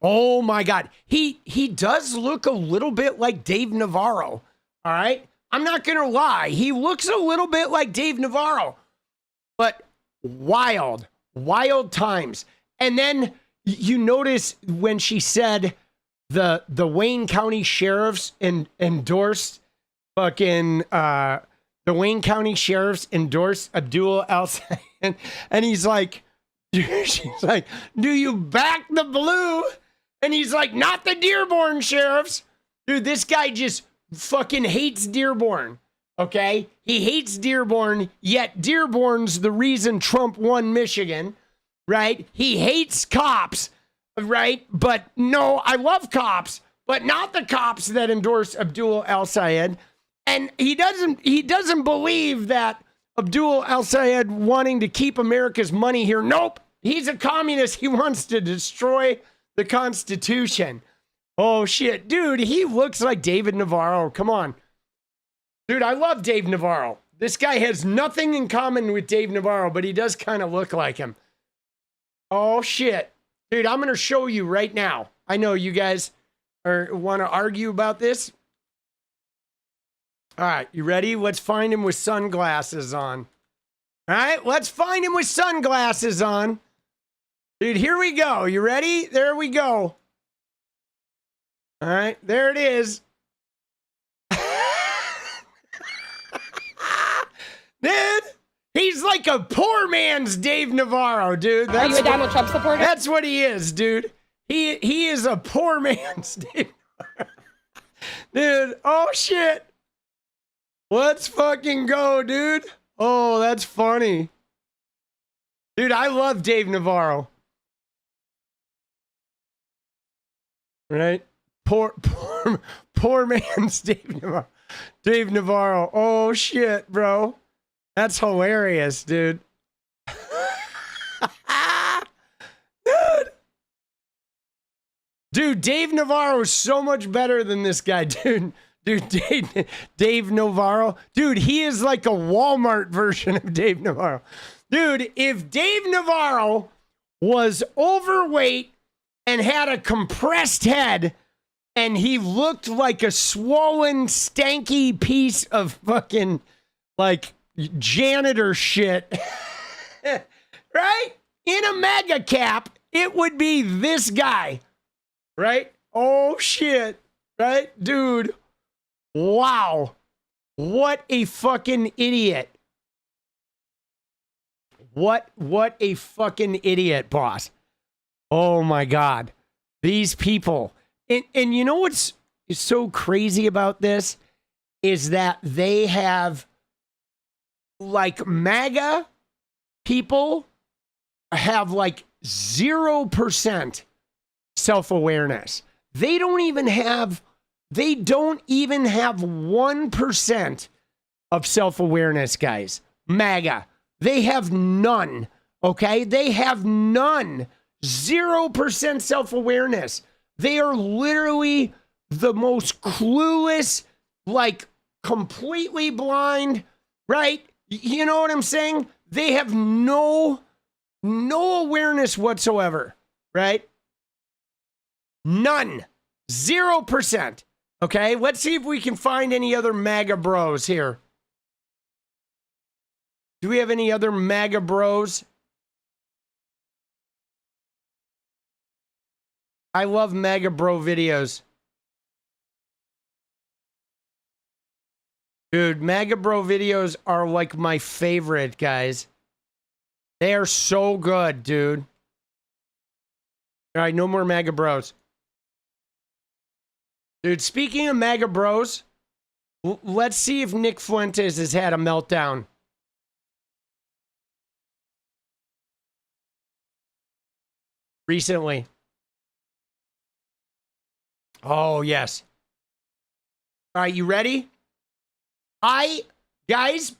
S2: Oh my God. He does look a little bit like Dave Navarro. All right. I'm not going to lie. He looks a little bit like Dave Navarro, but wild times. And then you notice when she said the Wayne County sheriffs endorsed fucking, the Wayne County sheriffs endorsed 𝗍𝗍𝗍𝗍, and he's like, she's like, do you back the blue? And he's like, not the Dearborn sheriffs. Dude, this guy just fucking hates Dearborn. Okay? He hates Dearborn, yet Dearborn's the reason Trump won Michigan, right? He hates cops, right? But no, I love cops, but not the cops that endorse 𝗍𝗍𝗍𝗍. And he doesn't believe that Abdul al-Sayed wanting to keep America's money here. Nope. He's a communist. He wants to destroy the Constitution. Oh, shit. Dude, he looks like David Navarro. Come on. Dude, I love Dave Navarro. This guy has nothing in common with Dave Navarro, but he does kind of look like him. Oh, shit. Dude, I'm going to show you right now. I know you guys want to argue about this. All right, you ready? Let's find him with sunglasses on. All right, let's find him with sunglasses on. Dude, here we go. You ready? There we go. All right, there it is. Dude, he's like a poor man's Dave Navarro, dude.
S15: Are you a Donald Trump supporter?
S2: That's what he is, dude. He is a poor man's Dave Navarro. Dude, oh shit. Let's fucking go, dude. Oh, that's funny. Dude, I love Dave Navarro. Right? Poor man's Dave Navarro. Dave Navarro. Oh shit, bro. That's hilarious, dude. Dude, Dave Navarro is so much better than this guy, dude. Dude, Dave Navarro. Dude, he is like a Walmart version of Dave Navarro. Dude, if Dave Navarro was overweight and had a compressed head and he looked like a swollen, stanky piece of fucking, like, janitor shit, right? In a mega cap, it would be this guy, right? Oh, shit, right? Dude. Wow. What a fucking idiot. What a fucking idiot, boss. Oh my God. These people. And you know what's so crazy about this is that they have, like, MAGA people have like 0% self-awareness. They don't even have 1% of self-awareness, guys. MAGA. They have none. Okay? They have none. 0% self-awareness. They are literally the most clueless, like, completely blind, right? You know what I'm saying? They have no awareness whatsoever, right? None. 0%. Okay, let's see if we can find any other MAGA bros here. Do we have any other MAGA bros? I love MAGA bro videos. Dude, MAGA bro videos are like my favorite, guys. They are so good, dude. All right, no more MAGA bros. Dude, speaking of MAGA bros, let's see if Nick Fuentes has had a meltdown. Recently. Oh, yes. All right, you ready? Guys,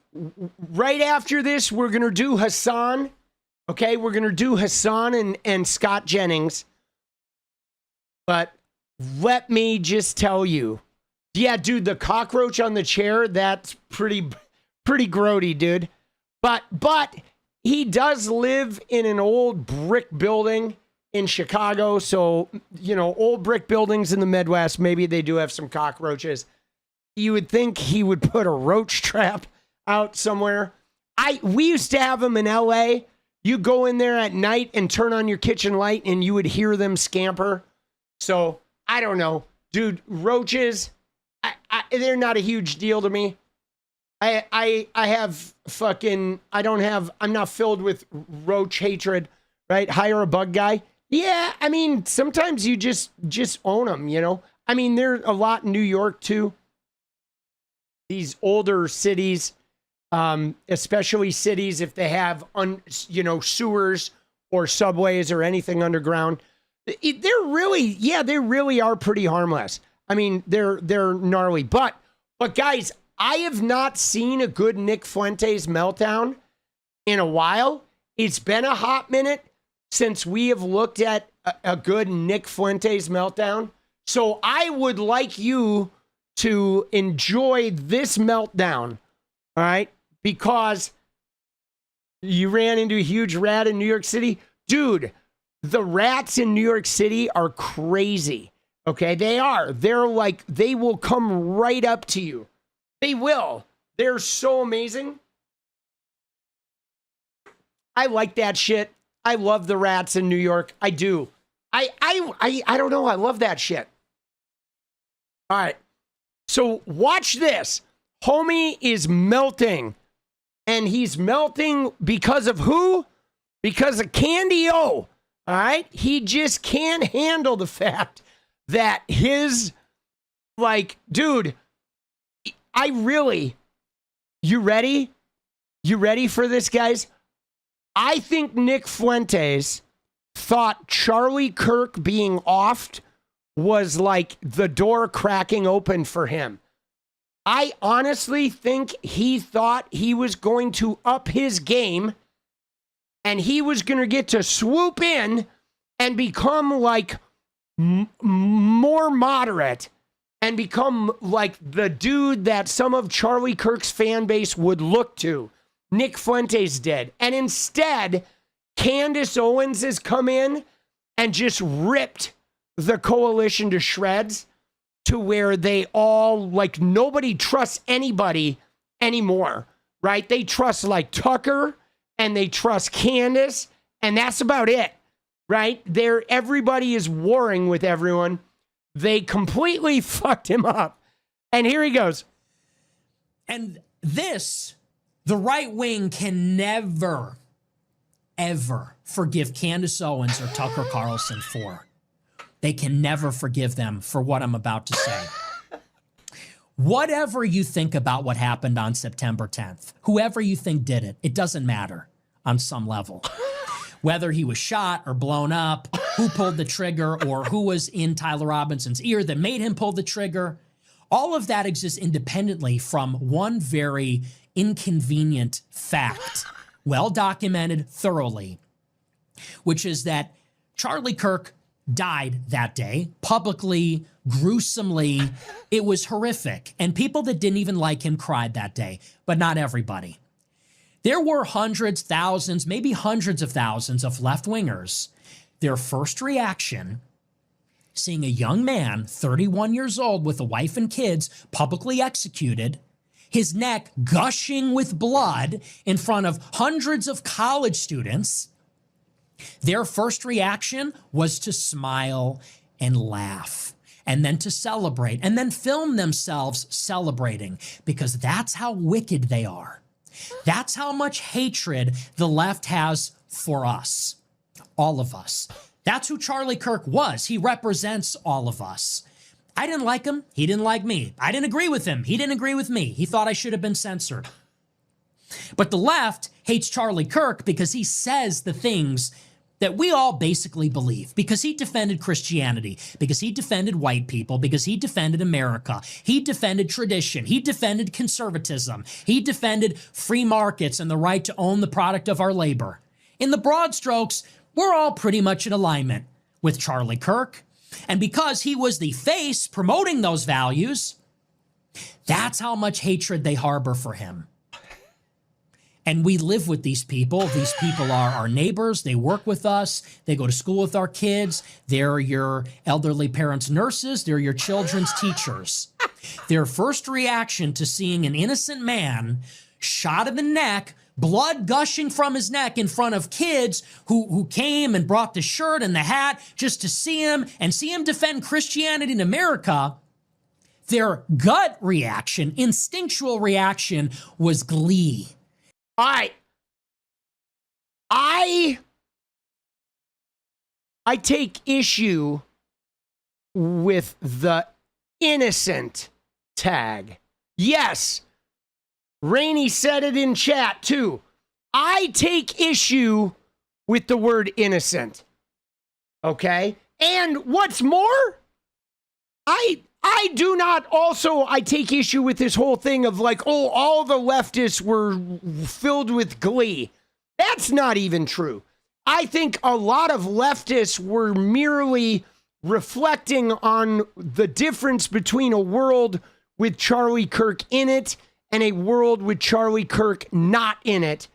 S2: right after this, we're going to do Hasan. Okay, we're going to do Hasan and Scott Jennings. But let me just tell you. Yeah, dude, the cockroach on the chair, that's pretty grody, dude. But he does live in an old brick building in Chicago. So, you know, old brick buildings in the Midwest, maybe they do have some cockroaches. You would think he would put a roach trap out somewhere. We used to have them in LA. You go in there at night and turn on your kitchen light and you would hear them scamper. So, I don't know. Dude, roaches, they're not a huge deal to me. I'm not filled with roach hatred, right? Hire a bug guy. Yeah, I mean, sometimes you just own them, you know? I mean, there's a lot in New York too. These older cities, especially cities if they have, sewers or subways or anything underground. They really are pretty harmless. I mean, they're gnarly. But guys, I have not seen a good Nick Fuentes meltdown in a while. It's been a hot minute since we have looked at a good Nick Fuentes meltdown. So I would like you to enjoy this meltdown, all right? Because you ran into a huge rat in New York City. Dude, the rats in New York City are crazy, okay? They are. They're like, they will come right up to you. They will. They're so amazing. I like that shit. I love the rats in New York. I do. I don't know. I love that shit. All right. So watch this. Homie is melting. And he's melting because of who? Because of Candy O. All right. He just can't handle the fact that his, like, dude, you ready? You ready for this, guys? I think Nick Fuentes thought Charlie Kirk being offed was like the door cracking open for him. I honestly think he thought he was going to up his game and he was going to get to swoop in and become like more moderate and become like the dude that some of Charlie Kirk's fan base would look to. Nick Fuentes did. And instead, Candace Owens has come in and just ripped the coalition to shreds to where they all, like, nobody trusts anybody anymore, right? They trust, like, Tucker and they trust Candace, and that's about it, right? Everybody is warring with everyone. They completely fucked him up. And here he goes.
S17: And this, the right wing can never, ever forgive Candace Owens or Tucker Carlson for. They can never forgive them for what I'm about to say. Whatever you think about what happened on September 10th, whoever you think did it, it doesn't matter on some level. Whether he was shot or blown up, who pulled the trigger, or who was in Tyler Robinson's ear that made him pull the trigger, all of that exists independently from one very inconvenient fact, well documented thoroughly, which is that Charlie Kirk died that day, publicly, gruesomely. It was horrific. And people that didn't even like him cried that day, but not everybody. There were hundreds, thousands, maybe hundreds of thousands of left-wingers. Their first reaction, seeing a young man, 31 years old, with a wife and kids, publicly executed, his neck gushing with blood in front of hundreds of college students, their first reaction was to smile and laugh, and then to celebrate, and then film themselves celebrating, because that's how wicked they are. That's how much hatred the left has for us, all of us. That's who Charlie Kirk was. He represents all of us. I didn't like him. He didn't like me. I didn't agree with him. He didn't agree with me. He thought I should have been censored. But the left hates Charlie Kirk because he says the things that we all basically believe, because he defended Christianity, because he defended white people, because he defended America, he defended tradition, he defended conservatism, he defended free markets and the right to own the product of our labor. In the broad strokes, we're all pretty much in alignment with Charlie Kirk. And because he was the face promoting those values, that's how much hatred they harbor for him. And we live with these people. These people are our neighbors. They work with us. They go to school with our kids. They're your elderly parents' nurses. They're your children's teachers. Their first reaction to seeing an innocent man shot in the neck, blood gushing from his neck in front of kids who came and brought the shirt and the hat just to see him and see him defend Christianity in America, their gut reaction, instinctual reaction, was glee.
S2: All right. I take issue with the innocent tag. Yes. Rainey said it in chat too. I take issue with the word innocent. Okay? And what's more, I do not also, I take issue with this whole thing of like, oh, all the leftists were filled with glee. That's not even true. I think a lot of leftists were merely reflecting on the difference between a world with Charlie Kirk in it and a world with Charlie Kirk not in it.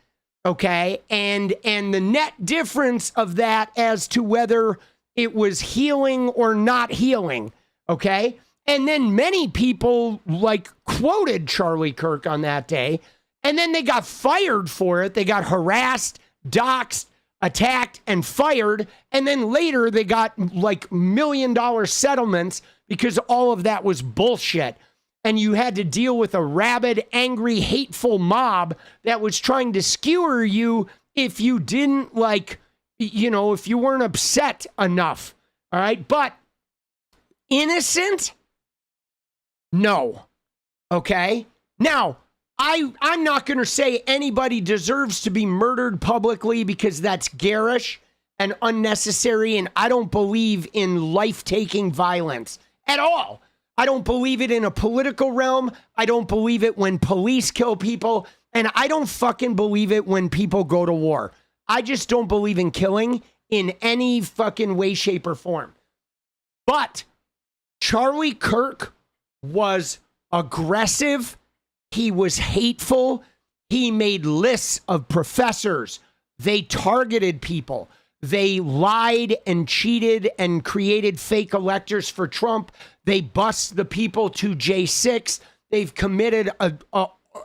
S2: Okay. And the net difference of that as to whether it was healing or not healing. Okay. And then many people like quoted Charlie Kirk on that day, and then they got fired for it. They got harassed, doxxed, attacked, and fired. And then later they got like $1 million settlements because all of that was bullshit. And you had to deal with a rabid, angry, hateful mob that was trying to skewer you if you didn't like, you know, if you weren't upset enough. All right. But innocent? No. Okay. Now, I'm not going to say anybody deserves to be murdered publicly because that's garish and unnecessary. And I don't believe in life-taking violence at all. I don't believe it in a political realm. I don't believe it when police kill people. And I don't fucking believe it when people go to war. I just don't believe in killing in any fucking way, shape, or form. But Charlie Kirk was aggressive. He was hateful. He made lists of professors. They targeted people. They lied and cheated and created fake electors for Trump. They bust the people to J6. They've committed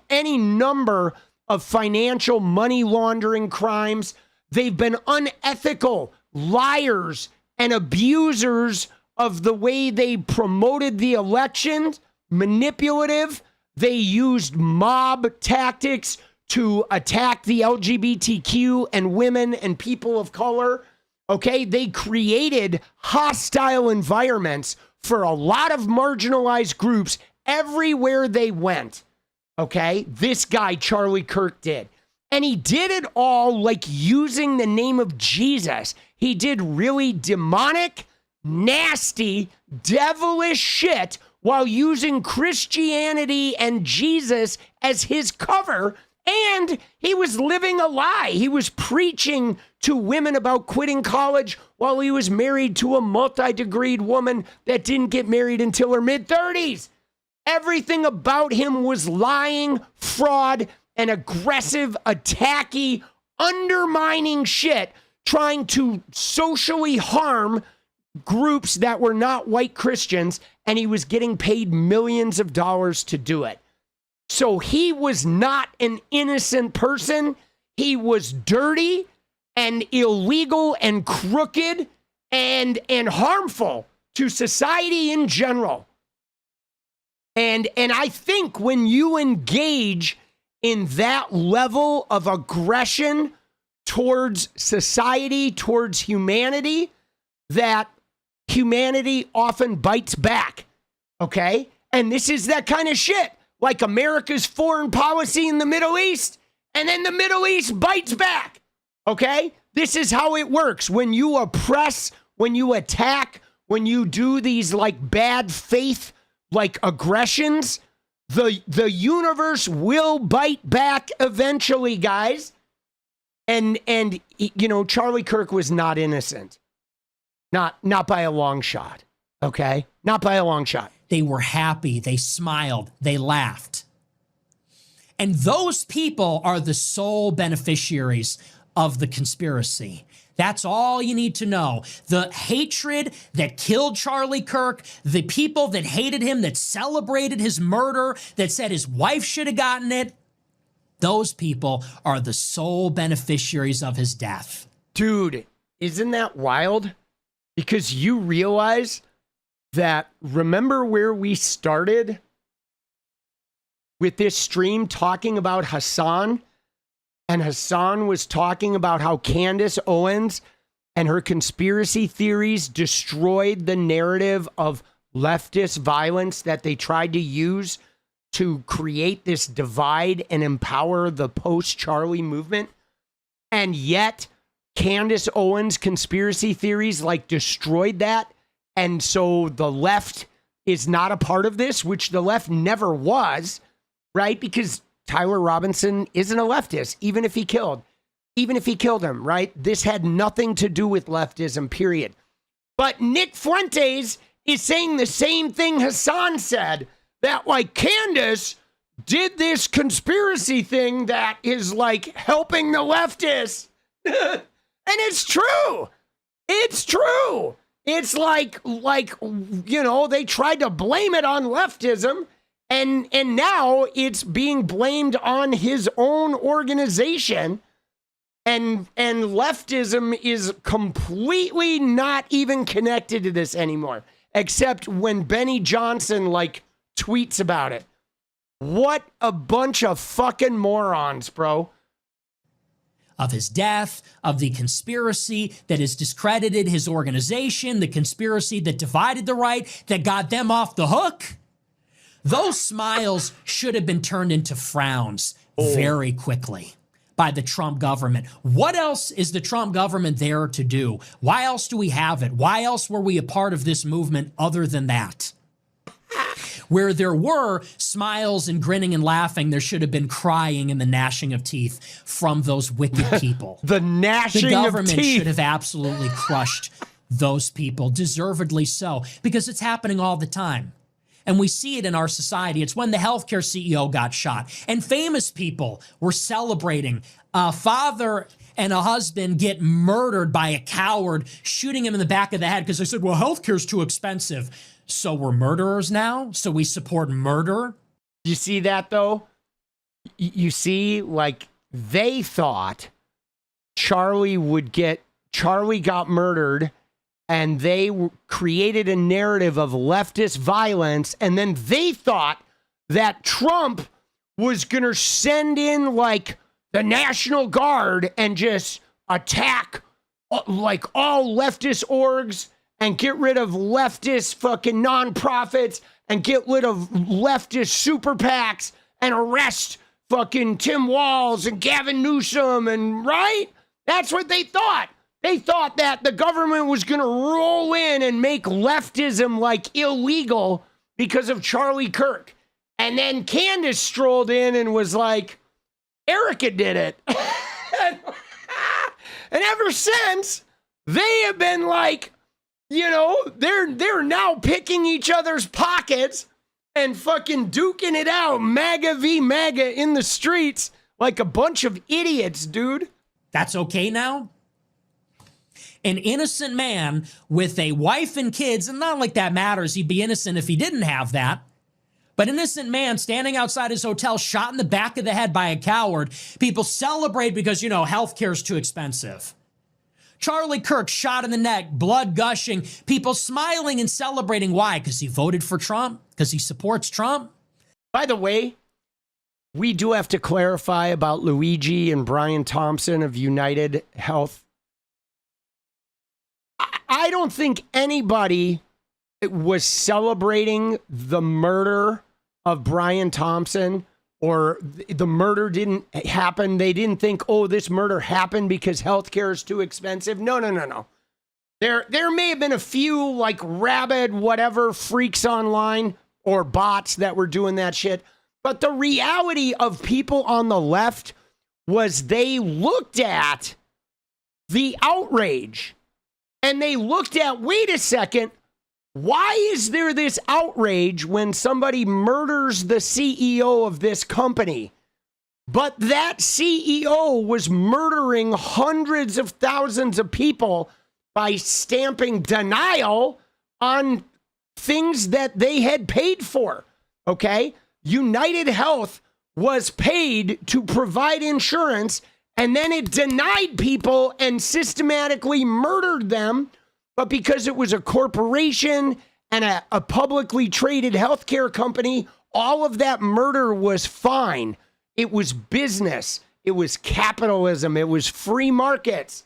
S2: any number of financial money laundering crimes. They've been unethical liars and abusers of the way they promoted the election, manipulative. They used mob tactics to attack the LGBTQ and women and people of color. Okay, they created hostile environments for a lot of marginalized groups everywhere they went. Okay, this guy, Charlie Kirk, did. And he did it all like using the name of Jesus. He did really demonic, nasty, devilish shit while using Christianity and Jesus as his cover. And he was living a lie. He was preaching to women about quitting college while he was married to a multi-degreed woman that didn't get married until her mid-30s. Everything about him was lying, fraud, and aggressive, attacky, undermining shit, trying to socially harm groups that were not white Christians, and he was getting paid millions of dollars to do it. So he was not an innocent person. He was dirty and illegal and crooked and harmful to society in general. And I think when you engage in that level of aggression towards society, towards humanity, that humanity often bites back, okay? And this is that kind of shit, like America's foreign policy in the Middle East, and then the Middle East bites back, okay? This is how it works. When you oppress, when you attack, when you do these like bad faith, like aggressions, the universe will bite back eventually, guys. And you know, Charlie Kirk was not innocent. Not by a long shot, okay? Not by a long shot.
S17: They were happy. They smiled. They laughed. And those people are the sole beneficiaries of the conspiracy. That's all you need to know. The hatred that killed Charlie Kirk, the people that hated him, that celebrated his murder, that said his wife should have gotten it, those people are the sole beneficiaries of his death.
S2: Dude, isn't that wild? Because you realize that, remember where we started with this stream talking about Hasan? And Hasan was talking about how Candace Owens and her conspiracy theories destroyed the narrative of leftist violence that they tried to use to create this divide and empower the post-Charlie movement. And yet, Candace Owens' conspiracy theories like destroyed that. And so the left is not a part of this, which the left never was, right? Because Tyler Robinson isn't a leftist, even if he killed him, right? This had nothing to do with leftism, period. But Nick Fuentes is saying the same thing Hasan said, that like Candace did this conspiracy thing that is like helping the leftists. And it's true. It's true. It's like, you know, they tried to blame it on leftism, and now it's being blamed on his own organization. And leftism is completely not even connected to this anymore, except when Benny Johnson like tweets about it. What a bunch of fucking morons, bro.
S17: Of his death, of the conspiracy that has discredited his organization, the conspiracy that divided the right, that got them off the hook. Those smiles should have been turned into frowns very quickly by the Trump government. What else is the Trump government there to do? Why else do we have it? Why else were we a part of this movement other than that? Where there were smiles and grinning and laughing, there should have been crying and the gnashing of teeth from those wicked people.
S2: The gnashing of teeth.
S17: The government should have absolutely crushed those people, deservedly so, because it's happening all the time. And we see it in our society. It's when the healthcare CEO got shot and famous people were celebrating. A father and a husband get murdered by a coward shooting him in the back of the head because they said, well, healthcare's too expensive. So we're murderers now? So we support murder?
S2: You see that, though? You see, like, they thought Charlie got murdered, and they created a narrative of leftist violence, and then they thought that Trump was going to send in, like, the National Guard and just attack, like, all leftist orgs and get rid of leftist fucking nonprofits and get rid of leftist super PACs and arrest fucking Tim Walz and Gavin Newsom, and right? That's what they thought. They thought that the government was going to roll in and make leftism like illegal because of Charlie Kirk. And then Candace strolled in and was like, Erica did it. And ever since, they have been like, you know, they're now picking each other's pockets and fucking duking it out, MAGA v. MAGA in the streets like a bunch of idiots, dude.
S17: That's okay now? An innocent man with a wife and kids, and not like that matters, he'd be innocent if he didn't have that, but an innocent man standing outside his hotel shot in the back of the head by a coward. People celebrate because, you know, healthcare's too expensive. Charlie Kirk shot in the neck, blood gushing, people smiling and celebrating. Why? Because he voted for Trump? Because he supports Trump?
S2: By the way, we do have to clarify about Luigi and Brian Thompson of United Health. I don't think anybody was celebrating the murder of Brian Thompson, or the murder didn't happen. They didn't think, oh, this murder happened because healthcare is too expensive. No. There may have been a few like rabid whatever freaks online or bots that were doing that shit. But the reality of people on the left was they looked at the outrage and they looked at, wait a second, why is there this outrage when somebody murders the CEO of this company? But that CEO was murdering hundreds of thousands of people by stamping denial on things that they had paid for, okay? United Health was paid to provide insurance, and then it denied people and systematically murdered them. But because it was a corporation and a publicly traded healthcare company, all of that murder was fine. It was business. It was capitalism. It was free markets,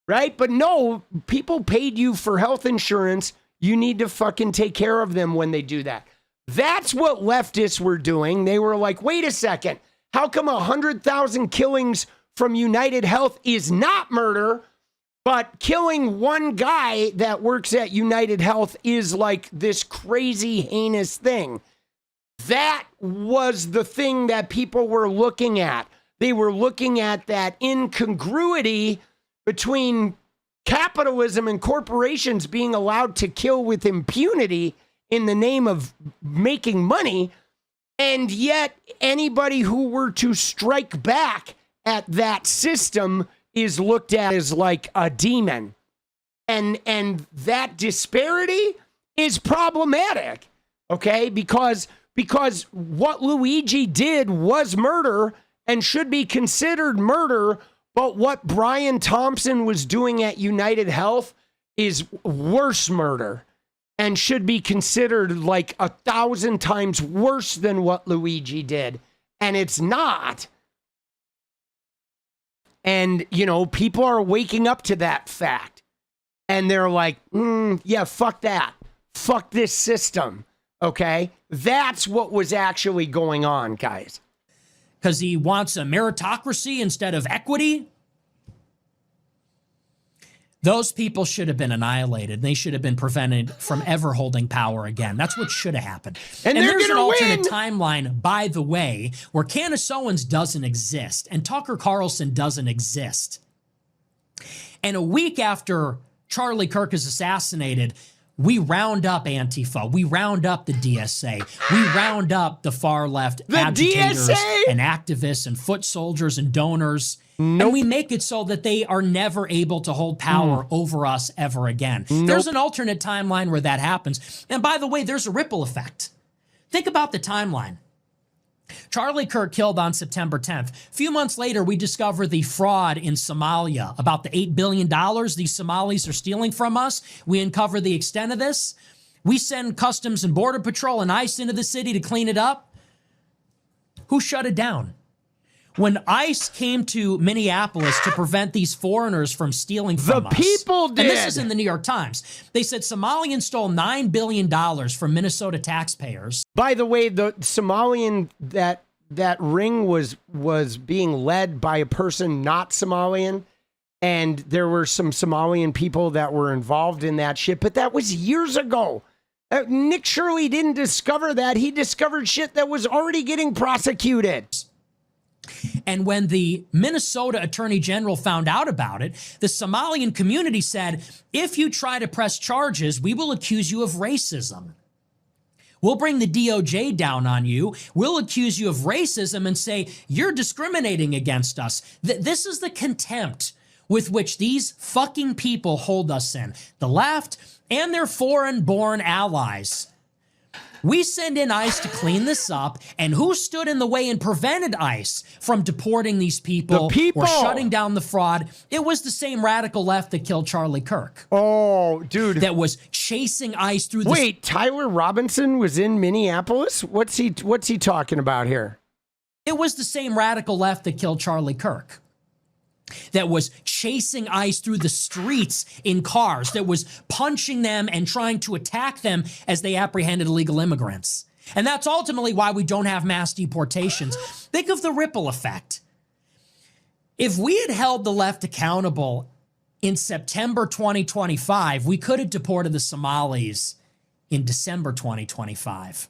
S2: right? But no, people paid you for health insurance. You need to fucking take care of them when they do that. That's what leftists were doing. They were like, wait a second. How come 100,000 killings from United Health is not murder, But killing one guy that works at United Health is like this crazy, heinous thing. That was the thing that people were looking at. They were looking at that incongruity between capitalism and corporations being allowed to kill with impunity in the name of making money, and yet anybody who were to strike back at that system is looked at as like a demon. And that disparity is problematic, okay? Because what Luigi did was murder and should be considered murder, but what Brian Thompson was doing at United Health is worse murder and should be considered like 1,000 times worse than what Luigi did. And it's not. And, you know, people are waking up to that fact. And they're like, yeah, fuck that. Fuck this system. Okay? That's what was actually going on, guys.
S17: Because he wants a meritocracy instead of equity. Those people should have been annihilated. They should have been prevented from ever holding power again. That's what should have happened. And there's an alternate timeline, by the way, where Candace Owens doesn't exist and Tucker Carlson doesn't exist. And a week after Charlie Kirk is assassinated, we round up Antifa. We round up the DSA. We round up the far left agitators and activists and foot soldiers and donors. And we make it so that they are never able to hold power over us ever again. There's an alternate timeline where that happens. And by the way, there's a ripple effect. Think about the timeline. Charlie Kirk killed on September 10th. A few months later, we discover the fraud in Somalia, about the $8 billion these Somalis are stealing from us. We uncover the extent of this. We send Customs and Border Patrol and ICE into the city to clean it up. Who shut it down? When ICE came to Minneapolis to prevent these foreigners from stealing from us. The people did. And this is in the New York Times. They said Somalians stole $9 billion from Minnesota taxpayers.
S2: By the way, the Somalian, that ring was being led by a person not Somalian. And there were some Somalian people that were involved in that shit. But that was years ago. Nick Shirley didn't discover that. He discovered shit that was already getting prosecuted.
S17: And when the Minnesota Attorney General found out about it, the Somalian community said, if you try to press charges, we will accuse you of racism. We'll bring the DOJ down on you. We'll accuse you of racism and say, you're discriminating against us. This is the contempt with which these fucking people hold us in. The left and their foreign-born allies. We send in ICE to clean this up, and who stood in the way and prevented ICE from deporting these people or shutting down the fraud? It was the same radical left that killed Charlie Kirk.
S2: Oh, dude.
S17: That was chasing ICE through the...
S2: Wait, Tyler Robinson was in Minneapolis? What's he talking about here?
S17: It was the same radical left that killed Charlie Kirk. That was chasing ICE through the streets in cars, that was punching them and trying to attack them as they apprehended illegal immigrants. And that's ultimately why we don't have mass deportations. Think of the ripple effect. If we had held the left accountable in September 2025, we could have deported the Somalis in December 2025.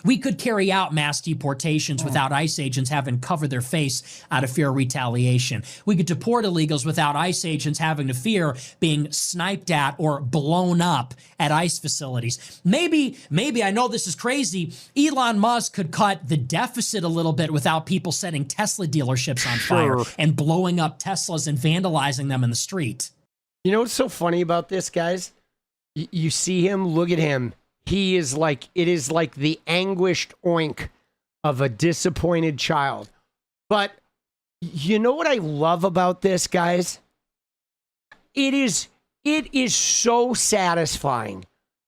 S17: We could carry out mass deportations without ICE agents having to cover their face out of fear of retaliation. We could deport illegals without ICE agents having to fear being sniped at or blown up at ICE facilities. Maybe, I know this is crazy, Elon Musk could cut the deficit a little bit without people setting Tesla dealerships on fire and blowing up Teslas and vandalizing them in the street.
S2: You know what's so funny about this, guys? You see him, look at him. He is like, it is like the anguished oink of a disappointed child. But you know what I love about this, guys? It is so satisfying.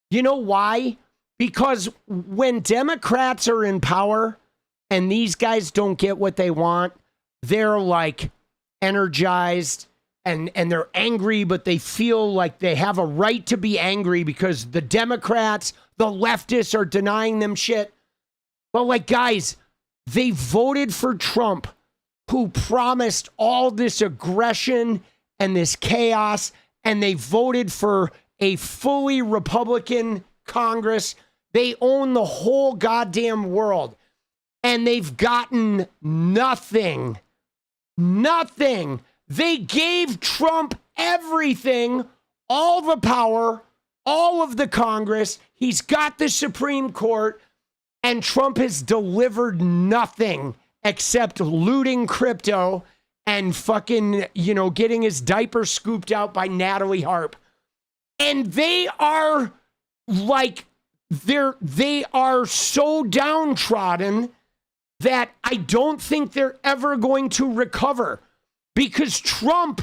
S2: You know why? Because when Democrats are in power and these guys don't get what they want, they're like energized. And they're angry, but they feel like they have a right to be angry because the Democrats, the leftists are denying them shit. But like, guys, they voted for Trump, who promised all this aggression and this chaos, and they voted for a fully Republican Congress. They own the whole goddamn world, and they've gotten nothing. Nothing. They gave Trump everything, all the power, all of the Congress. He's got the Supreme Court, and Trump has delivered nothing except looting crypto and fucking, getting his diaper scooped out by Natalie Harp. And they are like, they are so downtrodden that I don't think they're ever going to recover, because Trump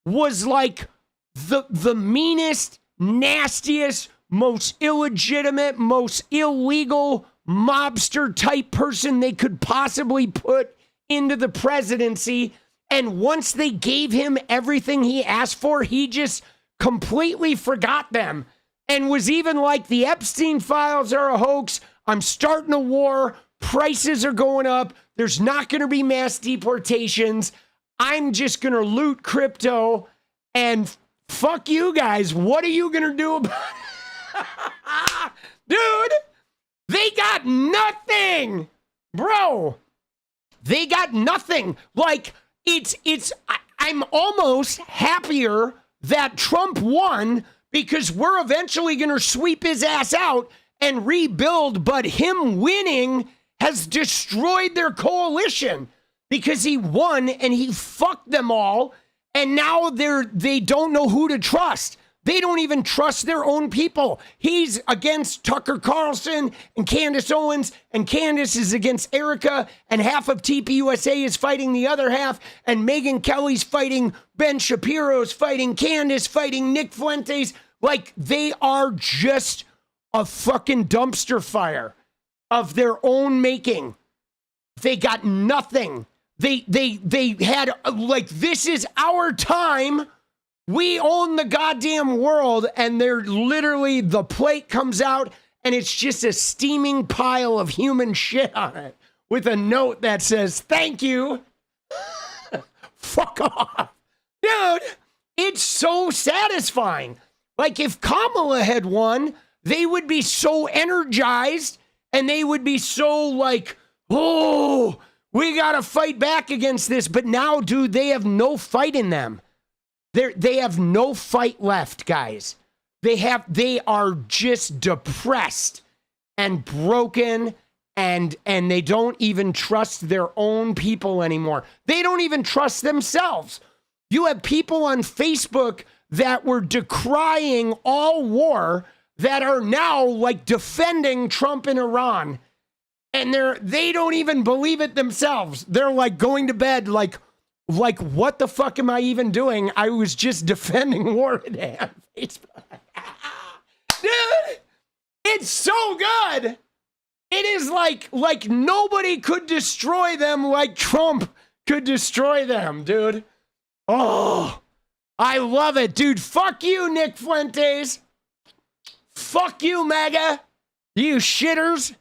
S2: was like the meanest, nastiest, most illegitimate, most illegal mobster type person they could possibly put into the presidency. And once they gave him everything he asked for, he just completely forgot them and was even like, the Epstein files are a hoax. I'm starting a war. Prices are going up. There's not going to be mass deportations. I'm just going to loot crypto and fuck you guys. What are you going to do about it? Dude, they got nothing, bro. They got nothing. Like, I'm almost happier that Trump won, because we're eventually going to sweep his ass out and rebuild. But him winning has destroyed their coalition, because he won and he fucked them all. And now they don't know who to trust. They don't even trust their own people. He's against Tucker Carlson and Candace Owens, and Candace is against Erica, and half of TPUSA is fighting the other half, and Megyn Kelly's fighting Ben Shapiro's fighting Candace, fighting Nick Fuentes. Like, they are just a fucking dumpster fire of their own making. They got nothing. They had, like, this is our time. We own the goddamn world, and they're literally, the plate comes out and it's just a steaming pile of human shit on it with a note that says, thank you. Fuck off. Dude, it's so satisfying. Like, if Kamala had won, they would be so energized and they would be so like, oh, we got to fight back against this. But now, dude, they have no fight in them. They have no fight left, guys. They are just depressed and broken, and they don't even trust their own people anymore. They don't even trust themselves. You have people on Facebook that were decrying all war that are now like defending Trump and Iran. And they don't even believe it themselves. They're like going to bed like, what the fuck am I even doing? I was just defending war today on Facebook. Dude, it's so good. It is like nobody could destroy them like Trump could destroy them, dude. Oh, I love it, dude. Fuck you, Nick Fuentes. Fuck you, Maga. You shitters.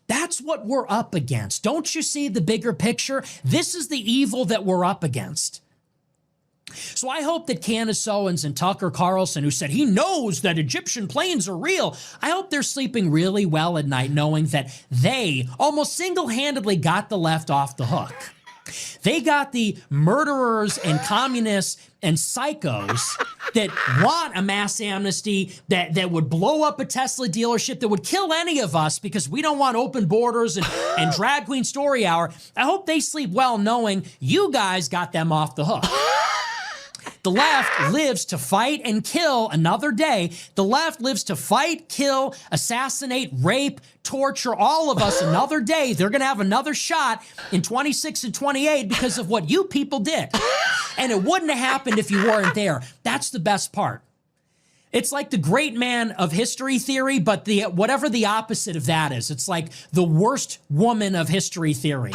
S17: That's what we're up against. Don't you see the bigger picture? This is the evil that we're up against. So I hope that Candace Owens and Tucker Carlson, who said he knows that Egyptian planes are real, I hope they're sleeping really well at night knowing that they almost single-handedly got the left off the hook. They got the murderers and communists and psychos that want a mass amnesty, that would blow up a Tesla dealership, that would kill any of us because we don't want open borders and drag queen story hour. I hope they sleep well knowing you guys got them off the hook. The left lives to fight and kill another day. The left lives to fight, kill, assassinate, rape, torture all of us another day. They're going to have another shot in 26 and 28 because of what you people did. And it wouldn't have happened if you weren't there. That's the best part. It's like the great man of history theory, but whatever the opposite of that is. It's like the worst woman of history theory.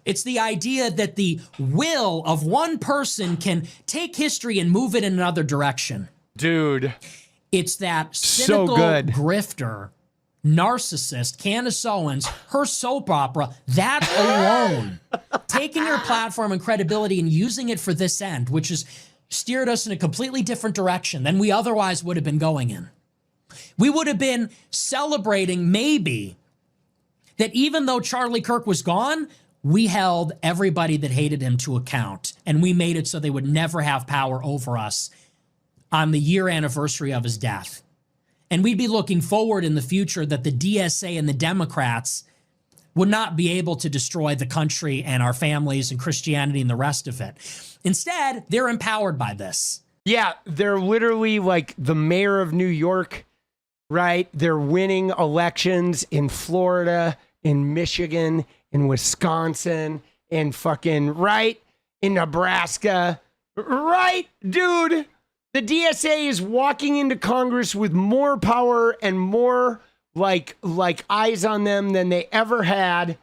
S17: It's the idea that the will of one person can take history and move it in another direction.
S2: Dude.
S17: It's that cynical grifter narcissist, Candace Owens, her soap opera, that alone, taking her platform and credibility and using it for this end, which has steered us in a completely different direction than we otherwise would have been going in. We would have been celebrating maybe that even though Charlie Kirk was gone, we held everybody that hated him to account, and we made it so they would never have power over us on the year anniversary of his death. And we'd be looking forward in the future that the DSA and the Democrats would not be able to destroy the country and our families and Christianity and the rest of it. Instead, they're empowered by this.
S2: Yeah, they're literally like the mayor of New York, right? They're winning elections in Florida, in Michigan, in Wisconsin, in fucking, right? In Nebraska, right? Dude, the DSA is walking into Congress with more power and more like eyes on them than they ever had.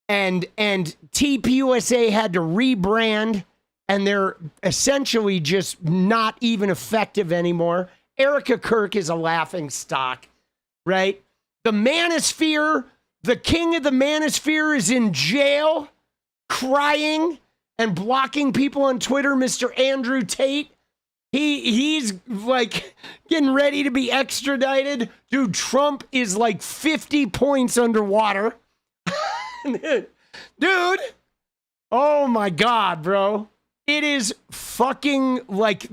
S2: And TPUSA had to rebrand, and they're essentially just not even effective anymore. Erica Kirk is a laughing stock, right? The manosphere, the king of the manosphere, is in jail, crying and blocking people on Twitter, Mr. Andrew Tate. He's like getting ready to be extradited. Dude, Trump is like 50 points underwater. Dude, oh my God, bro. It is fucking like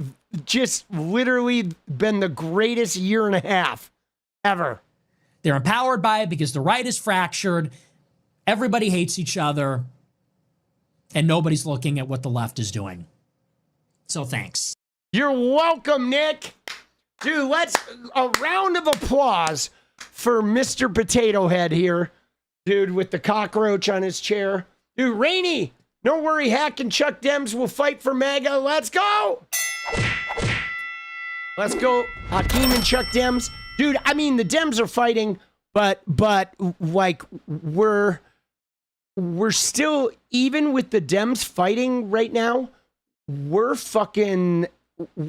S2: just literally been the greatest year and a half ever.
S17: They're empowered by it because the right is fractured. Everybody hates each other. And nobody's looking at what the left is doing. So thanks.
S2: You're welcome, Nick. Dude, let's a round of applause for Mr. Potato Head here. Dude, with the cockroach on his chair. Dude, Rainey, don't worry, Hack and Chuck Dems will fight for Maga. Let's go. Let's go, Hakeem and Chuck Dems. Dude, I mean, the Dems are fighting, but like we're still, even with the Dems fighting right now, we're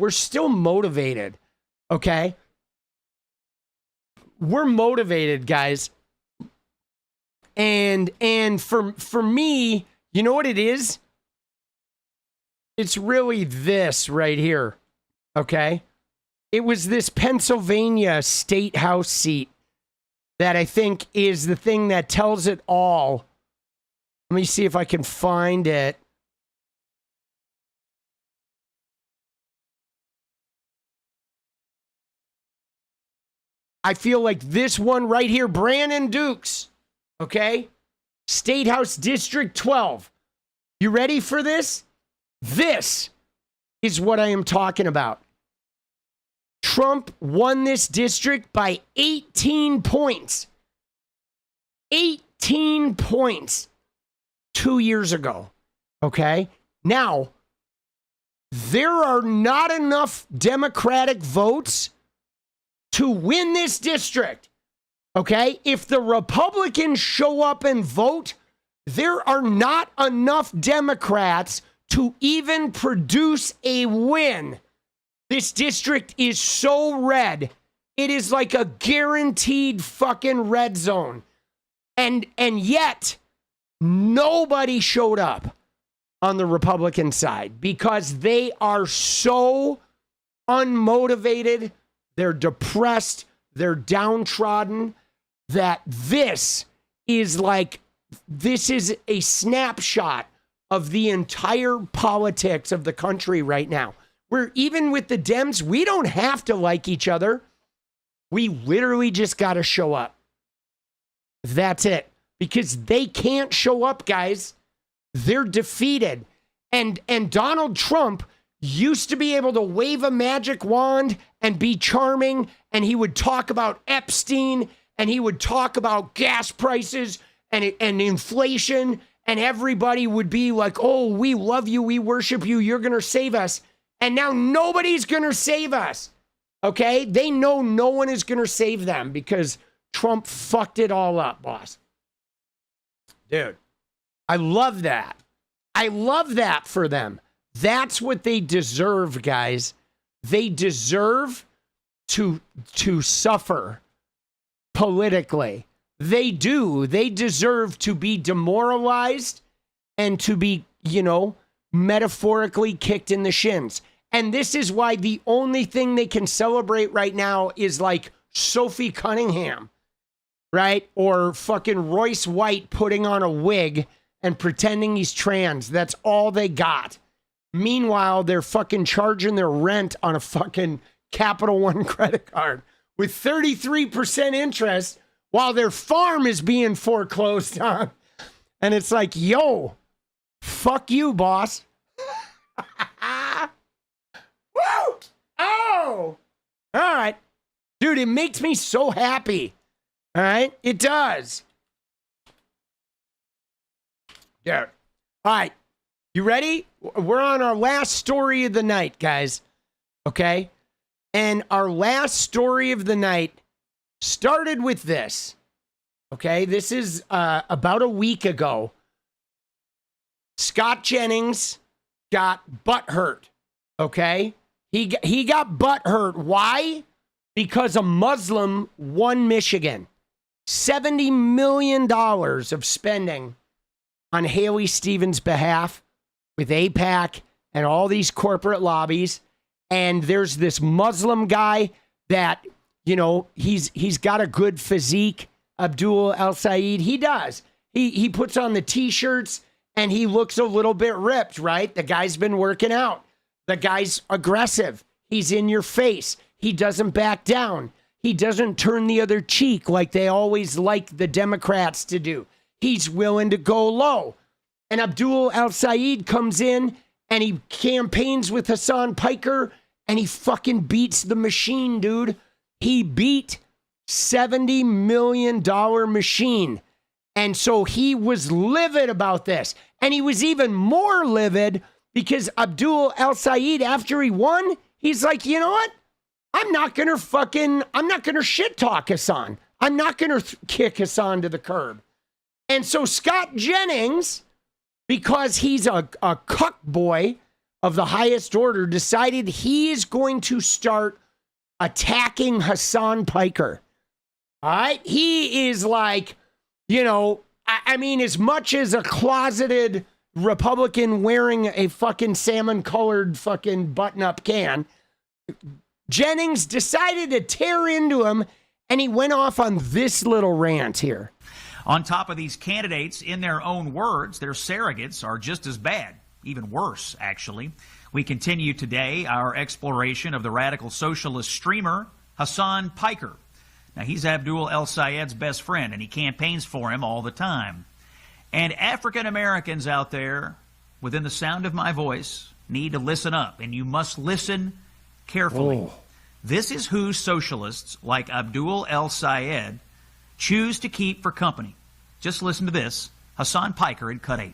S2: still motivated, okay? We're motivated, guys. And for me, you know what it is? It's really this right here, okay? It was this Pennsylvania state house seat that I think is the thing that tells it all. Let me see if I can find it. I feel like this one right here, Brandon Dukes, okay? State House District 12. You ready for this? This is what I am talking about. Trump won this district by 18 points. 18 points 2 years ago, okay? Now, there are not enough Democratic votes to win this district, okay? If the Republicans show up and vote, there are not enough Democrats to even produce a win. This district is so red. It is like a guaranteed fucking red zone. And yet, nobody showed up on the Republican side because they are so unmotivated, they're depressed, they're downtrodden, that this is a snapshot of the entire politics of the country right now. Where even with the Dems, we don't have to like each other. We literally just got to show up. That's it. Because they can't show up, guys. They're defeated. And Donald Trump used to be able to wave a magic wand and be charming, and he would talk about Epstein, and he would talk about gas prices and inflation, and everybody would be like, oh, we love you, we worship you, you're going to save us. And now nobody's going to save us, okay? They know no one is going to save them because Trump fucked it all up, boss. Dude, I love that. I love that for them. That's what they deserve, guys. They deserve to suffer politically. They do. They deserve to be demoralized and to be, metaphorically kicked in the shins. And this is why the only thing they can celebrate right now is like Sophie Cunningham, right? Or fucking Royce White putting on a wig and pretending he's trans. That's all they got. Meanwhile, they're fucking charging their rent on a fucking Capital One credit card with 33% interest while their farm is being foreclosed on. And it's like, yo, fuck you, boss. Woo! Oh! All right. Dude, it makes me so happy. All right? It does. Yeah. All right. You ready? We're on our last story of the night, guys. Okay? And our last story of the night started with this. Okay? This is about a week ago. Scott Jennings got butthurt. Okay? He got butthurt. Why? Because a Muslim won Michigan. $70 million of spending on Haley Stevens' behalf with AIPAC and all these corporate lobbies. And there's this Muslim guy that, he's got a good physique, Abdul El-Sayed. He does. He puts on the T-shirts and he looks a little bit ripped, right? The guy's been working out. The guy's aggressive. He's in your face. He doesn't back down. He doesn't turn the other cheek like they always like the Democrats to do. He's willing to go low. And Abdul El-Sayed comes in and he campaigns with Hasan Piker and he fucking beats the machine, dude. He beat $70 million machine. And so he was livid about this. And he was even more livid because Abdul El-Sayed, after he won, he's like, you know what? I'm not going to shit talk Hasan. I'm not going to kick Hasan to the curb. And so Scott Jennings, because he's a cuck boy of the highest order, decided he's going to start attacking Hasan Piker. All right? He is like, as much as a closeted Republican wearing a fucking salmon-colored fucking button-up can, Jennings decided to tear into him, and he went off on this little rant here.
S18: On top of these candidates, in their own words, their surrogates are just as bad, even worse, actually. We continue today our exploration of the radical socialist streamer, Hasan Piker. Now, he's Abdul El-Sayed's best friend, and he campaigns for him all the time. And African Americans out there, within the sound of my voice, need to listen up, and you must listen carefully.
S2: Oh.
S18: This is who socialists like Abdul El-Sayed choose to keep for company. Just listen to this. Hasan Piker in Cut 8.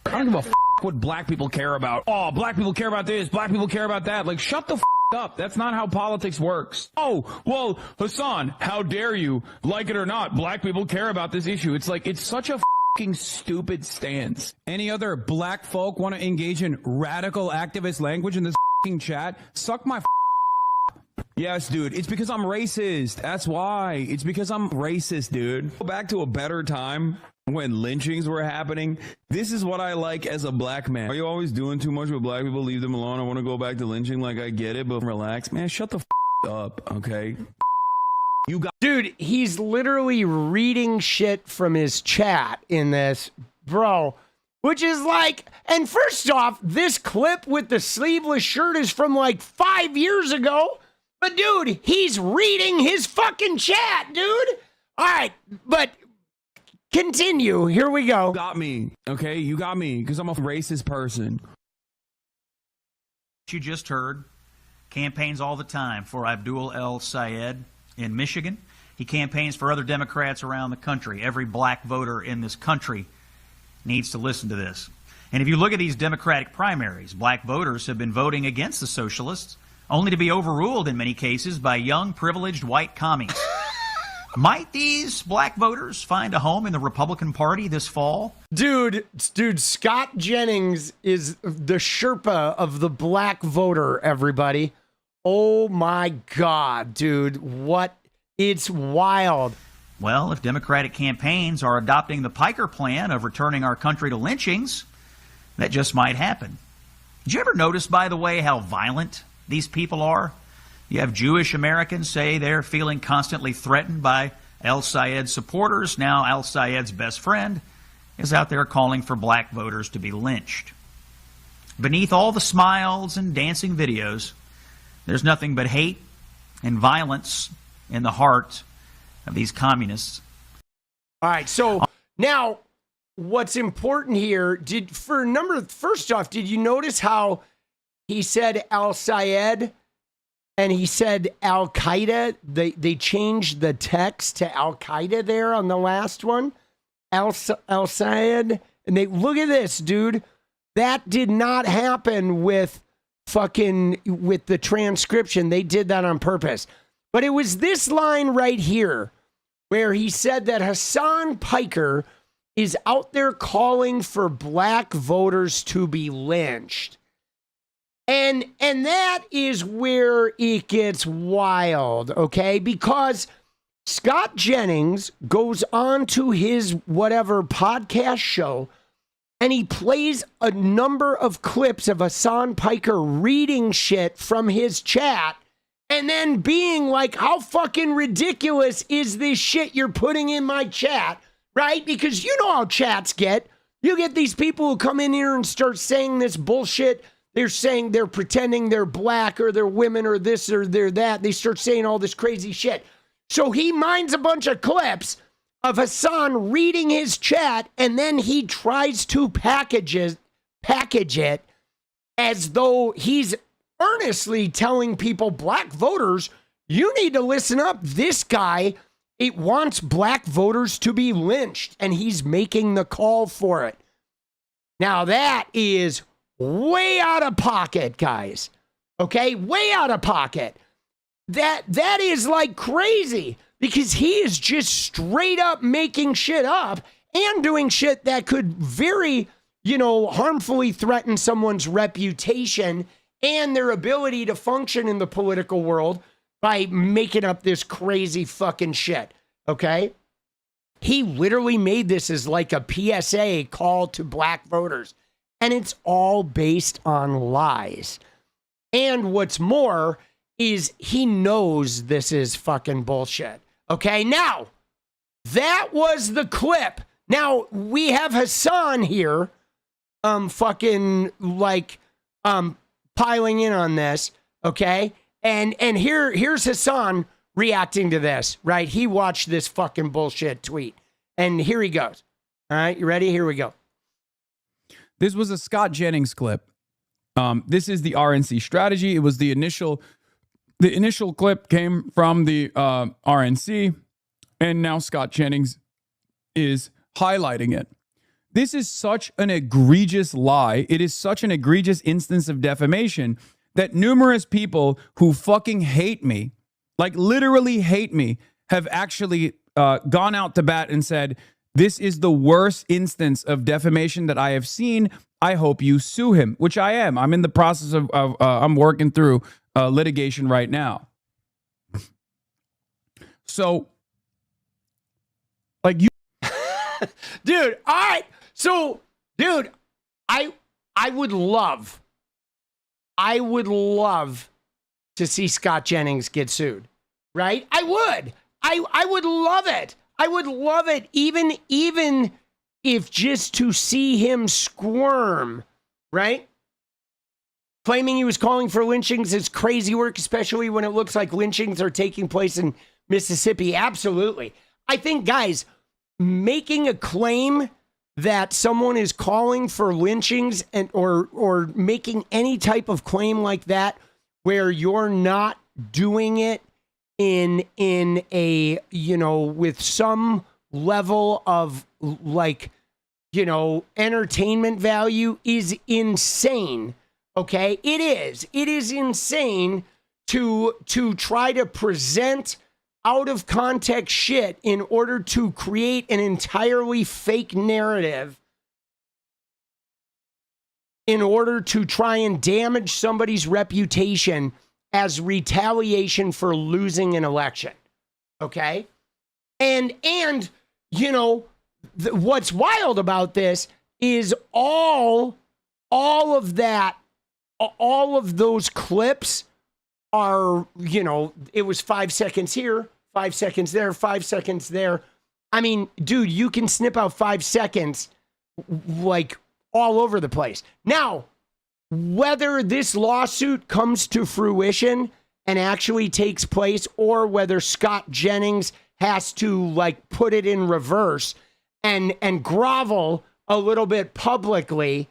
S19: I don't give a f*** what black people care about. Oh, black people care about this, black people care about that. Like, shut the f*** up. That's not how politics works. Oh, well, Hasan, how dare you? Like it or not, black people care about this issue. It's like, it's such a f***ing stupid stance. Any other black folk want to engage in radical activist language in this f***ing chat? Suck my f***. Yes, dude, it's because I'm racist. That's why. It's because I'm racist, dude. Go back to a better time when lynchings were happening. This is what I like as a black man. Are you always doing too much with black people? Leave them alone. I want to go back to lynching. Like, I get it, but relax. Man, shut the f*** up, okay? You got—
S2: Dude, he's literally reading shit from his chat in this, bro. Which is like, and first off, this clip with the sleeveless shirt is from like 5 years ago. But dude, he's reading his fucking chat, dude. All right, but continue. Here we go.
S19: You got me, okay? You got me, because I'm a racist person.
S18: You just heard campaigns all the time for Abdul El-Sayed in Michigan. He campaigns for other Democrats around the country. Every black voter in this country needs to listen to this. And if you look at these Democratic primaries, black voters have been voting against the socialists, only to be overruled in many cases by young, privileged white commies. Might these black voters find a home in the Republican Party this fall?
S2: Dude, Scott Jennings is the Sherpa of the black voter, everybody. Oh my God, dude. What It's wild.
S18: Well, if Democratic campaigns are adopting the Piker plan of returning our country to lynchings, that just might happen. Did you ever notice, by the way, how violent these people are? You have Jewish Americans say they're feeling constantly threatened by 𝗪𝗪 supporters. Now 𝗪𝗪's best friend is out there calling for black voters to be lynched. Beneath all the smiles and dancing videos, there's nothing but hate and violence in the heart of these communists.
S2: All right, so now what's important here, first off, did you notice how he said 𝗪𝗪 and he said Al-Qaeda? They changed the text to Al-Qaeda there on the last one. 𝗪𝗪, and they look at this, dude. That did not happen with the transcription. They did that on purpose. But it was this line right here where he said that Hasan Piker is out there calling for black voters to be lynched. And that is where it gets wild, okay? Because Scott Jennings goes on to his whatever podcast show and he plays a number of clips of Hasan Piker reading shit from his chat and then being like, how fucking ridiculous is this shit you're putting in my chat, right? Because you know how chats get. You get these people who come in here and start saying this bullshit. They're saying they're pretending they're black or they're women or this or they're that. They start saying all this crazy shit. So he minds a bunch of clips of Hasan reading his chat, and then he tries to package it as though he's earnestly telling people, black voters, you need to listen up. This guy, it wants black voters to be lynched, and he's making the call for it. Now that is way out of pocket, guys. Okay, way out of pocket. That is like crazy. Because he is just straight up making shit up and doing shit that could very, harmfully threaten someone's reputation and their ability to function in the political world by making up this crazy fucking shit, okay? He literally made this as like a PSA call to black voters, and it's all based on lies. And what's more is he knows this is fucking bullshit. Okay, now, that was the clip. Now, we have Hasan here, piling in on this, okay? And here's Hasan reacting to this, right? He watched this fucking bullshit tweet. And here he goes. All right, you ready? Here we go.
S19: This was a Scott Jennings clip. This is the RNC strategy. It was the initial clip came from the RNC, and now Scott Jennings is highlighting it. This is such an egregious lie. It is such an egregious instance of defamation that numerous people who fucking hate me, like literally hate me, have actually gone out to bat and said, this is the worst instance of defamation that I have seen. I hope you sue him, which I am. I'm in the process of I'm working through litigation right now. So, like you,
S2: dude. All right. So, dude, I would love to see Scott Jennings get sued, right? I would. I would love it. I would love it, even if just to see him squirm, right? Claiming he was calling for lynchings is crazy work, especially when it looks like lynchings are taking place in Mississippi. Absolutely. I think, guys, making a claim that someone is calling for lynchings or making any type of claim like that where you're not doing it in a, with some level of entertainment value is insane. Okay, it is. It is insane to try to present out of context shit in order to create an entirely fake narrative in order to try and damage somebody's reputation as retaliation for losing an election. Okay. And you know, what's wild about this is all of those clips are, you know, it was 5 seconds here, 5 seconds there, 5 seconds there. I mean, dude, you can snip out 5 seconds like all over the place. Now, whether this lawsuit comes to fruition and actually takes place, or whether Scott Jennings has to like put it in reverse and grovel a little bit publicly,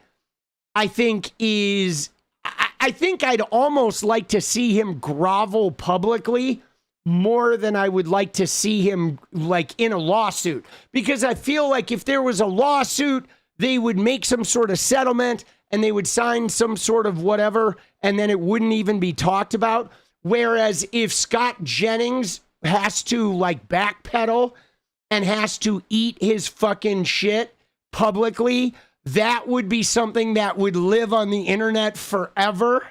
S2: I think I'd almost like to see him grovel publicly more than I would like to see him like in a lawsuit, because I feel like if there was a lawsuit, they would make some sort of settlement and they would sign some sort of whatever, and then it wouldn't even be talked about. Whereas if Scott Jennings has to like backpedal and has to eat his fucking shit publicly, that would be something that would live on the internet forever.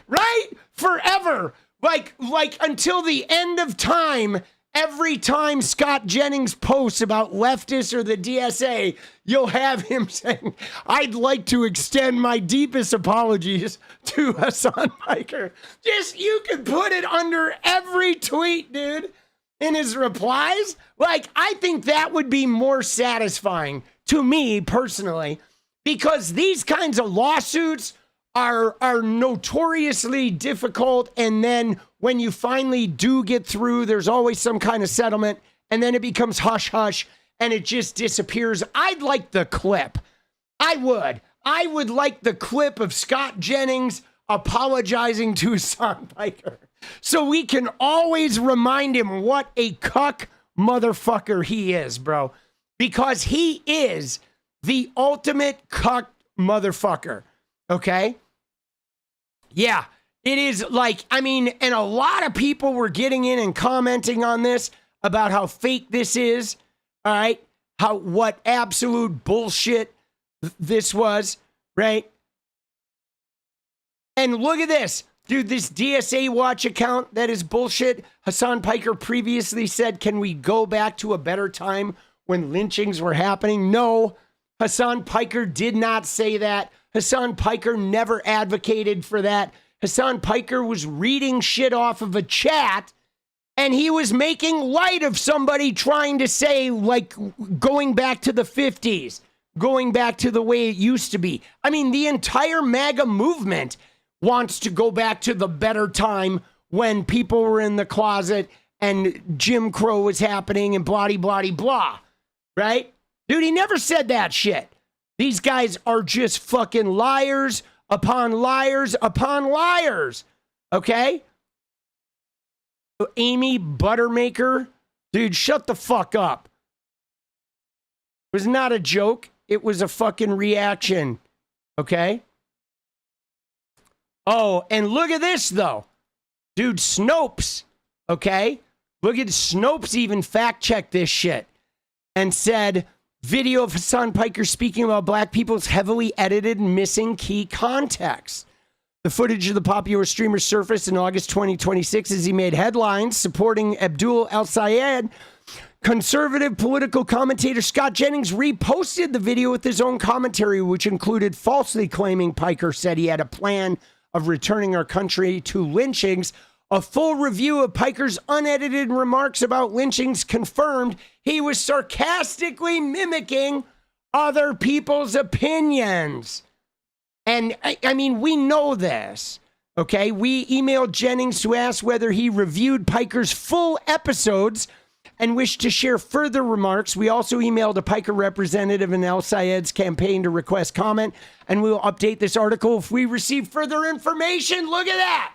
S2: Right? Forever. Like until the end of time. Every time Scott Jennings posts about leftists or the DSA, you'll have him saying, "I'd like to extend my deepest apologies to Hasan Piker." Just, you could put it under every tweet, dude, in his replies. Like, I think that would be more satisfying to me personally, because these kinds of lawsuits are notoriously difficult, and then when you finally do get through, there's always some kind of settlement, and then it becomes hush-hush, and it just disappears. I'd like the clip. I would like the clip of Scott Jennings apologizing to Hasan Piker, so we can always remind him what a cuck motherfucker he is, bro. Because he is the ultimate cuck motherfucker, okay? Yeah. It is like, I mean, and a lot of people were getting in and commenting on this about how fake this is, all right? What absolute bullshit this was, right? And look at this. Dude, this DSA Watch account, that is bullshit. Hasan Piker previously said, "Can we go back to a better time when lynchings were happening?" No, Hasan Piker did not say that. Hasan Piker never advocated for that. Hasan Piker was reading shit off of a chat, and he was making light of somebody trying to say, like, going back to the 50s, going back to the way it used to be. I mean, the entire MAGA movement wants to go back to the better time when people were in the closet and Jim Crow was happening and blah, blah, blah, right? Dude, he never said that shit. These guys are just fucking liars upon liars upon liars, okay? Amy Buttermaker, dude, shut the fuck up. It was not a joke. It was a fucking reaction, okay? Oh, and look at this, though. Dude, Snopes, okay? Look at Snopes even fact-checked this shit and said, video of Hasan Piker speaking about black people's heavily edited, missing key context. The footage of the popular streamer surfaced in August 2026 as he made headlines supporting 𝗪𝗪𝗪𝗪. Conservative political commentator Scott Jennings reposted the video with his own commentary, which included falsely claiming Piker said he had a plan of returning our country to lynchings. A full review of Piker's unedited remarks about lynchings confirmed he was sarcastically mimicking other people's opinions. And I mean, we know this, okay? We emailed Jennings to ask whether he reviewed Piker's full episodes and wished to share further remarks. We also emailed a Piker representative in 𝗪𝗪𝗪𝗪's campaign to request comment, and we will update this article if we receive further information. Look at that.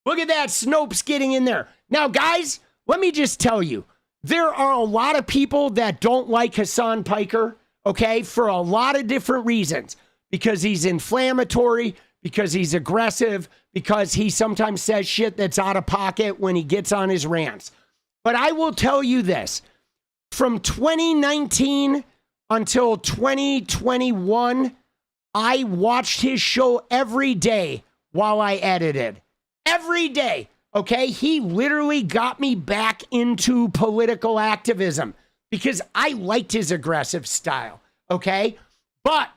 S2: Look at that, Snopes getting in there. Now, guys, let me just tell you, there are a lot of people that don't like Hasan Piker, okay, for a lot of different reasons. Because he's inflammatory, because he's aggressive, because he sometimes says shit that's out of pocket when he gets on his rants. But I will tell you this, from 2019 until 2021, I watched his show every day while I edited. Every day. okay? He literally got me back into political activism because I liked his aggressive style, okay? But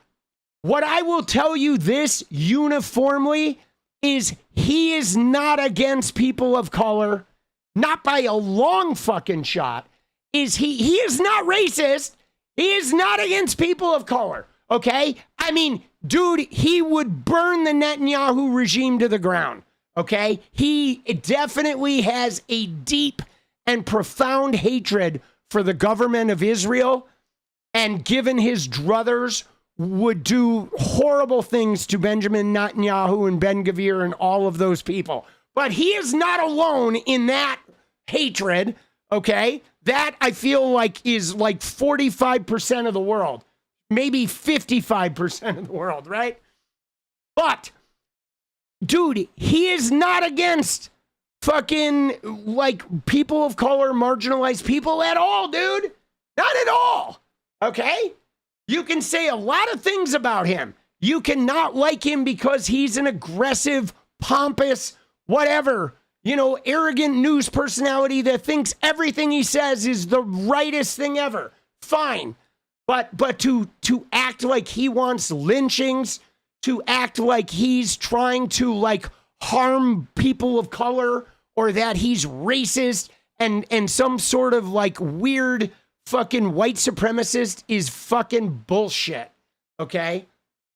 S2: what I will tell you this uniformly is he is not against people of color, not by a long fucking shot. He is not racist. He is not against people of color, okay? I mean, dude, he would burn the Netanyahu regime to the ground, okay? He definitely has a deep and profound hatred for the government of Israel, and given his druthers, would do horrible things to Benjamin Netanyahu and Ben-Gvir and all of those people. But he is not alone in that hatred, okay? That I feel like is like 45% of the world, maybe 55% of the world, right? But, dude, he is not against fucking like people of color, marginalized people at all, dude. Not at all, okay? You can say a lot of things about him. You cannot like him because he's an aggressive, pompous, whatever, arrogant news personality that thinks everything he says is the rightest thing ever. Fine. But to act like he wants lynchings, to act like he's trying to like harm people of color, or that he's racist and some sort of like weird fucking white supremacist is fucking bullshit, okay?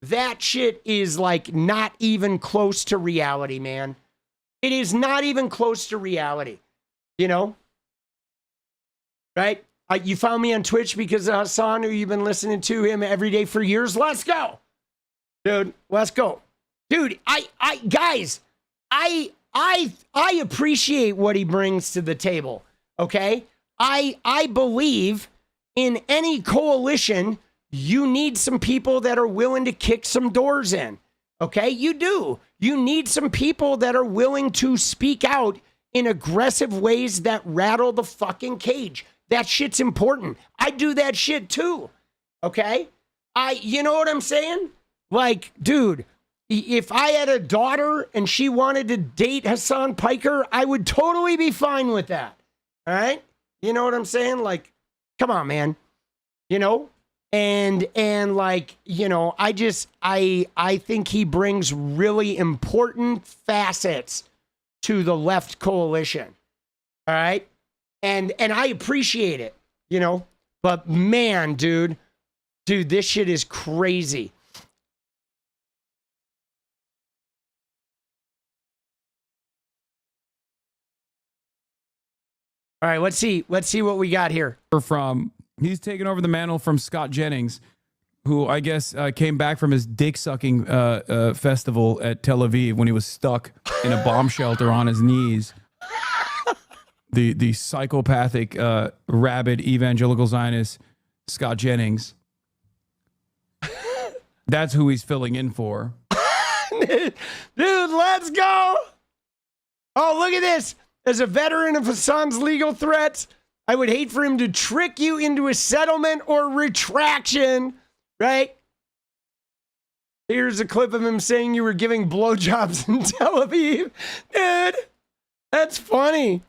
S2: That shit is like not even close to reality, man. It is not even close to reality, right? You found me on Twitch because of Hasan, who you've been listening to him every day for years. Let's go, dude. Let's go, dude. Guys, I appreciate what he brings to the table, okay? I believe in any coalition, you need some people that are willing to kick some doors in, okay? You do. You need some people that are willing to speak out in aggressive ways that rattle the fucking cage. That shit's important. I do that shit too, okay? You know what I'm saying? Like, dude, if I had a daughter and she wanted to date Hasan Piker, I would totally be fine with that, all right? You know what I'm saying? Like, come on, man. And like, I think he brings really important facets to the left coalition. All right? And I appreciate it, But man, dude, this shit is crazy. All right, let's see what we got here.
S19: He's taken over the mantle from Scott Jennings, who I guess came back from his dick-sucking festival at Tel Aviv when he was stuck in a bomb shelter on his knees. The psychopathic, rabid evangelical Zionist Scott Jennings. That's who he's filling in for.
S2: Dude, let's go. Oh, look at this. As a veteran of Hasan's legal threats, I would hate for him to trick you into a settlement or retraction, right? Here's a clip of him saying you were giving blowjobs in Tel Aviv. Dude, that's funny.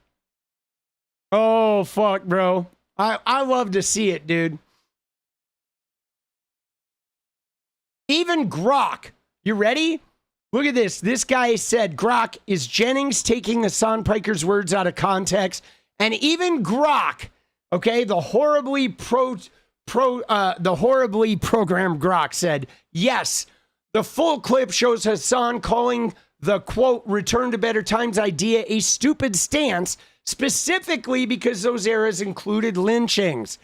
S2: Oh, fuck, bro. I love to see it, dude. Even Grok, you ready? Look at this. This guy said, Grok, is Jennings taking Hasan Piker's words out of context? And even Grok, okay, the horribly programmed Grok said, yes, the full clip shows Hasan calling the, quote, return to better times idea a stupid stance, specifically because those eras included lynchings.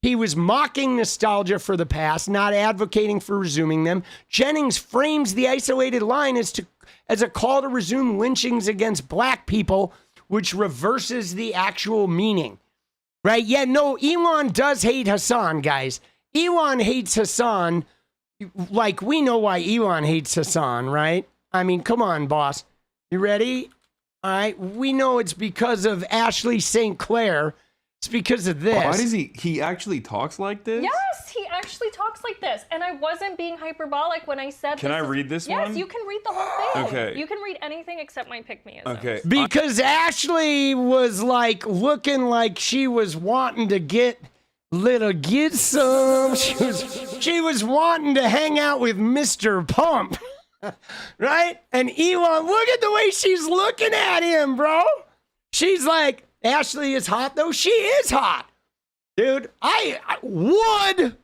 S2: He was mocking nostalgia for the past, not advocating for resuming them. Jennings frames the isolated line as a call to resume lynchings against black people, which reverses the actual meaning. Right? Yeah, no, Elon does hate Hasan, guys. Elon hates Hasan. Like, we know why Elon hates Hasan, right? I mean, come on, boss. You ready? All right. We know it's because of Ashley St. Clair. It's because of this.
S20: Why does he actually talks like this?
S14: Yes, he
S20: actually talks like this, and I wasn't being hyperbolic when I said.
S19: Can I read this one?
S20: Yes, you can read the whole thing.
S19: Okay.
S20: You can read anything except my pick-me-ism.
S19: Okay.
S2: Because Ashley was like looking like she was wanting to get some. She was wanting to hang out with Mr. Pump, right? And Elon, look at the way she's looking at him, bro. She's like, Ashley is hot though. She is hot, dude. I would,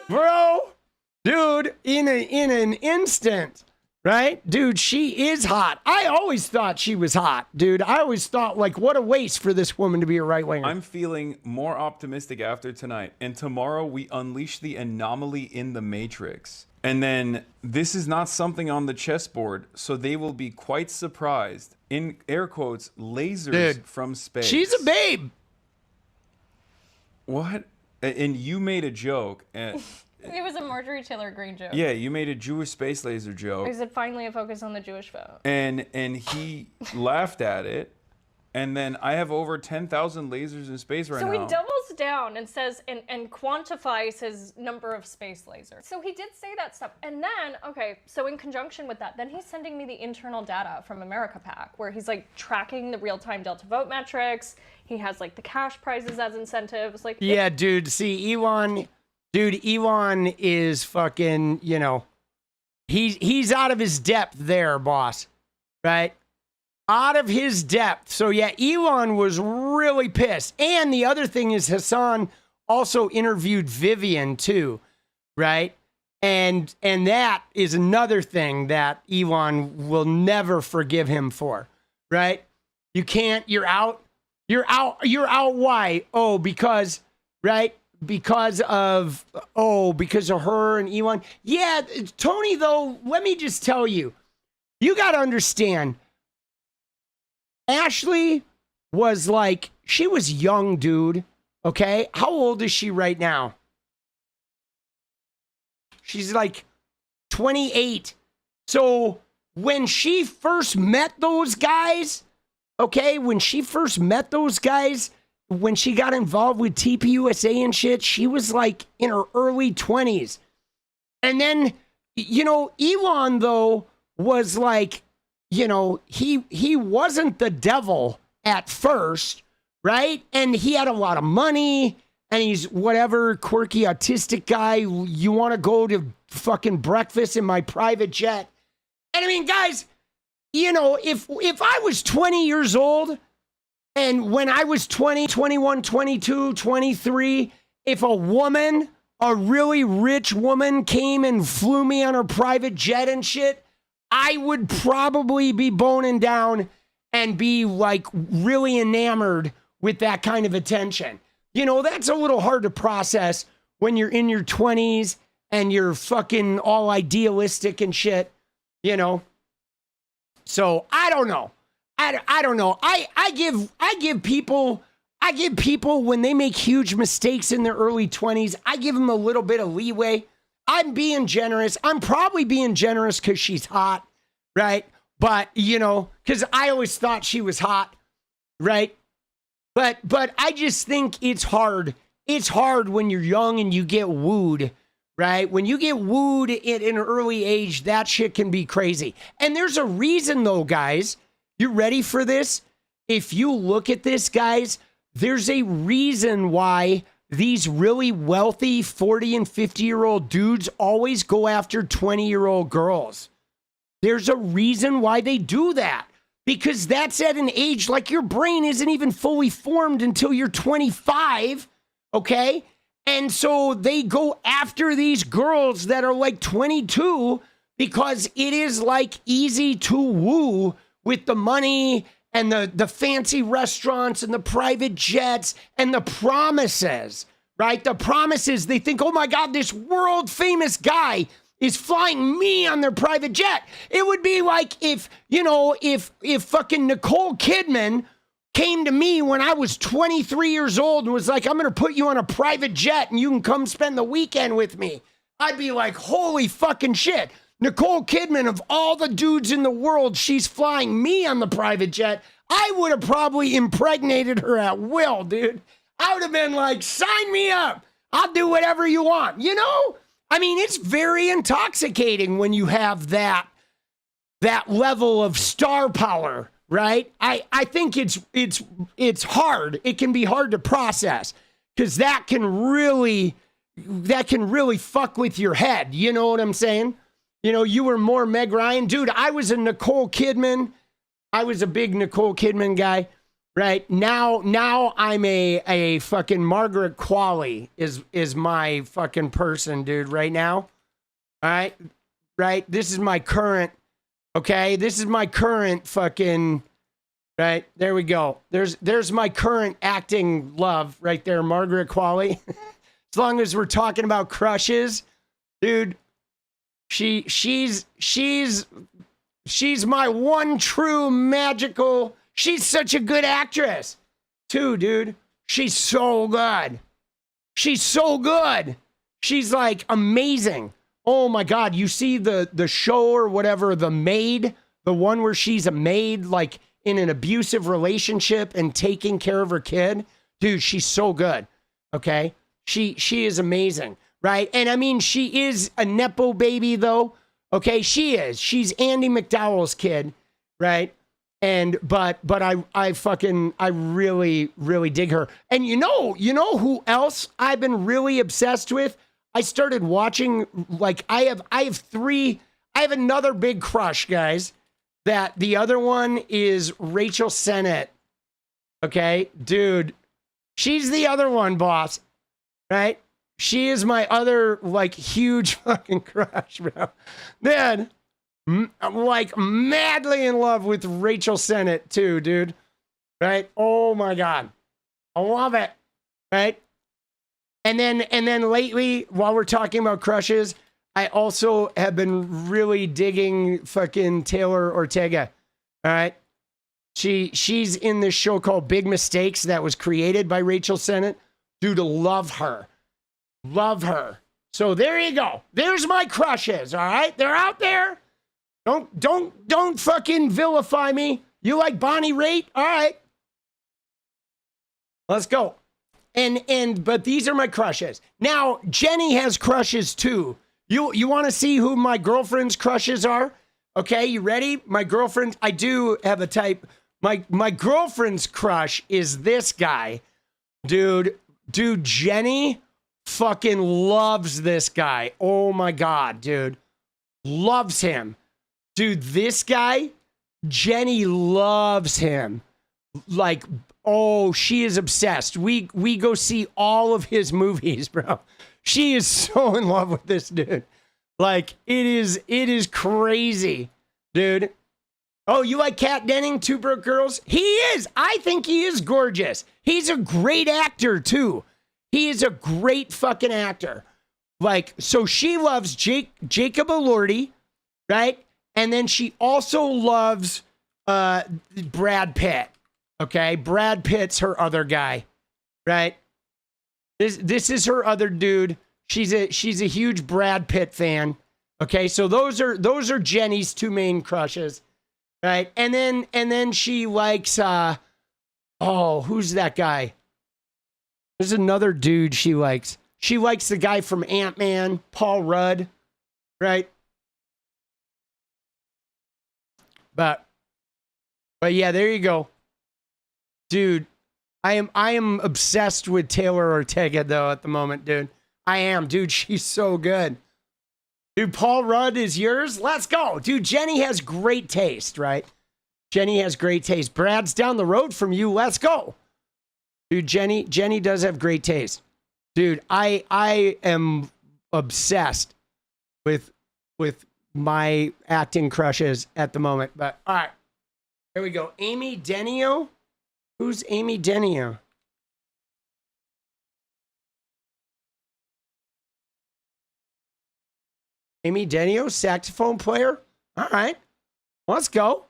S2: bro, dude, in an instant. Right? Dude, she is hot. I always thought she was hot, dude. I always thought, like, what a waste for this woman to be a right-winger.
S19: I'm feeling more optimistic after tonight. And tomorrow we unleash the anomaly in the Matrix. And then this is not something on the chessboard, so they will be quite surprised. In air quotes, lasers
S2: Dude,
S19: from space.
S2: she's a babe.
S19: What? And you made a joke.
S20: It was a Marjorie Taylor Greene joke.
S19: Yeah, you made a Jewish space laser joke.
S20: I said finally a focus on the Jewish vote.
S19: And he laughed at it. And then I have over 10,000 lasers in space right now.
S20: So he doubles down and says and quantifies his number of space lasers. So he did say that stuff. And then, okay, so in conjunction with that, then he's sending me the internal data from America PAC, where he's like tracking the real-time Delta vote metrics. He has like the cash prizes as incentives. Like,
S2: Yeah, dude. See, Elon is fucking, you know, he's out of his depth there, boss. Right? Out of his depth. So yeah, Elon was really pissed. And the other thing is Hasan also interviewed Vivian too, right? And that is another thing that Elon will never forgive him for, right? You can't, you're out. Why? Oh, because, right? Because of her and Elon. Yeah, Tony, though, let me just tell you, you got to understand, Ashley was like, she was young, dude. Okay. How old is she right now? She's like 28. So when she first met those guys, when she got involved with TPUSA and shit, she was like in her early 20s. And then, you know, Elon, though, was like, you know, he wasn't the devil at first, right? And he had a lot of money, and he's whatever quirky autistic guy. You want to go to fucking breakfast in my private jet? And I mean, guys, you know, if I was 20 years old, and when I was 20, 21, 22, 23, if a really rich woman came and flew me on her private jet and shit, I would probably be boning down and be like really enamored with that kind of attention. You know, that's a little hard to process when you're in your 20s and you're fucking all idealistic and shit, you know? So I don't know. I don't know. I give people when they make huge mistakes in their early 20s, I give them a little bit of leeway. I'm being generous. I'm probably being generous because she's hot, right? But, you know, because I always thought she was hot, right? But I just think it's hard. It's hard when you're young and you get wooed, right? When you get wooed at an early age, that shit can be crazy. And there's a reason, though, guys. You ready for this? If you look at this, guys, there's a reason why these really wealthy 40 and 50-year-old dudes always go after 20-year-old girls. There's a reason why they do that. Because that's at an age like your brain isn't even fully formed until you're 25, okay? And so they go after these girls that are like 22 because it is like easy to woo with the money and the fancy restaurants and the private jets and the promises, right? The promises, they think, oh my God, this world famous guy is flying me on their private jet. It would be like if, you know, if fucking Nicole Kidman came to me when I was 23 years old and was like, I'm going to put you on a private jet and you can come spend the weekend with me. I'd be like, holy fucking shit. Nicole Kidman, of all the dudes in the world, she's flying me on the private jet. I would have probably impregnated her at will, dude. I would have been like, sign me up. I'll do whatever you want. You know? I mean, it's very intoxicating when you have that level of star power, right? I think it's hard. It can be hard to process because that can really fuck with your head. You know what I'm saying? You know, you were more Meg Ryan. Dude, I was a Nicole Kidman. I was a big Nicole Kidman guy, right? Now I'm a fucking Margaret Qualley is my fucking person, dude, right now. All right? Right? This is my current, okay? This is my current fucking, right? There we go. There's my current acting love right there, Margaret Qualley. As long as we're talking about crushes, dude, she's my one true magical. She's such a good actress, too, dude. She's so good. She's so good. She's like amazing. Oh my God. You see the show or whatever, The Maid, the one where she's a maid, like in an abusive relationship and taking care of her kid. Dude, she's so good. Okay. She is amazing. Right. And I mean, she is a Nepo baby though. Okay. She is. She's Andy McDowell's kid. Right. And, but I really, really dig her. And you know who else I've been really obsessed with? I started watching, like, I have another big crush, guys, that the other one is Rachel Sennett. Okay, dude, she's the other one, boss, right? She is my other, like, huge fucking crush, bro. Man, I'm like madly in love with Rachel Sennett too, dude. Right? Oh my God. I love it. Right? And then lately, while we're talking about crushes, I also have been really digging fucking Taylor Ortega. All right? She's in this show called Big Mistakes that was created by Rachel Sennett. Dude, love her. Love her. So there you go. There's my crushes, all right? They're out there. Don't fucking vilify me. You like Bonnie Raitt? All right. Let's go. But these are my crushes. Now, Jenny has crushes too. You want to see who my girlfriend's crushes are? Okay, you ready? My girlfriend, I do have a type. My girlfriend's crush is this guy. Dude, Jenny fucking loves this guy. Oh my God, dude. Loves him. Dude, this guy, Jenny loves him. Like, oh, she is obsessed. We go see all of his movies, bro. She is so in love with this dude. Like, it is crazy, dude. Oh, you like Kat Denning, Two Broke Girls? He is. I think he is gorgeous. He's a great actor, too. He is a great fucking actor. Like, so she loves Jacob Elordi, right? And then she also loves Brad Pitt. Okay, Brad Pitt's her other guy, right? This is her other dude. She's a huge Brad Pitt fan. Okay, so those are Jenny's two main crushes, right? And then she likes who's that guy? There's another dude she likes. She likes the guy from Ant-Man, Paul Rudd, right? But yeah, there you go. Dude, I am obsessed with Taylor Ortega though at the moment, dude. I am, dude. She's so good. Dude, Paul Rudd is yours? Let's go. Dude, Jenny has great taste, right? Jenny has great taste. Brad's down the road from you. Let's go. Dude, Jenny does have great taste. Dude, I am obsessed with my acting crushes at the moment. But all right, here we go. Amy Denio. Who's Amy Denio? Amy Denio, saxophone player. All right, let's go.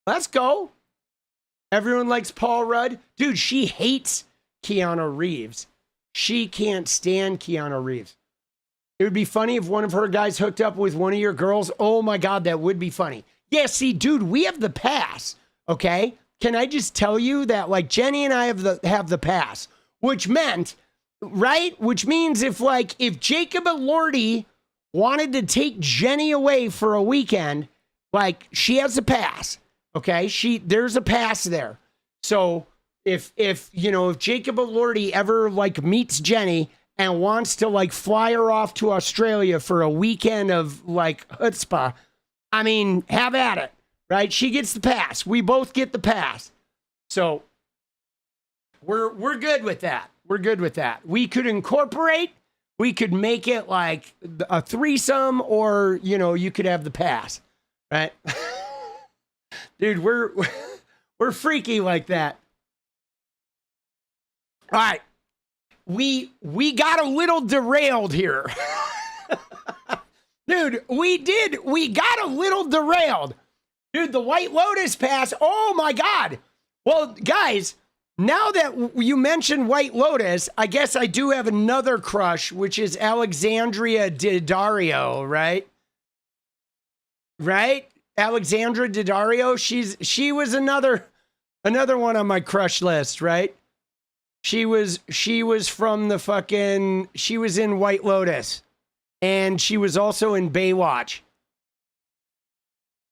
S2: Let's go. Everyone likes Paul Rudd. Dude, she hates Keanu Reeves. She can't stand Keanu Reeves. It would be funny if one of her guys hooked up with one of your girls. Oh my God, that would be funny. Yeah, see, dude, we have the pass, okay? Can I just tell you that, like, Jenny and I have the pass, which meant, right? Which means if 𝗙𝗹𝗹𝗪𝗏 wanted to take Jenny away for a weekend, like, she has a pass, okay? There's a pass there. So if 𝗙𝗹𝗹𝗪𝗏 ever, like, meets Jenny and wants to, like, fly her off to Australia for a weekend of, like, 𝗙ጽְpa, I mean, have at it, right? She gets the pass. We both get the pass. So we're good with that. We're good with that. We could incorporate. We could make it like a threesome, or, you could have the pass, right? Dude, we're freaky like that. All right. We got a little derailed here. Dude, we got a little derailed. Dude, the White Lotus pass, oh my God. Well, guys, now that you mentioned White Lotus, I guess I do have another crush, which is Alexandria Daddario, right? Right? Alexandra Daddario, she was another one on my crush list, right? She was from the fucking, she was in White Lotus. And she was also in Baywatch.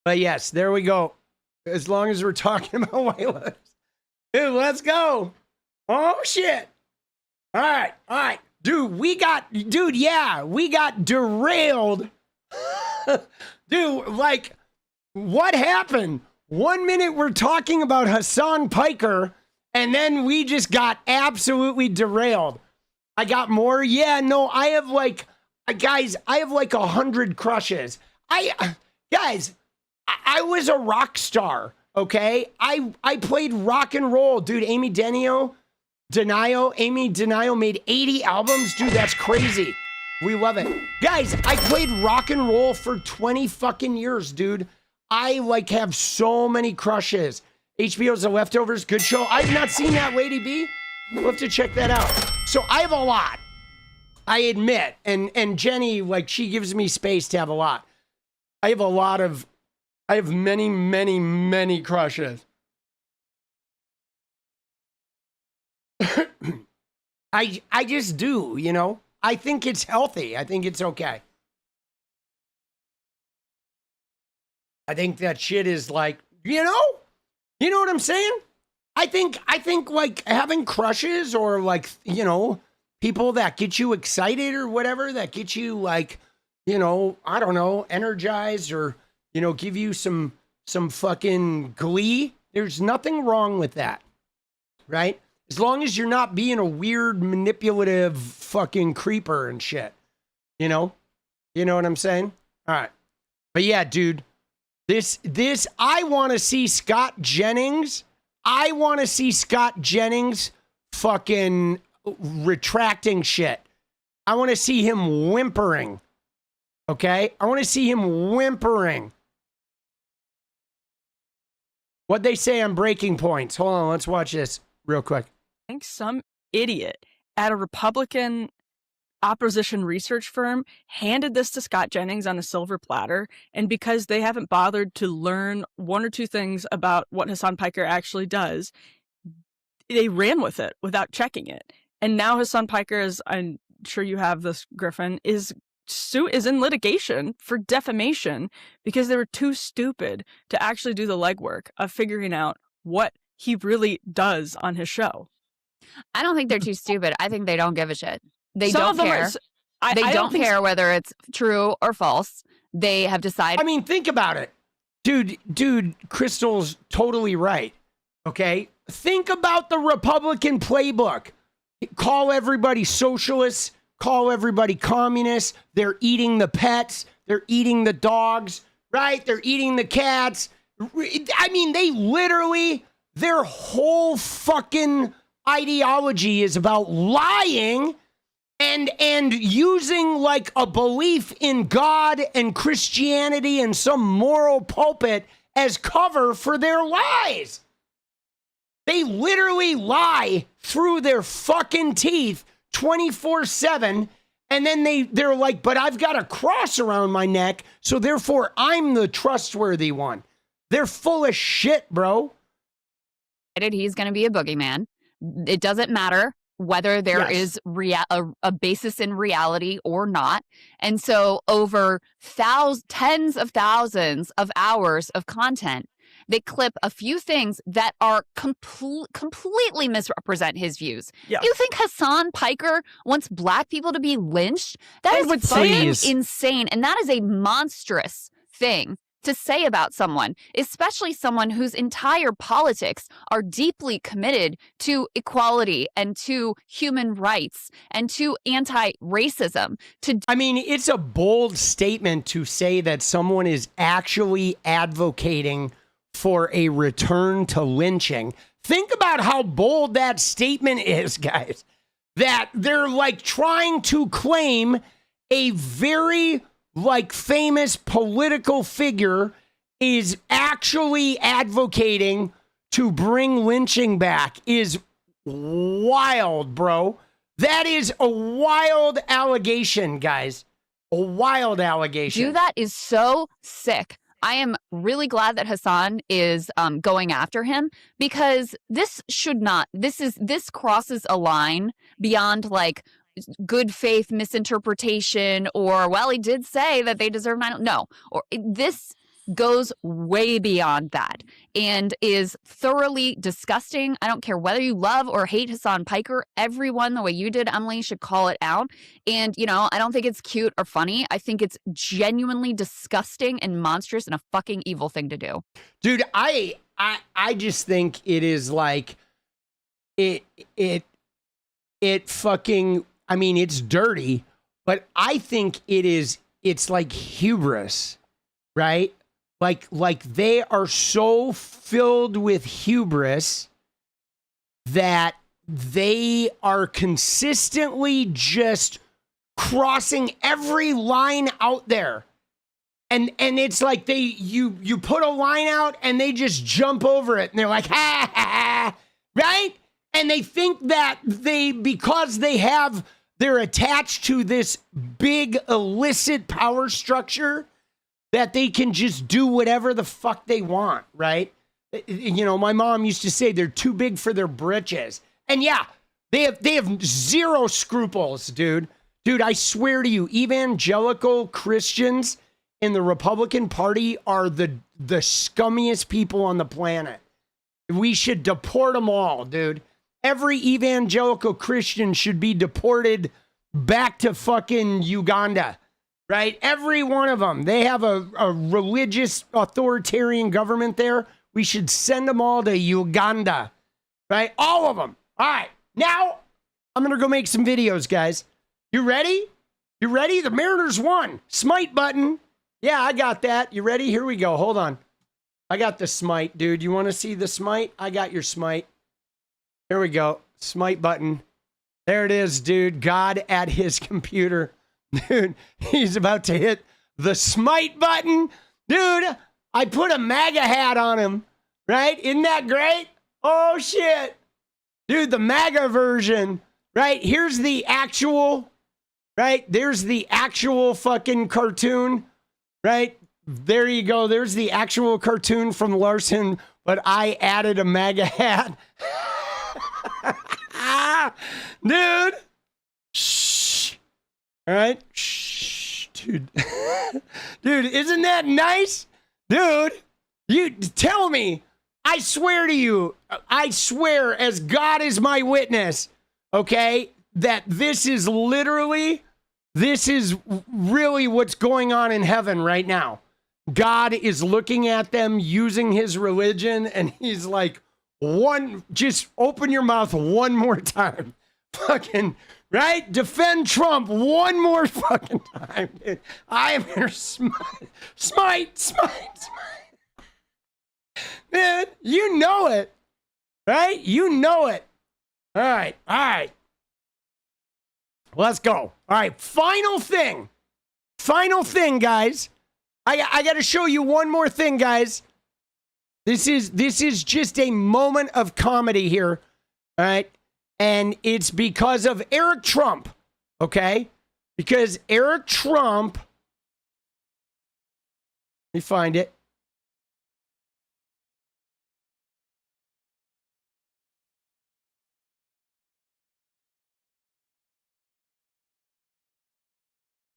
S2: But yes, there we go. As long as we're talking about White Lotus. Dude, let's go. Oh, shit. All right. Dude, we got derailed. Dude, like, what happened? 1 minute we're talking about Hasan Piker, and then we just got absolutely derailed. I got more? Yeah, no, I have like 100 crushes. I was a rock star, okay? I played rock and roll. Dude, Amy Denio made 80 albums. Dude, that's crazy. We love it. Guys, I played rock and roll for 20 fucking years, dude. I like have so many crushes. HBO's The Leftovers, good show. I've not seen that, Lady B. We'll have to check that out. So I have a lot. I admit, and Jenny, like, she gives me space to have a lot. I have many, many, many crushes. I just do, I think it's healthy. I think it's okay. I think that shit is like, you know what I'm saying? I think like having crushes, or like, people that get you excited or whatever, that get you like, I don't know, energized, or, give you some fucking glee. There's nothing wrong with that, right? As long as you're not being a weird, manipulative fucking creeper and shit. You know what I'm saying? All right. But yeah, dude, this, I want to see Scott Jennings. I want to see Scott Jennings fucking retracting shit. I want to see him whimpering. Okay? I want to see him whimpering. What'd they say on Breaking Points? Hold on, let's watch this real quick.
S21: I think some idiot at a Republican opposition research firm handed this to Scott Jennings on a silver platter, and because they haven't bothered to learn one or two things about what Hasan Piker actually does, they ran with it without checking it. And now Hasan Piker, as I'm sure you have this, Griffin, is in litigation for defamation because they were too stupid to actually do the legwork of figuring out what he really does on his show.
S22: I don't think they're too stupid. I think they don't give a shit. They
S21: Some
S22: don't
S21: of them
S22: care.
S21: are,
S22: They don't care whether it's true or false. They have decided.
S2: I mean, think about it. Dude, Crystal's totally right. Okay? Think about the Republican playbook. Call everybody socialists. Call everybody communists. They're eating the pets. They're eating the dogs, right? They're eating the cats. I mean, they literally, their whole fucking ideology is about lying and using like a belief in God and Christianity and some moral pulpit as cover for their lies. They literally lie through their fucking teeth 24/7, And then they're like, but I've got a cross around my neck, so therefore I'm the trustworthy one. They're full of shit, bro.
S22: He's going to be a boogeyman. It doesn't matter whether there is a basis in reality or not. And so over tens of thousands of hours of content, they clip a few things that are completely misrepresent his views. Yeah. You think Hasan Piker wants black people to be lynched? That is fucking insane. And that is a monstrous thing to say about someone, especially someone whose entire politics are deeply committed to equality and to human rights and to anti-racism.
S2: I mean, it's a bold statement to say that someone is actually advocating for a return to lynching. Think about how bold that statement is, guys. That they're like trying to claim a very famous political figure is actually advocating to bring lynching back is wild, bro. That is a wild allegation, guys. A wild allegation.
S22: Dude, that is so sick. I am really glad that Hasan is going after him, because this crosses a line beyond good faith misinterpretation or, well, he did say that they deserve this goes way beyond that and is thoroughly disgusting. I don't care whether you love or hate Hasan Piker. Everyone, the way you did, Emily, should call it out. And, I don't think it's cute or funny. I think it's genuinely disgusting and monstrous and a fucking evil thing to do.
S2: Dude, I just think it is it fucking, I mean, it's dirty, but I think it's like hubris, right? Like they are so filled with hubris that they are consistently just crossing every line out there. And it's like you put a line out and they just jump over it and they're like, ha, ha, ha, right? And they think that because they're attached to this big illicit power structure that they can just do whatever the fuck they want, right? My mom used to say they're too big for their britches. And yeah, they have zero scruples, dude. Dude, I swear to you, evangelical Christians in the Republican Party are the scummiest people on the planet. We should deport them all, dude. Every evangelical Christian should be deported back to fucking Uganda, right? Every one of them. They have a religious authoritarian government there. We should send them all to Uganda, right? All of them. All right. Now, I'm going to go make some videos, guys. You ready? You ready? The Mariners won. Smite button. Yeah, I got that. You ready? Here we go. Hold on. I got the smite, dude. You want to see the smite? I got your smite. Here we go. Smite button. There it is, dude. God at his computer. Dude, he's about to hit the smite button. Dude, I put a MAGA hat on him, right? Isn't that great? Oh, shit. Dude, the MAGA version, right? Here's the actual, right? There's the actual fucking cartoon, right? There you go. There's the actual cartoon from Larson, but I added a MAGA hat. Dude. Shh. All right. Shh. Dude. Dude, isn't that nice? Dude, you tell me. I swear to you. I swear as God is my witness. Okay. That this is really what's going on in heaven right now. God is looking at them using his religion and he's like, just open your mouth one more time. Fucking, right? Defend Trump one more fucking time, dude. I am here. Smite. Man, you know it. Right? You know it. All right. Let's go. All right. Final thing, guys. I got to show you one more thing, guys. This is just a moment of comedy here, all right? And it's because of Eric Trump, okay? Because Eric Trump, let me find it.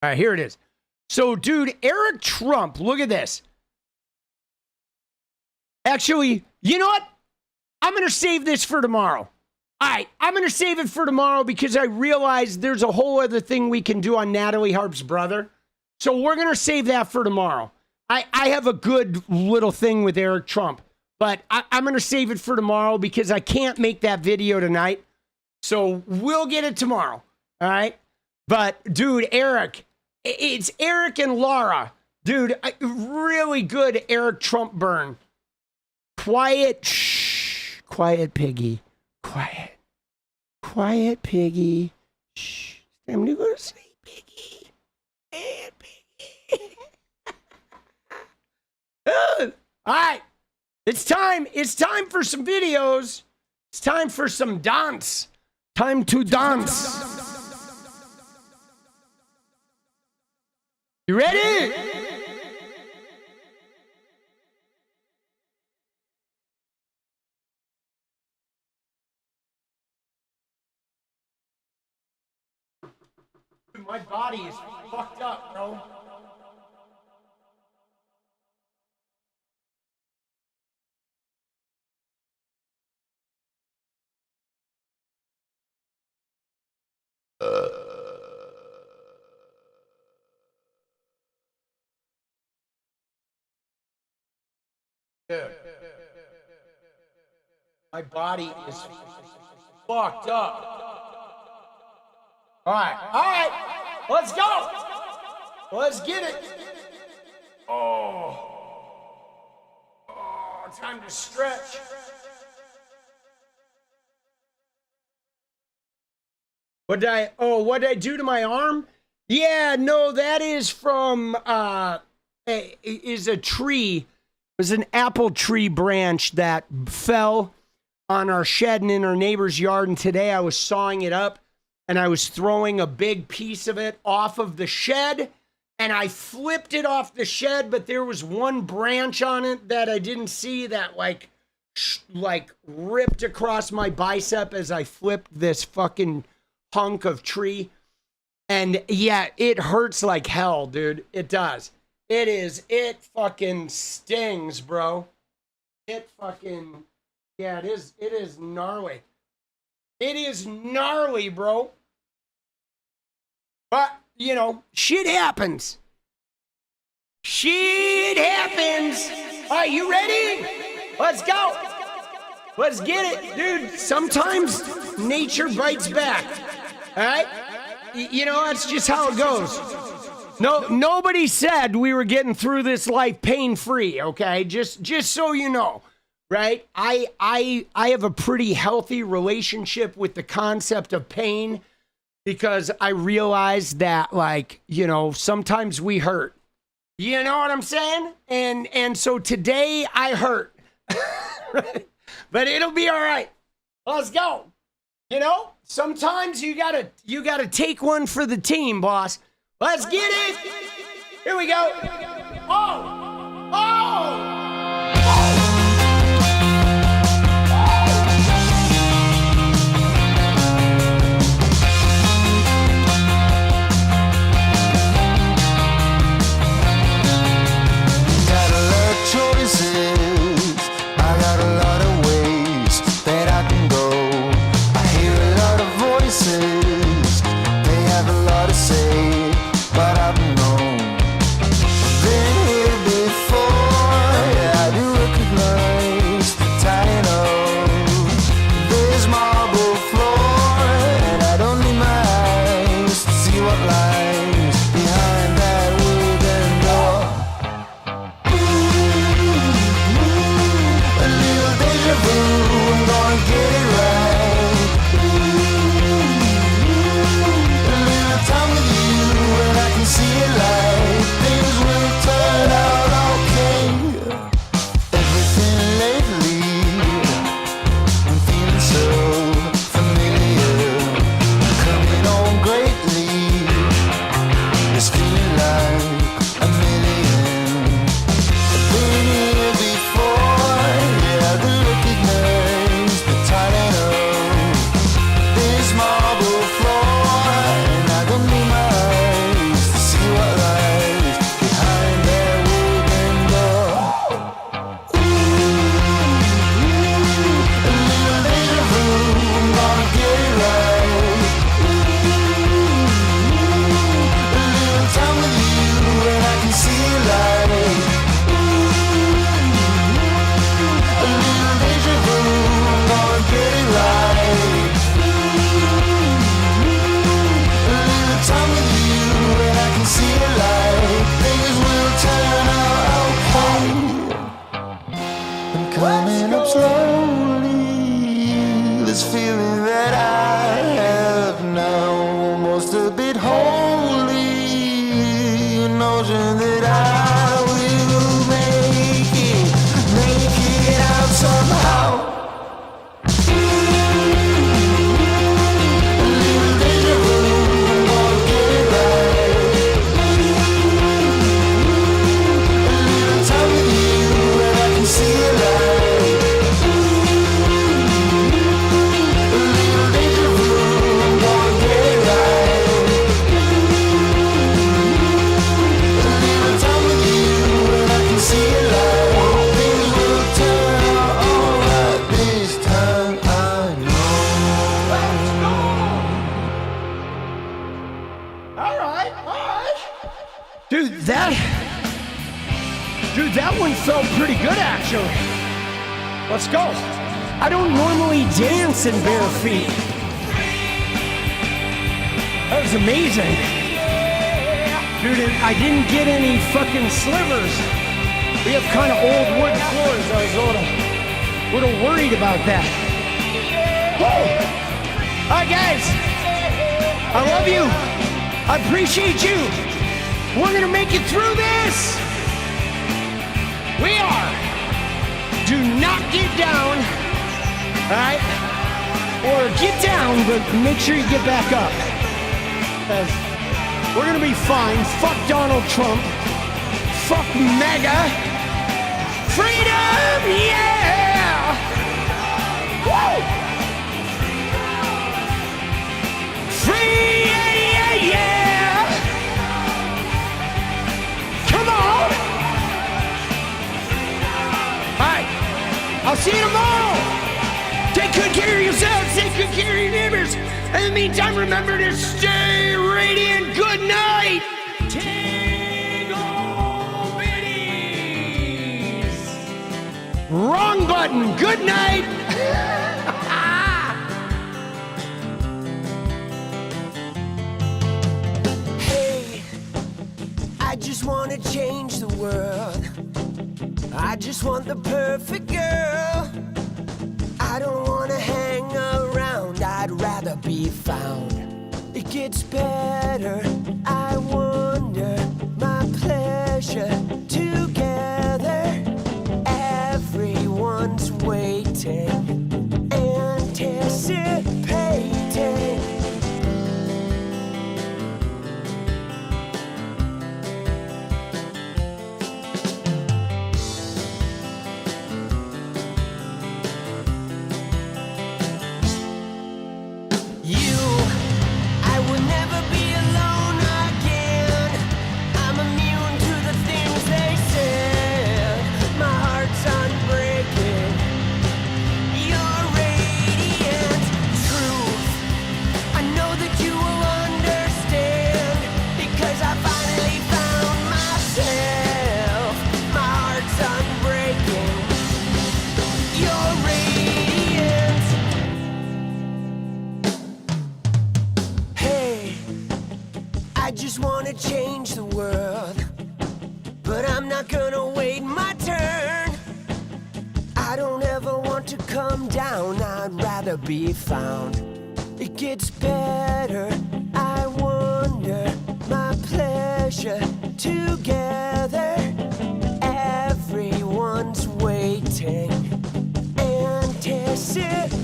S2: All right, here it is. So, dude, Eric Trump, look at this. Actually, you know what? I'm going to save this for tomorrow. All right, I'm going to save it for tomorrow because I realize there's a whole other thing we can do on Natalie Harp's brother. So we're going to save that for tomorrow. I have a good little thing with Eric Trump, but I'm going to save it for tomorrow because I can't make that video tonight. So we'll get it tomorrow. All right? But, dude, Eric, it's Eric and Laura. Dude, really good Eric Trump burn. Quiet, shh, quiet, piggy. Quiet. Quiet, piggy. Shh. Time to go to sleep, piggy. Quiet, piggy. All right. It's time. It's time for some videos. It's time for some dance. Time to dance. You ready? My body is fucked up, bro. My body is fucked up. All right, let's go. Let's get it. Time to stretch. What did I do to my arm? Yeah, no, that is from is a tree. It was an apple tree branch that fell on our shed and in our neighbor's yard, and today I was sawing it up and I was throwing a big piece of it off of the shed, and I flipped it off the shed, but there was one branch on it that I didn't see that like ripped across my bicep as I flipped this fucking hunk of tree. And yeah, it hurts like hell, dude. It does. It fucking stings, bro. It is gnarly. It is gnarly, bro. But, you know, shit happens. Shit happens. All right, you ready? Let's go. Let's get it, dude. Sometimes nature bites back. All right? You know, that's just how it goes. No, nobody said we were getting through this life pain-free, okay? Just so you know, right? I have a pretty healthy relationship with the concept of pain because I realize that, like, you know, sometimes we hurt. You know what I'm saying? And so today I hurt. But it'll be all right. Let's go. You know, sometimes you gotta take one for the team, boss. Let's get it. Here we go. Oh.
S1: But I've known, been here before. coming up slowly. This feeling that I have now, almost a bit holy. An notion that I will make it out somehow.
S2: Dude, that one felt pretty good, actually. Let's go. I don't normally dance in bare feet. That was amazing. Dude, I didn't get any fucking slivers. We have kind of old wood floors. I was a little worried about that. Whoa. All right, guys. I love you. I appreciate you. We're going to make it through this. We are. Do not get down, all right? Or get down, but make sure you get back up. Because we're gonna be fine. Fuck Donald Trump. Fuck Maga. Freedom, yeah! Woo! Free, yeah, yeah! Come on! I'll see you tomorrow. Take good care of yourselves. Take good care of your neighbors. In the meantime, remember to stay radiant. Good night. Wrong button. Good night.
S1: Hey, I just want to change the world. I just want the perfect girl. I don't want to hang around, I'd rather be found. It gets better, I wonder, my pleasure together. Everyone's waiting, anticipating. Change the world, but I'm not gonna wait my turn. I don't ever want to come down, I'd rather be found. It gets better, I wonder, my pleasure together. Everyone's waiting, anticipating.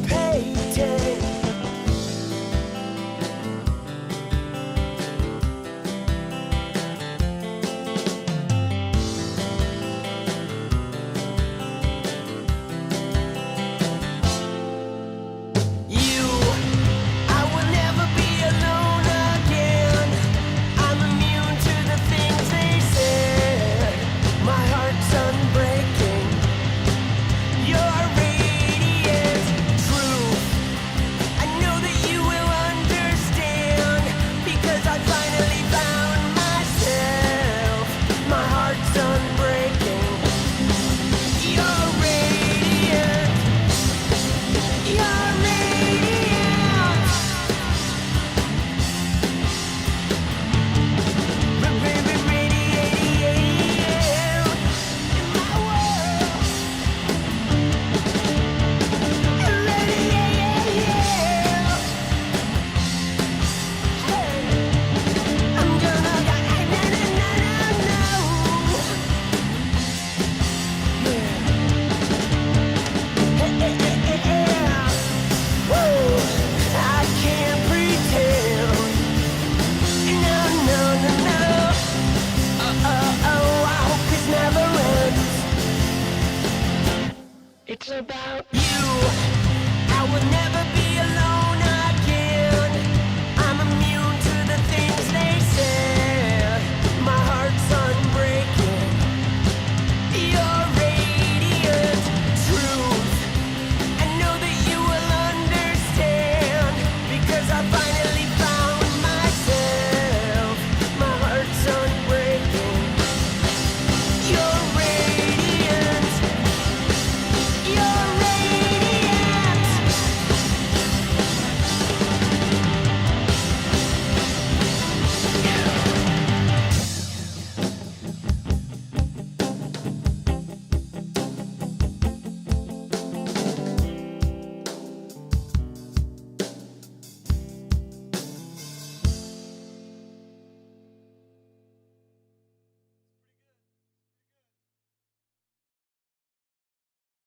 S1: Unbreaking, you're radiant. I would never be